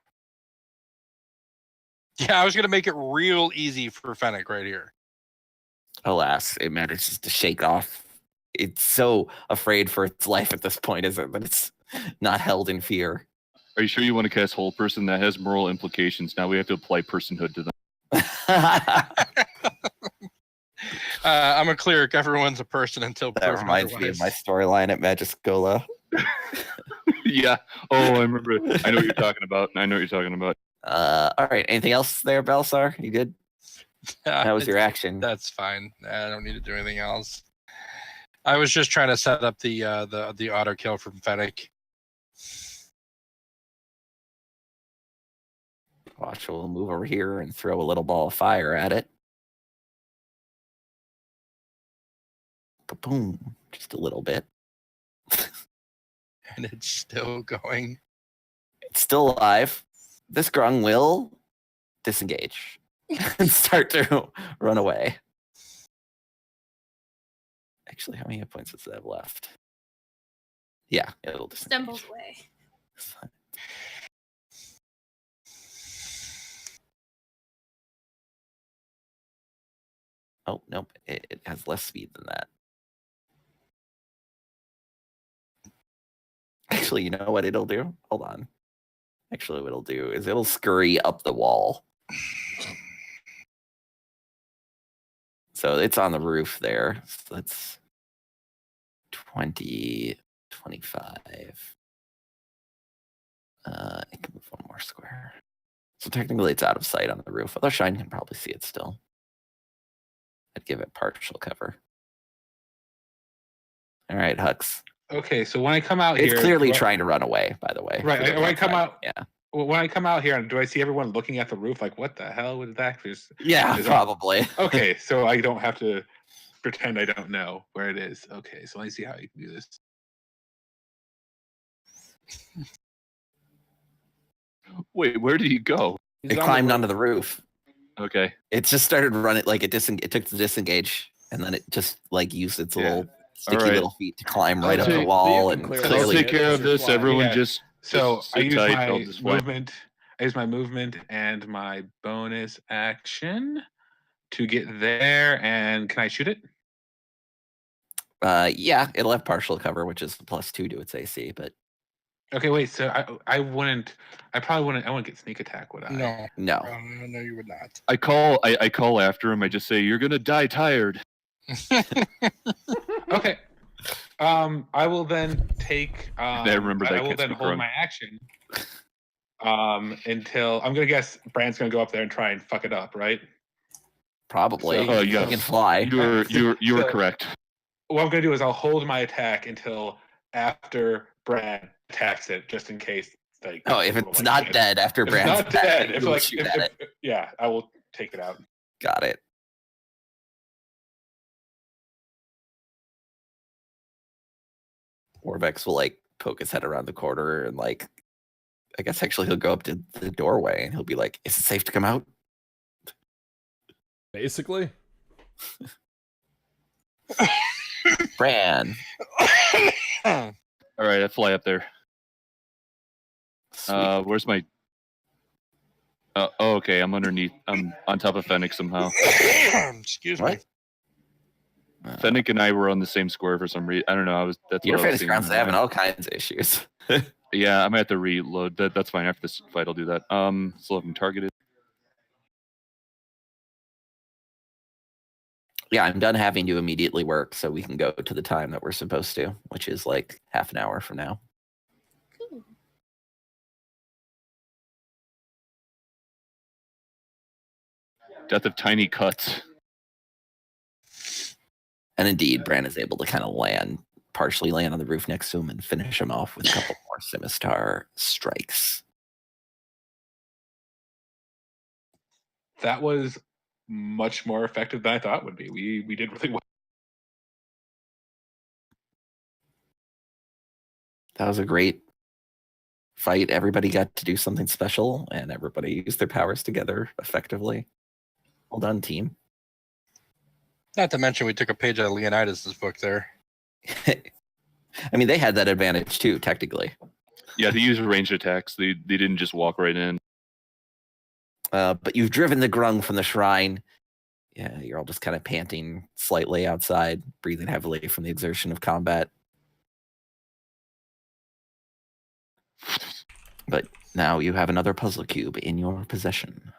Yeah, I was gonna make it real easy for Fennec right here. Alas, it manages to shake off. It's so afraid for its life at this point, isn't it? That it's not held in fear. Are you sure you want to cast Whole Person? That has moral implications. Now we have to apply personhood to them. I'm a cleric. Everyone's a person until That proven reminds me of otherwise. my storyline at Magiscola. Yeah. Oh, I remember. I know what you're talking about. All right. Anything else there, Balasar? You good? That was your action. That's fine. I don't need to do anything else. I was just trying to set up the auto kill from Fennec. Watch, we'll move over here and throw a little ball of fire at it. Boom! Just a little bit. And it's still going. It's still alive. This Grung will disengage and start to run away. Actually, how many hit points does it have left? Yeah, it'll disengage. Stumbles away. Oh, nope. It has less speed than that. Actually, you know what it'll do? Hold on. Actually, what it'll do is it'll scurry up the wall. So it's on the roof there. So that's 20, 25. It can move one more square. So technically it's out of sight on the roof, although Shine can probably see it still. I'd give it partial cover. All right, Hux. Okay, so when I come out here, it's clearly trying to run away, by the way. Right, when I come out, yeah. When I come out here, do I see everyone looking at the roof like, what the hell was that? Yeah, probably. Okay, so I don't have to pretend I don't know where it is. Okay, so let me see how you can do this. Wait, where did he go? It climbed onto the roof. Okay. It just started running, like it took the disengage, and then it just like used its little sticky little feet to climb right up the wall. And I'll take care of this. Everyone just I use my movement. I use my movement and my bonus action to get there. And can I shoot it? Yeah, it'll have partial cover, which is +2 to its AC. But okay, wait. So I wouldn't. I probably wouldn't. I wouldn't get sneak attack, would I? No. No, you would not. I call after him. I just say, "You're gonna die tired." Okay. I will then take. I remember that. I will then hold my action. Until I'm gonna guess Brand's gonna go up there and try and fuck it up, right? Probably. So, you can fly. You were correct. What I'm gonna do is I'll hold my attack until after Brand attacks it, just in case. Like, if it's not dead after Brand's not dead, attack, yeah, I will take it out. Got it. Orbex will like poke his head around the corner and like, I guess actually he'll go up to the doorway and he'll be like, "Is it safe to come out?" Basically. Bran. All right, I fly up there. Where's my? Oh, okay. I'm underneath. I'm on top of Fennec somehow. Excuse me. Fennec and I were on the same square for some reason. I don't know. Your fantasy grounds having all kinds of issues. Yeah, I'm gonna have to reload. That's fine. After this fight, I'll do that. Still haven't targeted. Yeah, I'm done having to immediately work, so we can go to the time that we're supposed to, which is like half an hour from now. Cool. Death of tiny cuts. And indeed, Bran is able to kind of partially land on the roof next to him and finish him off with a couple more Scimitar strikes. That was much more effective than I thought it would be. We did really well. That was a great fight. Everybody got to do something special, and everybody used their powers together effectively. Well done, team. Not to mention we took a page out of Leonidas' book there. I mean, they had that advantage too, technically. Yeah, they used ranged attacks. They didn't just walk right in. But you've driven the Grung from the shrine. Yeah, you're all just kind of panting slightly outside, breathing heavily from the exertion of combat. But now you have another puzzle cube in your possession.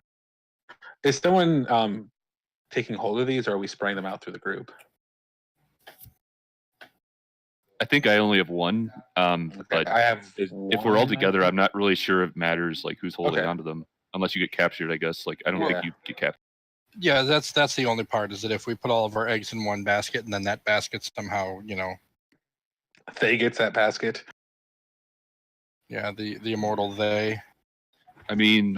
Is someone taking hold of these, or are we spraying them out through the group? I think I only have one. But I have. If we're all together, I'm not really sure if it matters like who's holding onto them, unless you get captured. I guess like I don't think you get captured. Yeah, that's the only part, is that if we put all of our eggs in one basket and then that basket somehow, They gets that basket. Yeah, the immortal they. I mean,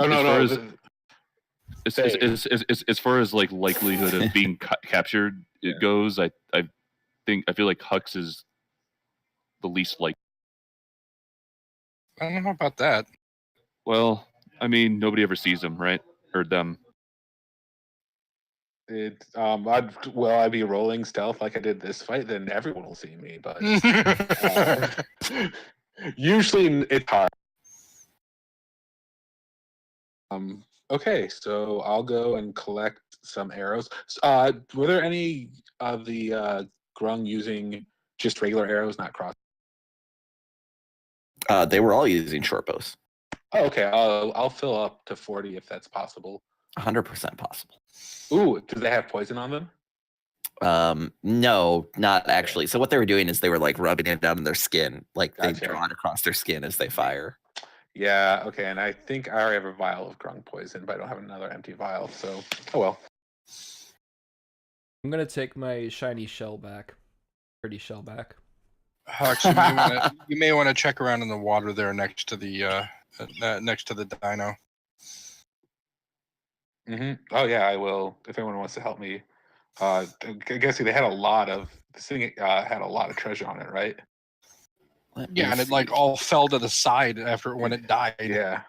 as far as like likelihood of being captured it goes, I feel like Hux is the least like. I don't know about that. Well, I mean, nobody ever sees them, right? Or them. I'd be rolling stealth like I did this fight, then everyone will see me. But usually it's hard. Okay, so I'll go and collect some arrows. Were there any of the Grung using just regular arrows, not cross? They were all using short bows. Oh, okay. I'll fill up to 40 if that's possible. 100% possible. Ooh, do they have poison on them? No, not actually. So what they were doing is they were like rubbing it down in their skin, like they Gotcha. draw it across their skin as they fire. Yeah, okay, and I think I already have a vial of Grung poison, but I don't have another empty vial, so oh well. I'm gonna take my shiny shell back. Pretty shell back. Hux, you may want to check around in the water there next to the dino. Oh yeah, I will. If anyone wants to help me, I guess they had a lot of this thing. Had a lot of treasure on it, right? Yeah, and it like all fell to the side after when it died. Yeah.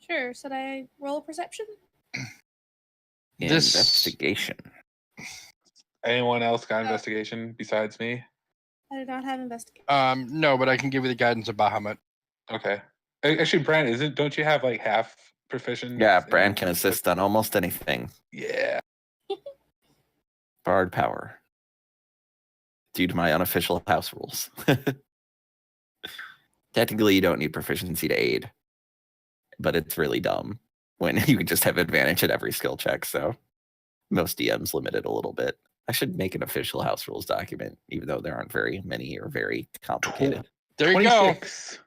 Sure. Should I roll a perception? Investigation. Anyone else got investigation besides me? I do not have investigation. No, but I can give you the guidance of Bahamut. Okay. Actually, Brand, don't you have like half proficient? Yeah, Brand can assist on almost anything. Yeah. Bard power. Due to my unofficial house rules. Technically, you don't need proficiency to aid, but it's really dumb when you can just have advantage at every skill check. So most DMs limit it a little bit. I should make an official house rules document, even though there aren't very many or very complicated. There you 26. go.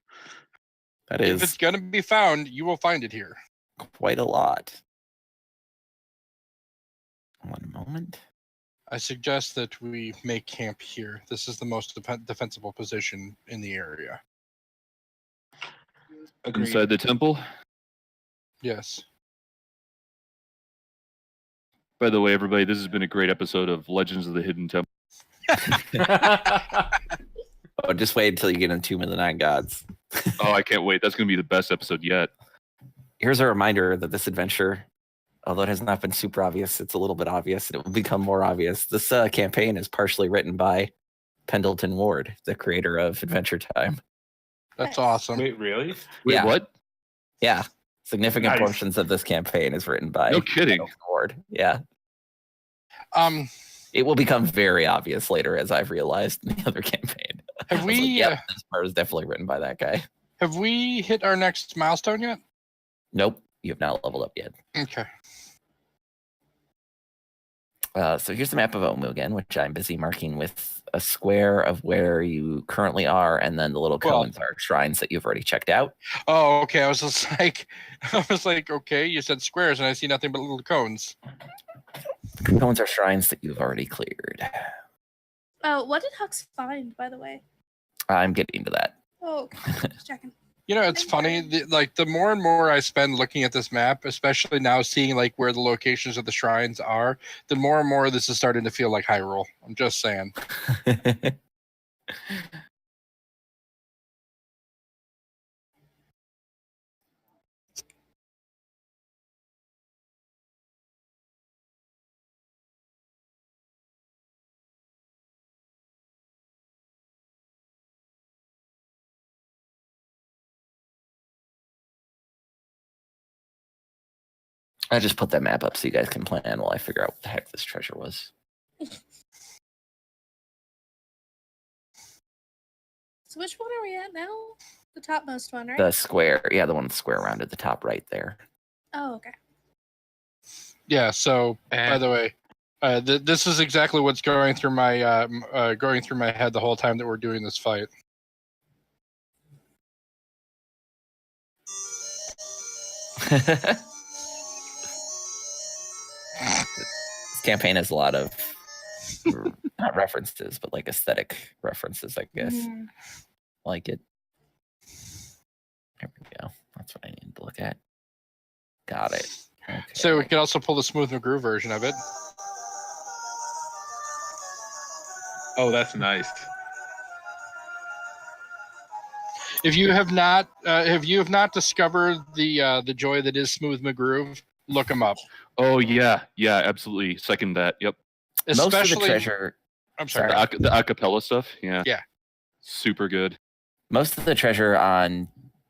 That If is it's going to be found, you will find it here. quite a lot. One moment. I suggest that we make camp here. This is the most defensible position in the area. Agreed. Inside the temple. Yes. By the way, everybody, this has been a great episode of Legends of the Hidden Temple. Oh, just wait until you get into Tomb of the Nine Gods. Oh, I can't wait. That's going to be the best episode yet. Here's a reminder that this adventure, although it has not been super obvious, it's a little bit obvious, and it will become more obvious. This campaign is partially written by Pendleton Ward, the creator of Adventure Time. That's awesome. Wait, really? Wait, Yeah. what? Yeah. Significant Nice. portions of this campaign is written by No kidding. Pendleton Ward. Yeah. Have It will become very obvious later, as I've realized in the other campaign. I was we like, yep, this part was definitely written by that guy. have we hit our next milestone yet? Nope, you have not leveled up yet. Okay. So here's the map of Omu again, which I'm busy marking with a square of where you currently are, and then the little cones are shrines that you've already checked out. Oh, okay. I was like, okay, you said squares, and I see nothing but little cones. Cones are shrines that you've already cleared. Oh, what did Hux find, by the way? I'm getting to that. Oh, okay. Just checking. You know, it's funny. The more and more I spend looking at this map, especially now seeing like where the locations of the shrines are, the more and more this is starting to feel like Hyrule. I'm just saying. I just put that map up so you guys can plan while I figure out what the heck this treasure was. So which one are we at now? The topmost one, right? The square, yeah, the one with the square around at the top right there. Oh, okay. Yeah. So, by the way, this is exactly what's going through my head the whole time that we're doing this fight. This campaign has a lot of not references, but like aesthetic references, I guess. Mhm. Like it. There we go. That's what I need to look at. Got it. Okay. So we could also pull the Smooth McGrew version of it. Oh, that's nice. If you have not discovered the joy that is Smooth McGrew, look him up. Oh, yeah. Yeah, absolutely. Second that. Yep. Most of the treasure. I'm sorry. The acapella stuff. Yeah. Yeah. Super good. Most of the treasure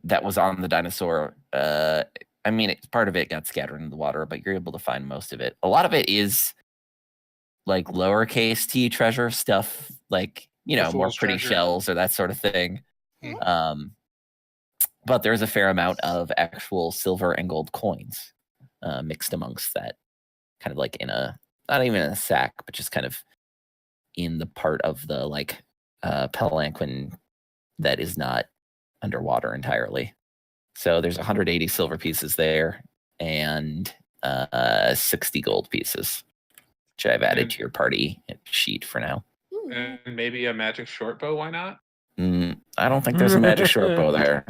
that was on the dinosaur. I mean, part of it got scattered in the water, but you're able to find most of it. A lot of it is like lowercase t treasure stuff, like more pretty treasure. shells or that sort of thing. Mm-hmm. but there's a fair amount of actual silver and gold coins mixed amongst that, kind of like in a, not even in a sack, but just kind of in the part of the like palanquin that is not underwater entirely. So there's 180 silver pieces there and 60 gold pieces, which I've added to your party sheet for now. And maybe a magic short bow, why not? I don't think there's a magic short bow there.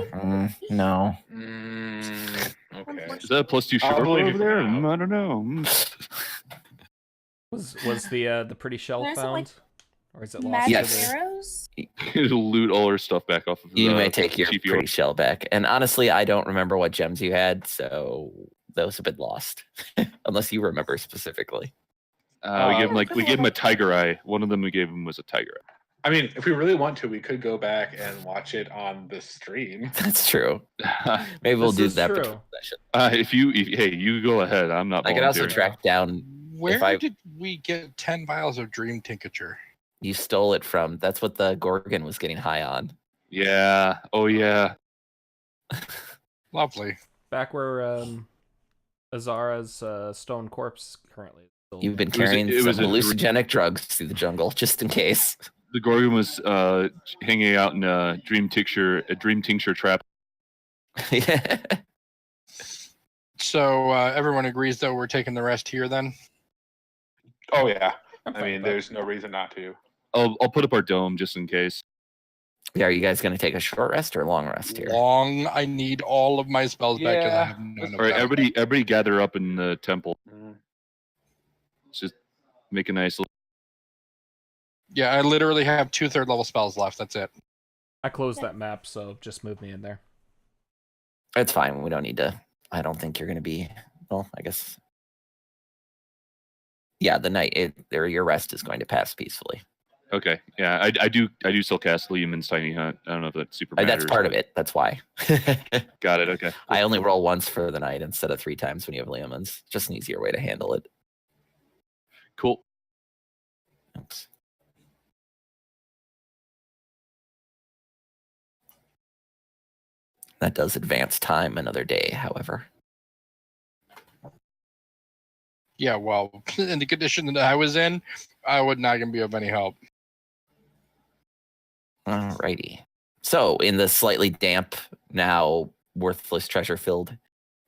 No. Okay. Is that a +2 short bow over there? I don't know. Was the pretty shell There's, found? like, Or is it lost? Magic Yes. arrows? Loot all our stuff back off of You the may take your chief pretty shell back. And honestly, I don't remember what gems you had, so those have been lost. Unless you remember specifically. we gave him a tiger eye. One of them we gave him was a tiger eye. I mean, if we really want to, we could go back and watch it on the stream. That's true. Maybe we'll This do is that true. between sessions. If hey, you go ahead. I'm not. I could also volunteering. track down. Where did we get 10 vials of dream tincture? You stole it from. That's what the Gorgon was getting high on. Yeah. Oh yeah. Lovely. Back where Azara's stone corpse currently is still. You've been It was a- carrying it was some a- hallucinogenic drugs through the jungle, just in case. The Gorgon was hanging out in a dream tincture trap. Yeah. So everyone agrees that we're taking the rest here then? Oh yeah. I'm I fine mean, with that. there's no reason not to. I'll put up our dome just in case. Yeah, are you guys going to take a short rest or a long rest here? Long. I need all of my spells back because I Yeah. have none of All right, them. everybody gather up in the temple. Mm. Just make a nice. Yeah, I literally have 2 third level spells left. That's it. I closed that map, so just move me in there. It's fine. We don't need to. I don't think you're going to be. Well, I guess. Yeah, the night or your rest is going to pass peacefully. Okay, yeah, I do still cast Lehman's Tiny Hunt. I don't know if that's super. That's part of it. That's why. Got it. Okay. I only roll once for the night instead of 3 times when you have Lehman's. Just an easier way to handle it. Cool. Oops. That does advance time another day, however. Yeah, well, in the condition that I was in, I would not gonna be of any help. Alrighty. So, in the slightly damp, now worthless treasure-filled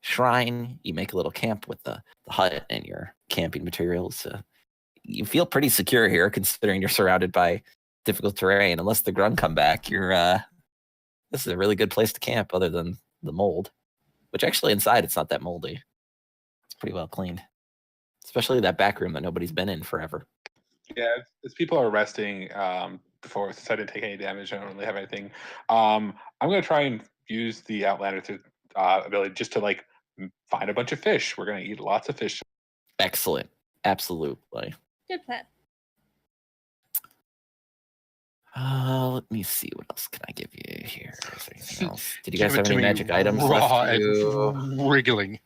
shrine, you make a little camp with the hut and your camping materials. You feel pretty secure here, considering you're surrounded by difficult terrain. Unless the Grung come back, this is a really good place to camp, other than the mold. Which actually, inside, it's not that moldy. It's pretty well cleaned. Especially that back room that nobody's been in forever. Yeah, as people are resting before, since I didn't take any damage, I don't really have anything. I'm gonna try and use the Outlander ability just to like find a bunch of fish. We're gonna eat lots of fish. Excellent. Absolutely. Good plan. Let me see. What else can I give you here? Is there anything else? Did you guys Give it have to any me magic items raw left? and wriggling.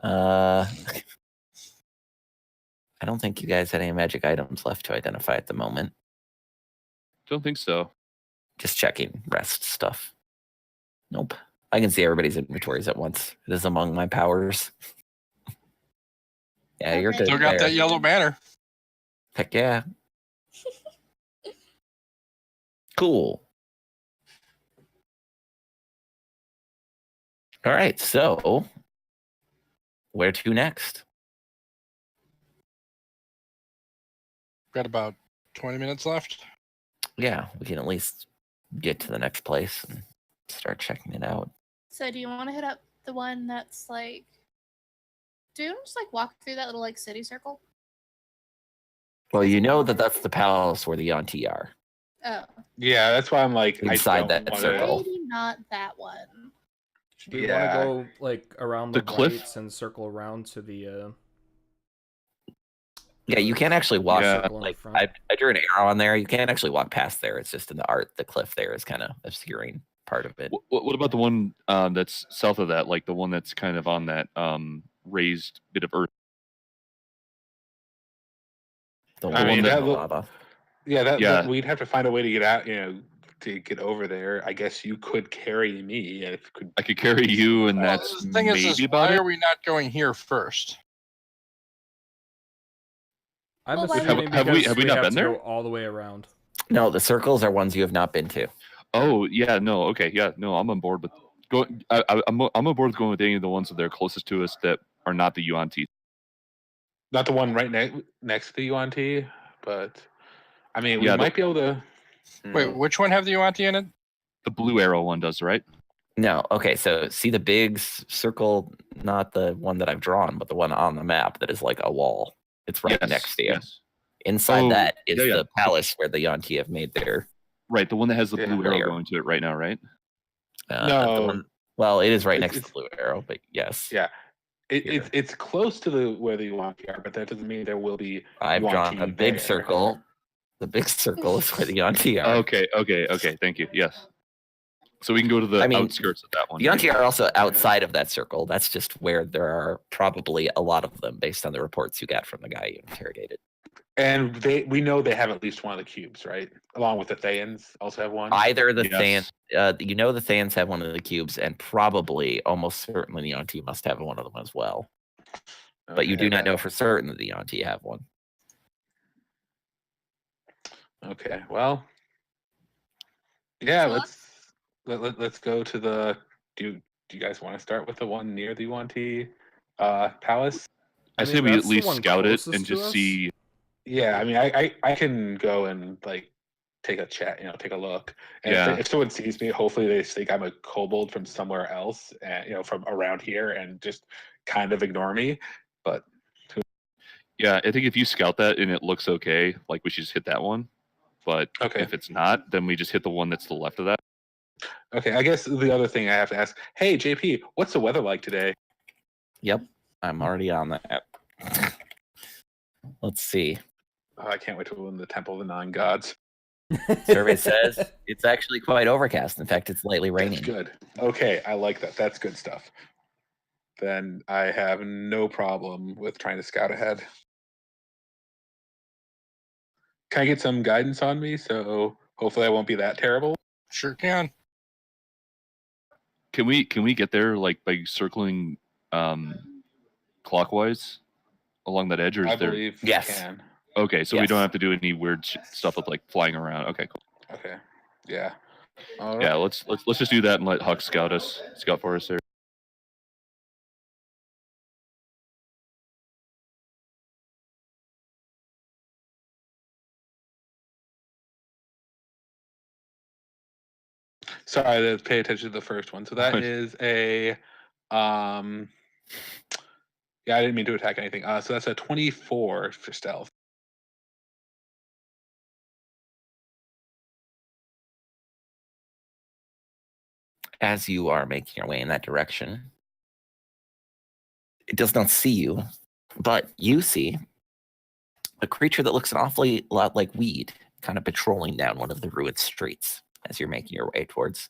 I don't think you guys had any magic items left to identify at the moment. Don't think so. Just checking rest stuff. Nope. I can see everybody's inventories at once. It is among my powers. Yeah, you're Okay. good Still got there. that yellow banner. Heck yeah. Cool. All right, so where to next? Got about 20 minutes left. Yeah, we can at least get to the next place and start checking it out. So do you want to hit up the one that's like... Do you want to just like walk through that little like city circle? Well, you know that that's the palace where the Yonti are. Oh. Yeah, that's why I'm like Inside I don't that wanna- circle. Maybe not that one. Do we Yeah. want to go like around The the, cliff? lights and circle around to the? Yeah, you can't actually walk. Yeah. circle in the Like front? I drew an arrow on there. You can't actually walk past there. It's just in the art. The cliff there is kind of obscuring part of it. What about the one that's south of that? Like the one that's kind of on that raised bit of earth. The I one mean, that that look- lava. Yeah, Yeah. we'd have to find a way to get out. You know, to get over there. I guess you could carry me. I could carry you, and Well, that's the thing maybe is about why it. are we not going here first? I'm Well, why assuming Have because we not been to there? go all the way around. No, the circles are ones you have not been to. Oh yeah, no, okay, yeah, no, I'm on board with going. I'm on board with going with any of the ones that are closest to us that are not the Yuan-Ti. Not the one right next to the Yuan-Ti, but I mean, we Yeah, might be able to. Wait, which one have the Yuan-Ti in it? The blue arrow one does, right? No, okay, so see the big circle, not the one that I've drawn, but the one on the map that is like a wall. It's right Yes, next to you. yes. Inside Oh, that is yeah, yeah. the palace where the Yuan-Ti have made their Right, the one that has the Yeah. blue arrow Layer. going to it right now, right? the No. one, well, it is right It's- next to the blue arrow, but yes. Yeah, Here. it's close to where the Yuan-Ti are, but that doesn't mean there will be. I've drawn a Yuan-Ti big there. circle. The big circle is where the Yuan-Ti are. Okay, thank you. Yes. So we can go to the outskirts of that one. The Yuan-Ti are also outside of that circle. That's just where there are probably a lot of them based on the reports you got from the guy you interrogated. And we know they have at least one of the cubes, right? Along with the Thayans also have one. Either the Yes. Thayans, the Thayans have one of the cubes, and probably, almost certainly, the Yuan-Ti must have one of them as well. But you do not know for certain that the Yuan-Ti have one. Okay, well, yeah, Well, let's go to the. Do you guys want to start with the one near the Yuan-Ti palace? I say we at least scout it and just see. Yeah, I mean, I can go and like take a chat, take a look. And Yeah. if someone sees me, hopefully they think I'm a kobold from somewhere else, and from around here, and just kind of ignore me. But Yeah, I think if you scout that and it looks okay, like we should just hit that one. But okay, if it's not, then we just hit the one that's to the left of that. okay. I guess the other thing I have to ask, hey JP, what's the weather like today? Yep, I'm already on that. Let's see. Oh, I can't wait to win the Temple of the Nine Gods. Survey says it's actually quite overcast. In fact, it's lightly raining. That's good. Okay, I like that. That's good stuff. Then I have no problem with trying to scout ahead. Can I get some guidance on me? So hopefully I won't be that terrible. Sure can. Can we get there like by circling clockwise along that edge, or is I there? believe Yes. we can. Okay, so we Yes. don't have to do any weird stuff with like flying around. Okay, cool. Okay. Yeah. All Yeah, right. let's just do that and let Huck scout for us there. Sorry, I didn't pay attention to the first one. So that is a yeah, I didn't mean to attack anything. So that's a 24 for stealth. As you are making your way in that direction, it does not see you, but you see a creature that looks an awfully lot like Weed, kind of patrolling down one of the ruined streets as you're making your way towards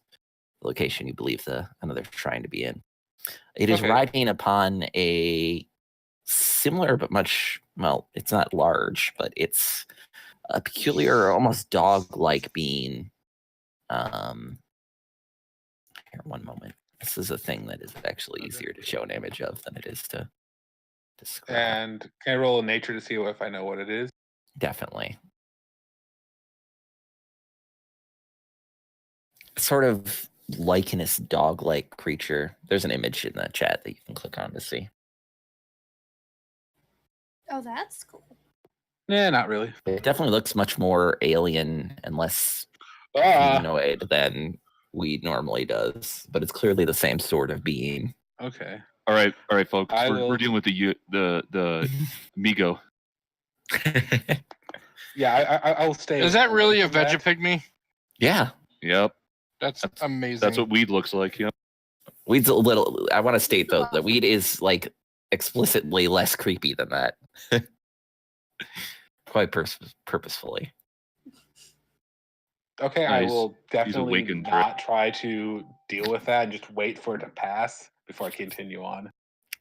the location you believe another shrine to be in. It is Okay. riding upon a similar but much, well, it's not large, but it's a peculiar, almost dog-like being. Here, one moment. This is a thing that is actually easier to show an image of than it is to describe. And can I roll a nature to see if I know what it is? Definitely. Sort of lichenous dog-like creature. There's an image in the chat that you can click on to see. Oh, that's cool. Yeah, not really. It definitely looks much more alien and less Ah, humanoid than Weed normally does, but it's clearly the same sort of being. okay. All right, folks. We're will- dealing with the Migo. Yeah, I'll stay. Is that really a That- Vegapygmy? Yeah. Yep, That's amazing. that's what Weed looks like. Yep. Weed's a little. I want to state though that Weed is like explicitly less creepy than that. Quite purposefully. Okay, I Nice. will definitely awakened, not try to deal with that and just wait for it to pass before I continue on.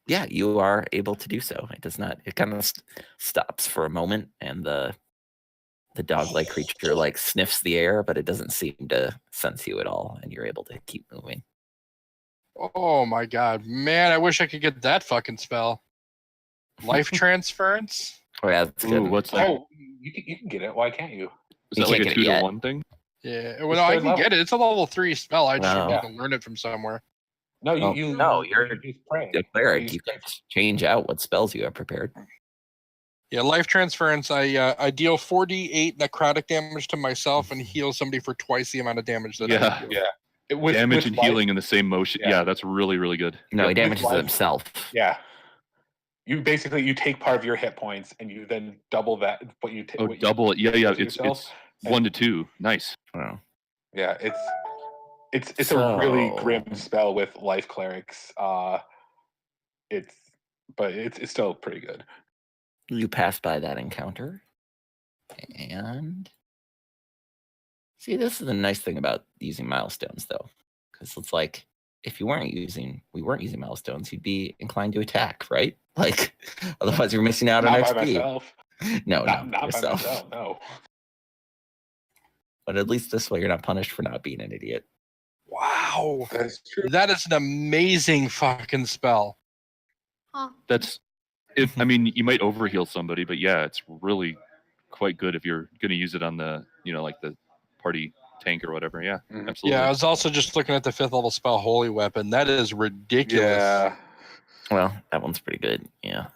Yeah, you are able to do so. It does not. It kind of stops for a moment, and the The dog-like creature like sniffs the air, but it doesn't seem to sense you at all, and you're able to keep moving. Oh my god, man! I wish I could get that fucking spell. Life transference. Oh yeah, that's Ooh, good. what's that? Oh, you can get it. Why can't you? Is You that like can't a get it yet. 2-to-1 thing? Yeah, well, no, I third can level. get it. It's a level 3 spell. I just Wow. need to learn it from somewhere. No, Oh, you're just pray. a cleric. You can change out what spells you have prepared. Yeah, life transference. I deal 4d8 necrotic damage to myself and heal somebody for twice the amount of damage that Yeah. I do. Yeah. Damage and life- healing in the same motion. Yeah. Yeah, that's really, really good. No, he Yep. damages life- himself. Yeah. You take part of your hit points and you then double that. What you take? Oh, double it. Yeah. to It's yourself. 1 to 2. Nice. Wow. Yeah, it's a really grim So- spell with life clerics. It's still pretty good. You pass by that encounter, and see, this is the nice thing about using milestones, though, because it's like if we weren't using milestones, you'd be inclined to attack, right? Like, otherwise, you're missing out on Not by XP. myself. No, Not by yourself. myself. No. But at least this way, you're not punished for not being an idiot. Wow, That's true. that is an amazing fucking spell. Huh. That's it. I mean, you might overheal somebody, but yeah, it's really quite good if you're going to use it on the, like the party tank or whatever. Yeah, Mhm. absolutely. Yeah, I was also just looking at the 5th level spell, Holy Weapon. That is ridiculous. Yeah. Well, that one's pretty good. Yeah,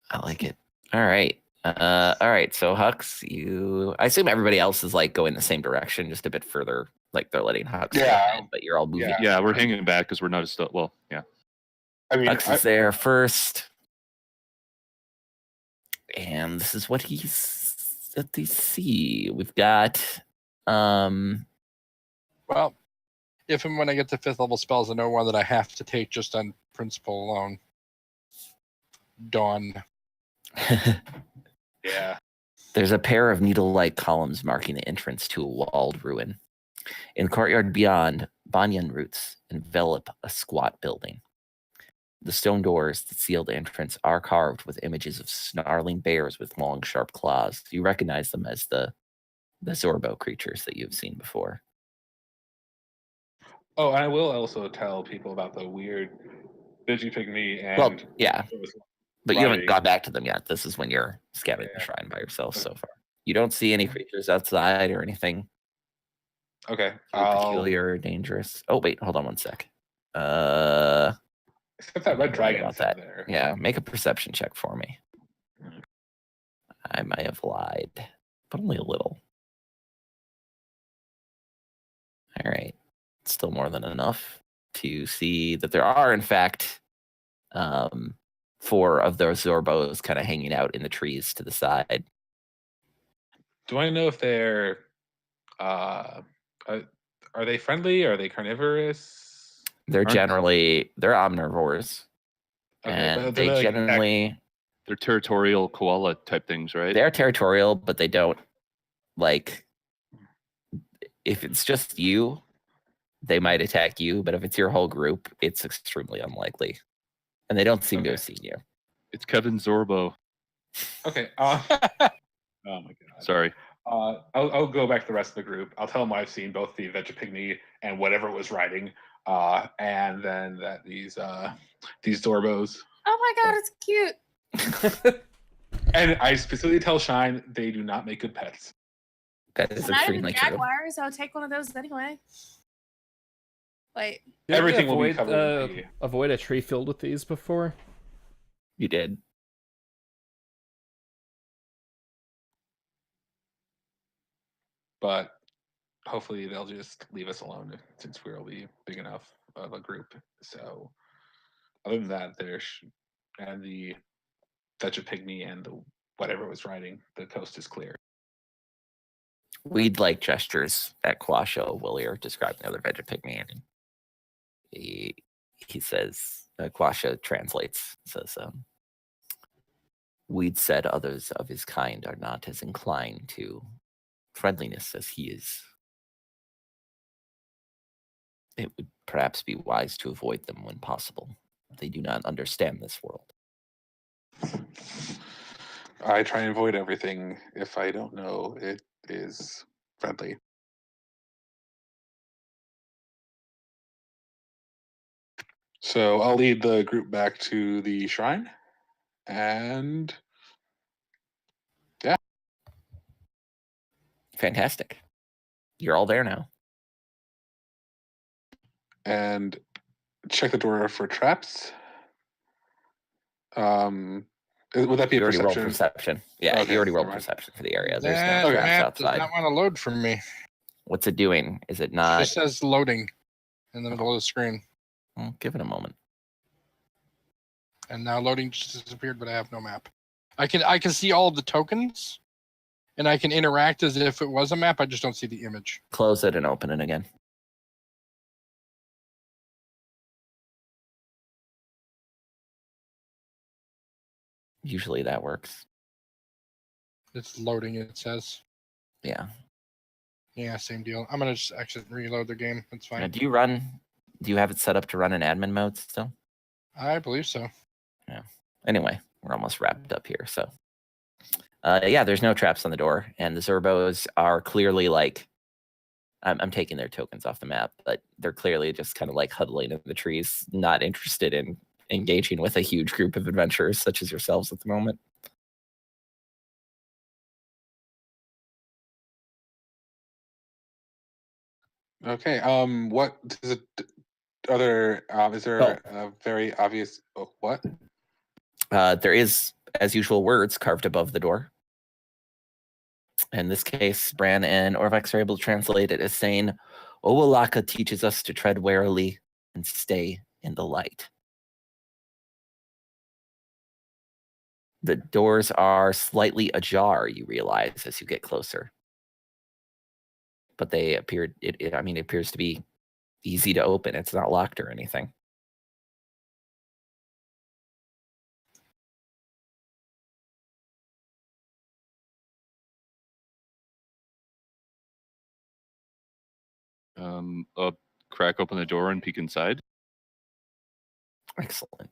I like it. All right. All right. So Hux, I assume everybody else is like going the same direction, just a bit further. Like they're letting Hux go Yeah. ahead, but you're all moving. Yeah, we're hanging back because we're not as well. Yeah. I mean, Hux is there first, and this is what let me see. We've got Well, if and when I get to 5th level spells, I know one that I have to take just on principle alone. Dawn. yeah. There's a pair of needle-like columns marking the entrance to a walled ruin. In the courtyard beyond, banyan roots envelop a squat building. The stone doors that seal the entrance are carved with images of snarling bears with long, sharp claws. You recognize them as the Zorbo creatures that you've seen before. Oh, and I will also tell people about the weird Digipygmy and. Well, yeah. But you haven't Right. got back to them yet. This is when you're scanning the shrine by yourself so far. You don't see any creatures outside or anything Okay. peculiar or dangerous. Oh, wait, hold on one sec. Except that red right dragon about about that. there. Yeah, make a perception check for me. I might have lied, but only a little. All right. Still more than enough to see that there are, in fact, 4 of those Zorbos kind of hanging out in the trees to the side. Do I know if they're are they friendly? Are they carnivorous? They're Aren't- they're omnivores. Okay, And but they do like, generally, They're territorial koala type things, right? they're territorial, but they don't, like, if it's just you, they might attack you, but if it's your whole group, it's extremely unlikely. And they don't seem to have Okay. seen you. It's Kevin Zorbo. Okay. Oh my god. Sorry. I'll go back to the rest of the group. I'll tell them I've seen both the Vegapygmy and whatever it was riding, and then that these Zorbos. Oh my god, it's cute. And I specifically tell Shine they do not make good pets. That is Not even extremely true. jaguars. I'll take one of those anyway. Wait. Did Everything we will be covered in pee. avoid a tree filled with these before? You did. But hopefully they'll just leave us alone since we'll be big enough of a group. So other than that, and the Vegapygmy and the whatever was riding, the coast is clear. We'd like gestures at Quasho. Willier describing the other Vegapygmy. And he says, Quasho translates, says, Weed said others of his kind are not as inclined to friendliness as he is. It would perhaps be wise to avoid them when possible. They do not understand this world. I try and avoid everything if I don't know it is friendly. So I'll lead the group back to the shrine, and yeah. Fantastic. You're all there now. And check the door for traps. Would that be You a already rolled perception? perception. Yeah, Okay, you already rolled never mind. perception for the area. There's That no traps map does outside. not want to load for me. What's it doing? Is it It not? just says loading in the middle of the screen. Well, give it a moment. And now loading just disappeared, but I have no map. I can see all of the tokens, and I can interact as if it was a map. I just don't see the image. Close it and open it again. Usually that works. It's loading, it says. Yeah. Yeah, same deal. I'm gonna just exit and reload the game. That's fine. Now, do you have it set up to run in admin mode still? I believe so. Yeah. Anyway, we're almost wrapped up here. So, yeah, there's no traps on the door, and the Zerbos are clearly like, I'm taking their tokens off the map, but they're clearly just kind of like huddling in the trees, not interested in engaging with a huge group of adventurers such as yourselves at the moment. Okay. What is it? Are there? Is there a very obvious? What? There is, as usual, words carved above the door. In this case, Bran and Orvex are able to translate it as saying, Owalaka teaches us to tread warily and stay in the light. The doors are slightly ajar, you realize, as you get closer. But they appear, it appears to be easy to open. It's not locked or anything. I'll crack open the door and peek inside. Excellent.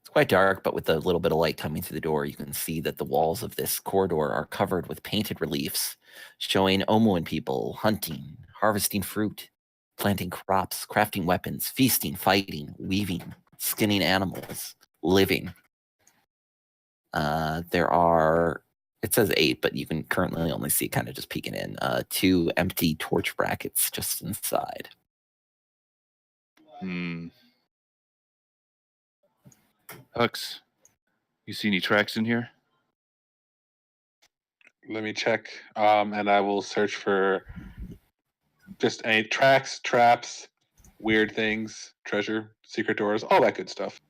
It's quite dark, but with a little bit of light coming through the door, you can see that the walls of this corridor are covered with painted reliefs showing Omoan people hunting, harvesting fruit, planting crops, crafting weapons, feasting, fighting, weaving, skinning animals, living. There are, it says 8, but you can currently only see, kind of just peeking in, 2 empty torch brackets just inside. Hux, you see any tracks in here? Let me check. And I will search for just any tracks, traps, weird things, treasure, secret doors, all that good stuff.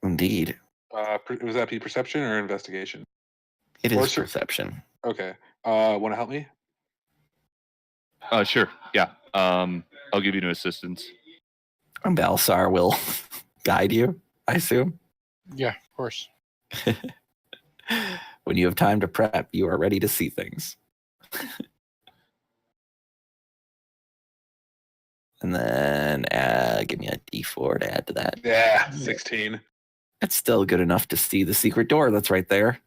Indeed. Was that be perception or investigation? It is perception. Okay. Want to help me? Sure. Yeah. I'll give you no assistance. Balsar will guide you, I assume. Yeah, of course. When you have time to prep, you are ready to see things. And then give me a D4 to add to that. Yeah, 16. That's still good enough to see the secret door that's right there.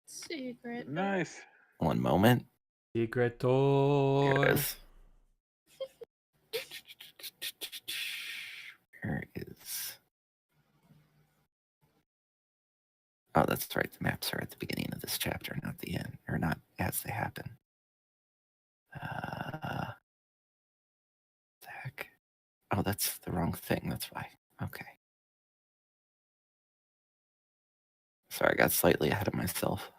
Secret. Nice. One moment. Secret door. Here it is. Where is... Oh, that's right. The maps are at the beginning of this chapter, not the end, or not as they happen. The heck? Oh, that's the wrong thing. That's why. Okay. Sorry, I got slightly ahead of myself.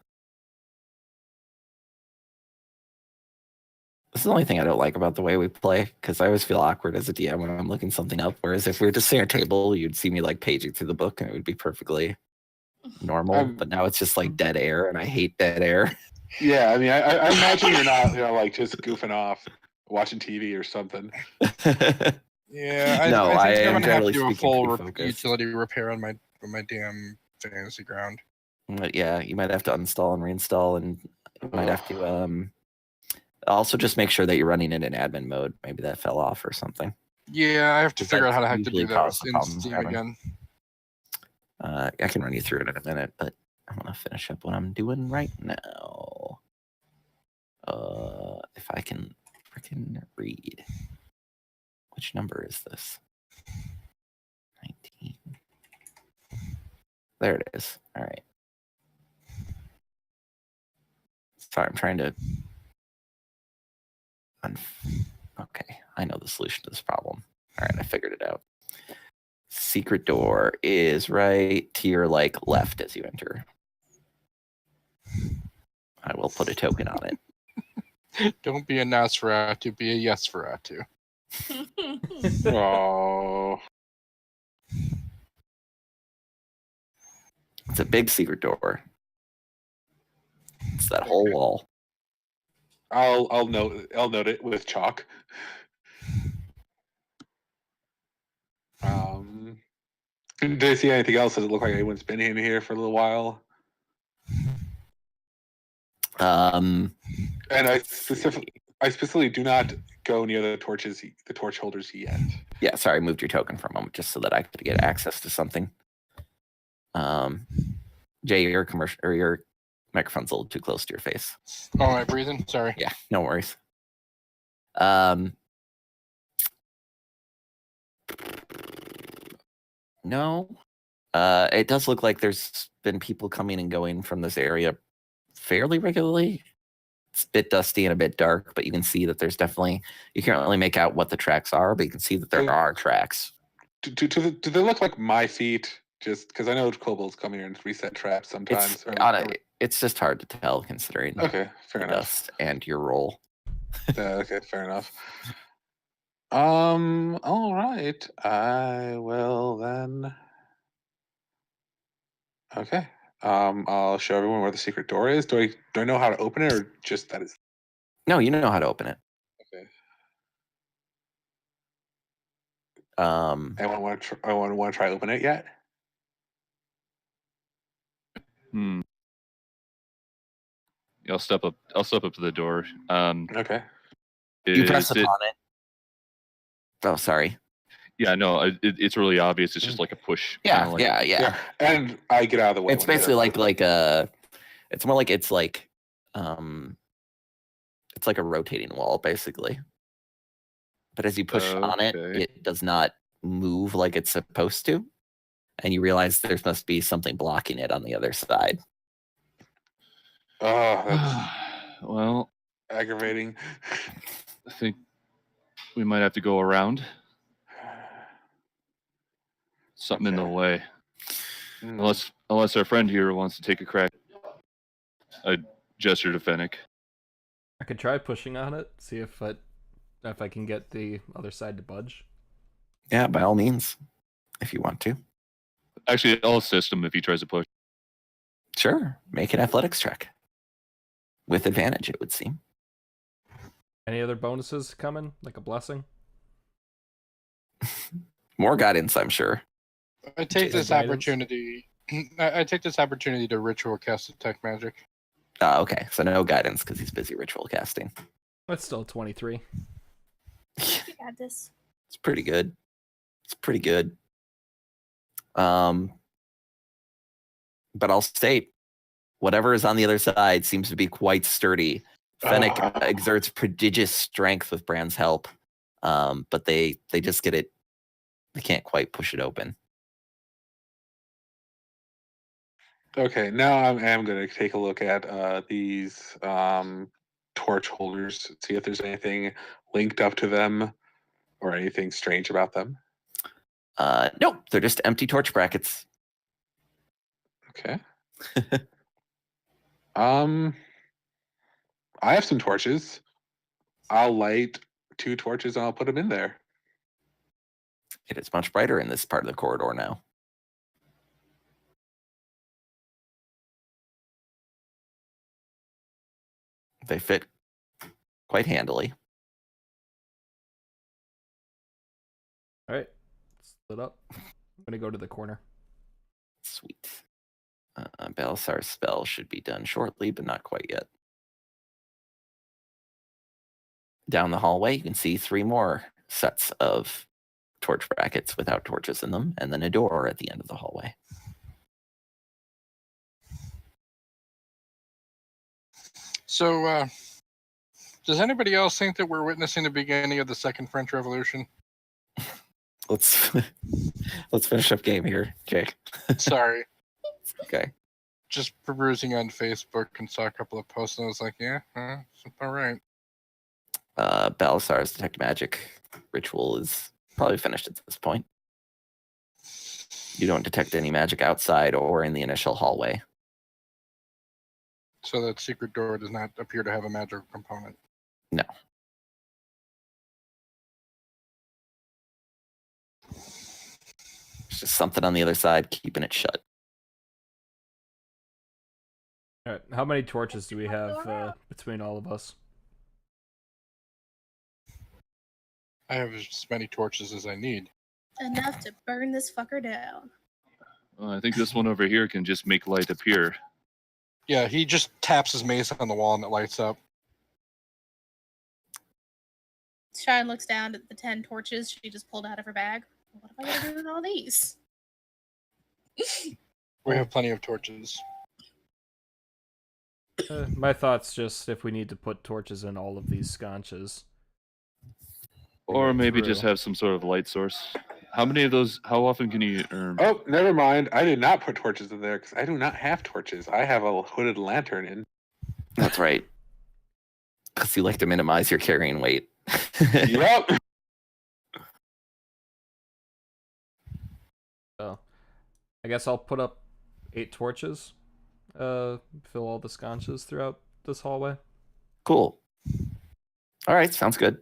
This is the only thing I don't like about the way we play, because I always feel awkward as a DM when I'm looking something up. Whereas if we were just sitting at a table, you'd see me like paging through the book and it would be perfectly normal. But now it's just like dead air, and I hate dead air. Yeah, I mean, I imagine you're not, like just goofing off, watching TV or something. Yeah, I think I'm gonna have to do a full utility repair on my damn fantasy ground. But yeah, you might have to uninstall and reinstall, and you might have to also just make sure that you're running it in admin mode. Maybe that fell off or something. Yeah, I have to figure out how to usually do that cause in problems Steam having. again. I can run you through it in a minute, but I want to finish up what I'm doing right now. If I can freaking read. Which number is this? 19. There it is. All right. Sorry, I'm trying to. Okay, I know the solution to this problem. All right, I figured it out. Secret door is right to your left as you enter. I will put a token on it. Don't be a Nosferatu, be a Yesferatu. Oh. It's a big secret door. It's that whole wall. I'll note it with chalk. Did I see anything else? Does it look like anyone's been in here for a little while? And I specifically do not go near the torch holders yet. Yeah, sorry, I moved your token for a moment just so that I could get access to something. Jay, your microphone's a little too close to your face. Oh, am I breathing? Sorry. Yeah, no worries. No. It does look like there's been people coming and going from this area fairly regularly. It's a bit dusty and a bit dark, but you can see that there's definitely, you can't really make out what the tracks are, but you can see that there are tracks. Do they look like my feet? Just because I know kobolds come here and reset traps sometimes. It's just hard to tell considering okay, fair enough. Dust and your roll. Okay, fair enough. All right. I will then. Okay. I'll show everyone where the secret door is. Do I know how to open it, or just that is? No, you know how to open it. Okay. Anyone want to try open it yet? Yeah, I'll step up to the door. Okay. You press upon it. Oh, sorry. Yeah, no, it's really obvious. It's just like a push. Yeah. And I get out of the way. It's basically it's more like it's like a rotating wall, basically. But as you push on it, it does not move like it's supposed to, and you realize there must be something blocking it on the other side. Oh, that's well, aggravating. I think we might have to go around. Something in the way. Unless our friend here wants to take a crack. I gesture to Fennec. I could try pushing on it, see if I can get the other side to budge. Yeah, by all means, if you want to. Actually, I'll assist him if he tries to push. Sure, make an athletics check. With advantage, it would seem. Any other bonuses coming, like a blessing? More guidance, I'm sure. I take this opportunity to ritual cast detect magic. Okay, so no guidance because he's busy ritual casting. That's still 23. You got this. It's pretty good. But I'll state, whatever is on the other side seems to be quite sturdy. Fennec exerts prodigious strength with Bran's help, but they just get it. They can't quite push it open. Okay, now I am going to take a look at these torch holders, see if there's anything linked up to them or anything strange about them. Nope, they're just empty torch brackets. Okay. I have some torches. I'll light 2 torches and I'll put them in there. It is much brighter in this part of the corridor now. They fit quite handily. All right, split up. I'm gonna go to the corner. Sweet. Belisar's spell should be done shortly, but not quite yet. Down the hallway, you can see 3 more sets of torch brackets without torches in them, and then a door at the end of the hallway. So, does anybody else think that we're witnessing the beginning of the Second French Revolution? Let's finish up game here, Jake. Sorry. Okay. Just perusing on Facebook and saw a couple of posts, and I was like, yeah, it's all right. Balasar's detect magic ritual is probably finished at this point. You don't detect any magic outside or in the initial hallway. So that secret door does not appear to have a magical component. No. There's just something on the other side keeping it shut. All right, how many torches do we have between all of us? I have as many torches as I need. Enough to burn this fucker down. I think this one over here can just make light appear. Yeah, he just taps his mace on the wall and it lights up. Shine looks down at the 10 torches she just pulled out of her bag. What am I gonna do with all these? We have plenty of torches. My thoughts just if we need to put torches in all of these sconces. Or maybe just have some sort of light source. How many of those, how often can you earn? Oh, never mind. I did not put torches in there because I do not have torches. I have a hooded lantern in. That's right. Because you like to minimize your carrying weight. Yep. So, I guess I'll put up 8 torches. Fill all the sconces throughout this hallway. Cool. All right, sounds good.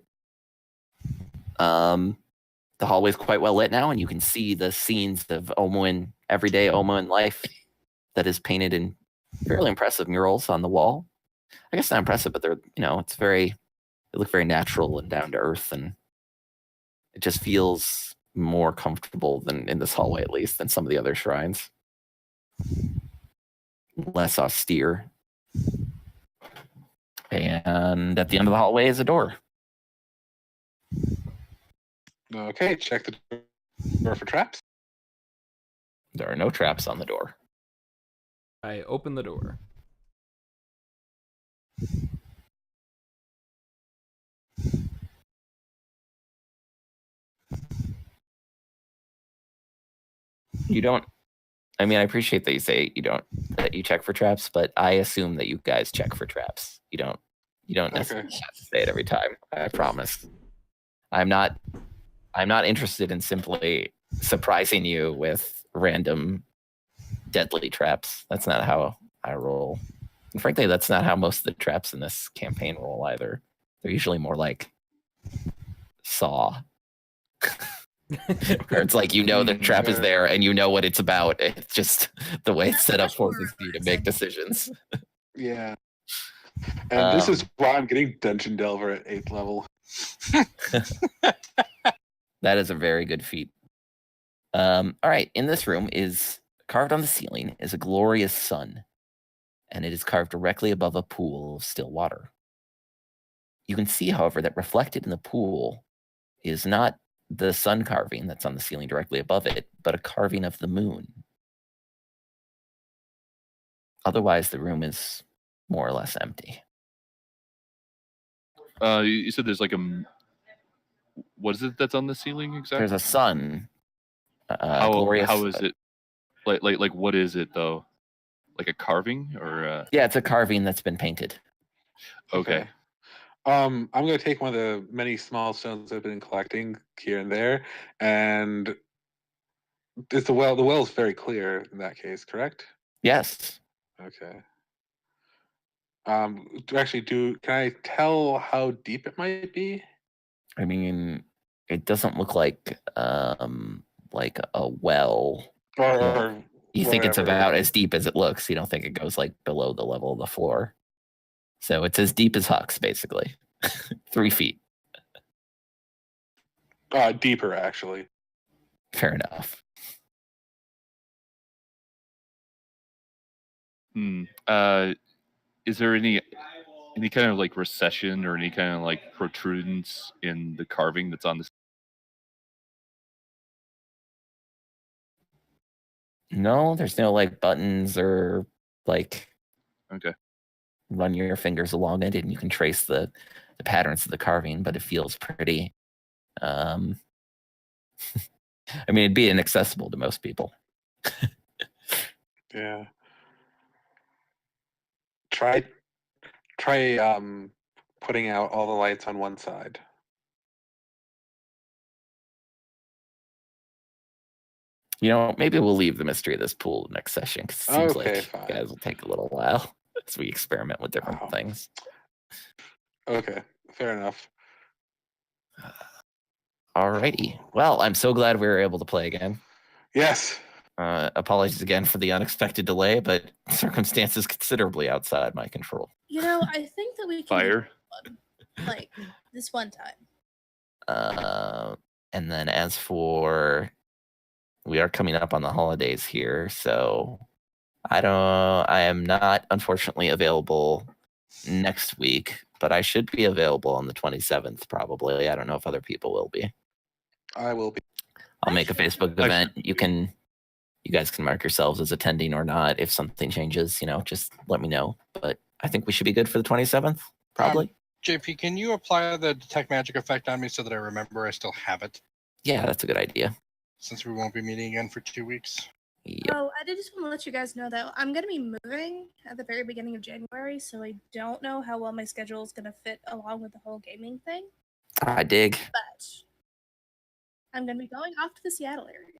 The hallway's quite well lit now, and you can see the scenes of Omuan, everyday Omuan life that is painted in fairly impressive murals on the wall. I guess not impressive, but they're, they look very natural and down to earth, and it just feels more comfortable than in this hallway, at least, than some of the other shrines. Less austere. And at the end of the hallway is a door. Okay, check the door for traps. There are no traps on the door. I open the door. You don't. I mean, I appreciate that you say that you check for traps, but I assume that you guys check for traps. You don't necessarily have to say it every time. I promise. I'm not interested in simply surprising you with random deadly traps. That's not how I roll. And frankly, that's not how most of the traps in this campaign roll either. They're usually more like Saw. Where it's like, the trap is there and you know what it's about. It's just the way it's set up forces you to make decisions. Yeah. And this is why I'm getting Dungeon Delver at 8th level. That is a very good feat. All right, in this room is carved on the ceiling is a glorious sun, and it is carved directly above a pool of still water. You can see, however, that reflected in the pool is not the sun carving that's on the ceiling directly above it, but a carving of the moon. Otherwise, the room is more or less empty. You said there's like what is it that's on the ceiling exactly? There's a sun. How is it? Like what is it though? Like a carving or? Yeah, it's a carving that's been painted. Okay. I'm going to take one of the many small stones I've been collecting here and there, and it's the well. The well is very clear in that case, correct? Yes. Okay. Can I tell how deep it might be? I mean, it doesn't look like a well. Or you think it's whatever. about as deep as it looks. You don't think it goes like below the level of the floor. So it's as deep as Huck's, basically. 3 feet. Deeper, actually. Fair enough. Is there any kind of like recession or any kind of like protrudence in the carving that's on the No, there's no like buttons or like Okay. run your fingers along it, and you can trace the patterns of the carving, but it feels pretty. I mean, it'd be inaccessible to most people. Yeah. Try putting out all the lights on one side. You know, maybe we'll leave the mystery of this pool next session, because it seems Okay, like fine. you guys will take a little while as we experiment with different Wow. things. Okay, fair enough. Alrighty. Well, I'm so glad we were able to play again. Yes. Apologies again for the unexpected delay, but circumstances considerably outside my control. You know, I think that we can Fire. do one, like this one time. And then as for, we are coming up on the holidays here, so I am not unfortunately available next week, but I should be available on the 27th probably. I don't know if other people will be. I will be. I'll make a Facebook event. You guys can mark yourselves as attending or not. If something changes, just let me know. But I think we should be good for the 27th, probably. JP, can you apply the detect magic effect on me so that I remember I still have it? Yeah, that's a good idea. Since we won't be meeting again for 2 weeks. Yep. Oh, I did just want to let you guys know that I'm going to be moving at the very beginning of January, so I don't know how well my schedule is going to fit along with the whole gaming thing. I dig. But I'm going to be going off to the Seattle area.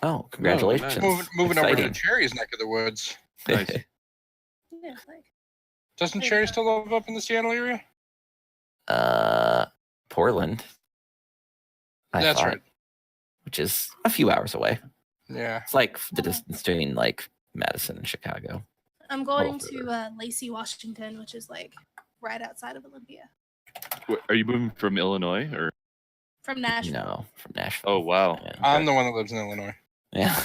Oh, congratulations. nice. Moving over to Exciting. Cherry's neck of the woods. Nice. Yeah, like Doesn't There you Cherry go. still live up in the Seattle area? Portland. I That's thought, right. which is a few hours away. Yeah. It's like the distance between like Madison and Chicago. I'm going further. to Lacey, Washington, which is like right outside of Olympia. Are you moving from Illinois or? From Nashville. No, from Nashville. Oh wow. Yeah. I'm the one that lives in Illinois. Yeah.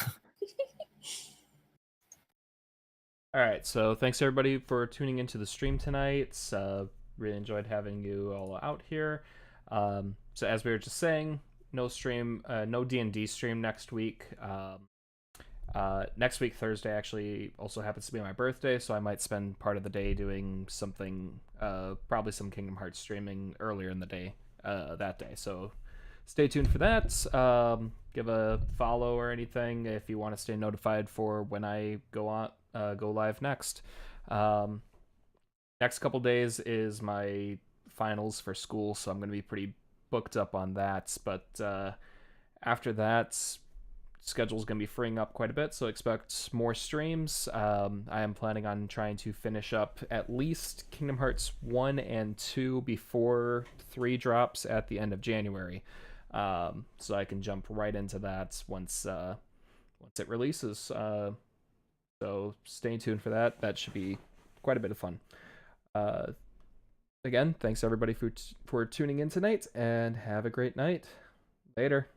All right, so thanks everybody for tuning into the stream tonight. Really enjoyed having you all out here. So as we were just saying, no stream, no D&D stream next week. Next week, Thursday, actually also happens to be my birthday, so I might spend part of the day doing something, probably some Kingdom Hearts streaming earlier in the day that day. So stay tuned for that. Give a follow or anything if you want to stay notified for when I go live next. Next couple days is my finals for school, so I'm going to be pretty booked up on that. But after that, schedule's going to be freeing up quite a bit, so expect more streams. I am planning on trying to finish up at least Kingdom Hearts 1 and 2 before 3 drops at the end of January. So I can jump right into that once it releases. So stay tuned for that. That should be quite a bit of fun. Again, thanks everybody for tuning in tonight, and have a great night. Later.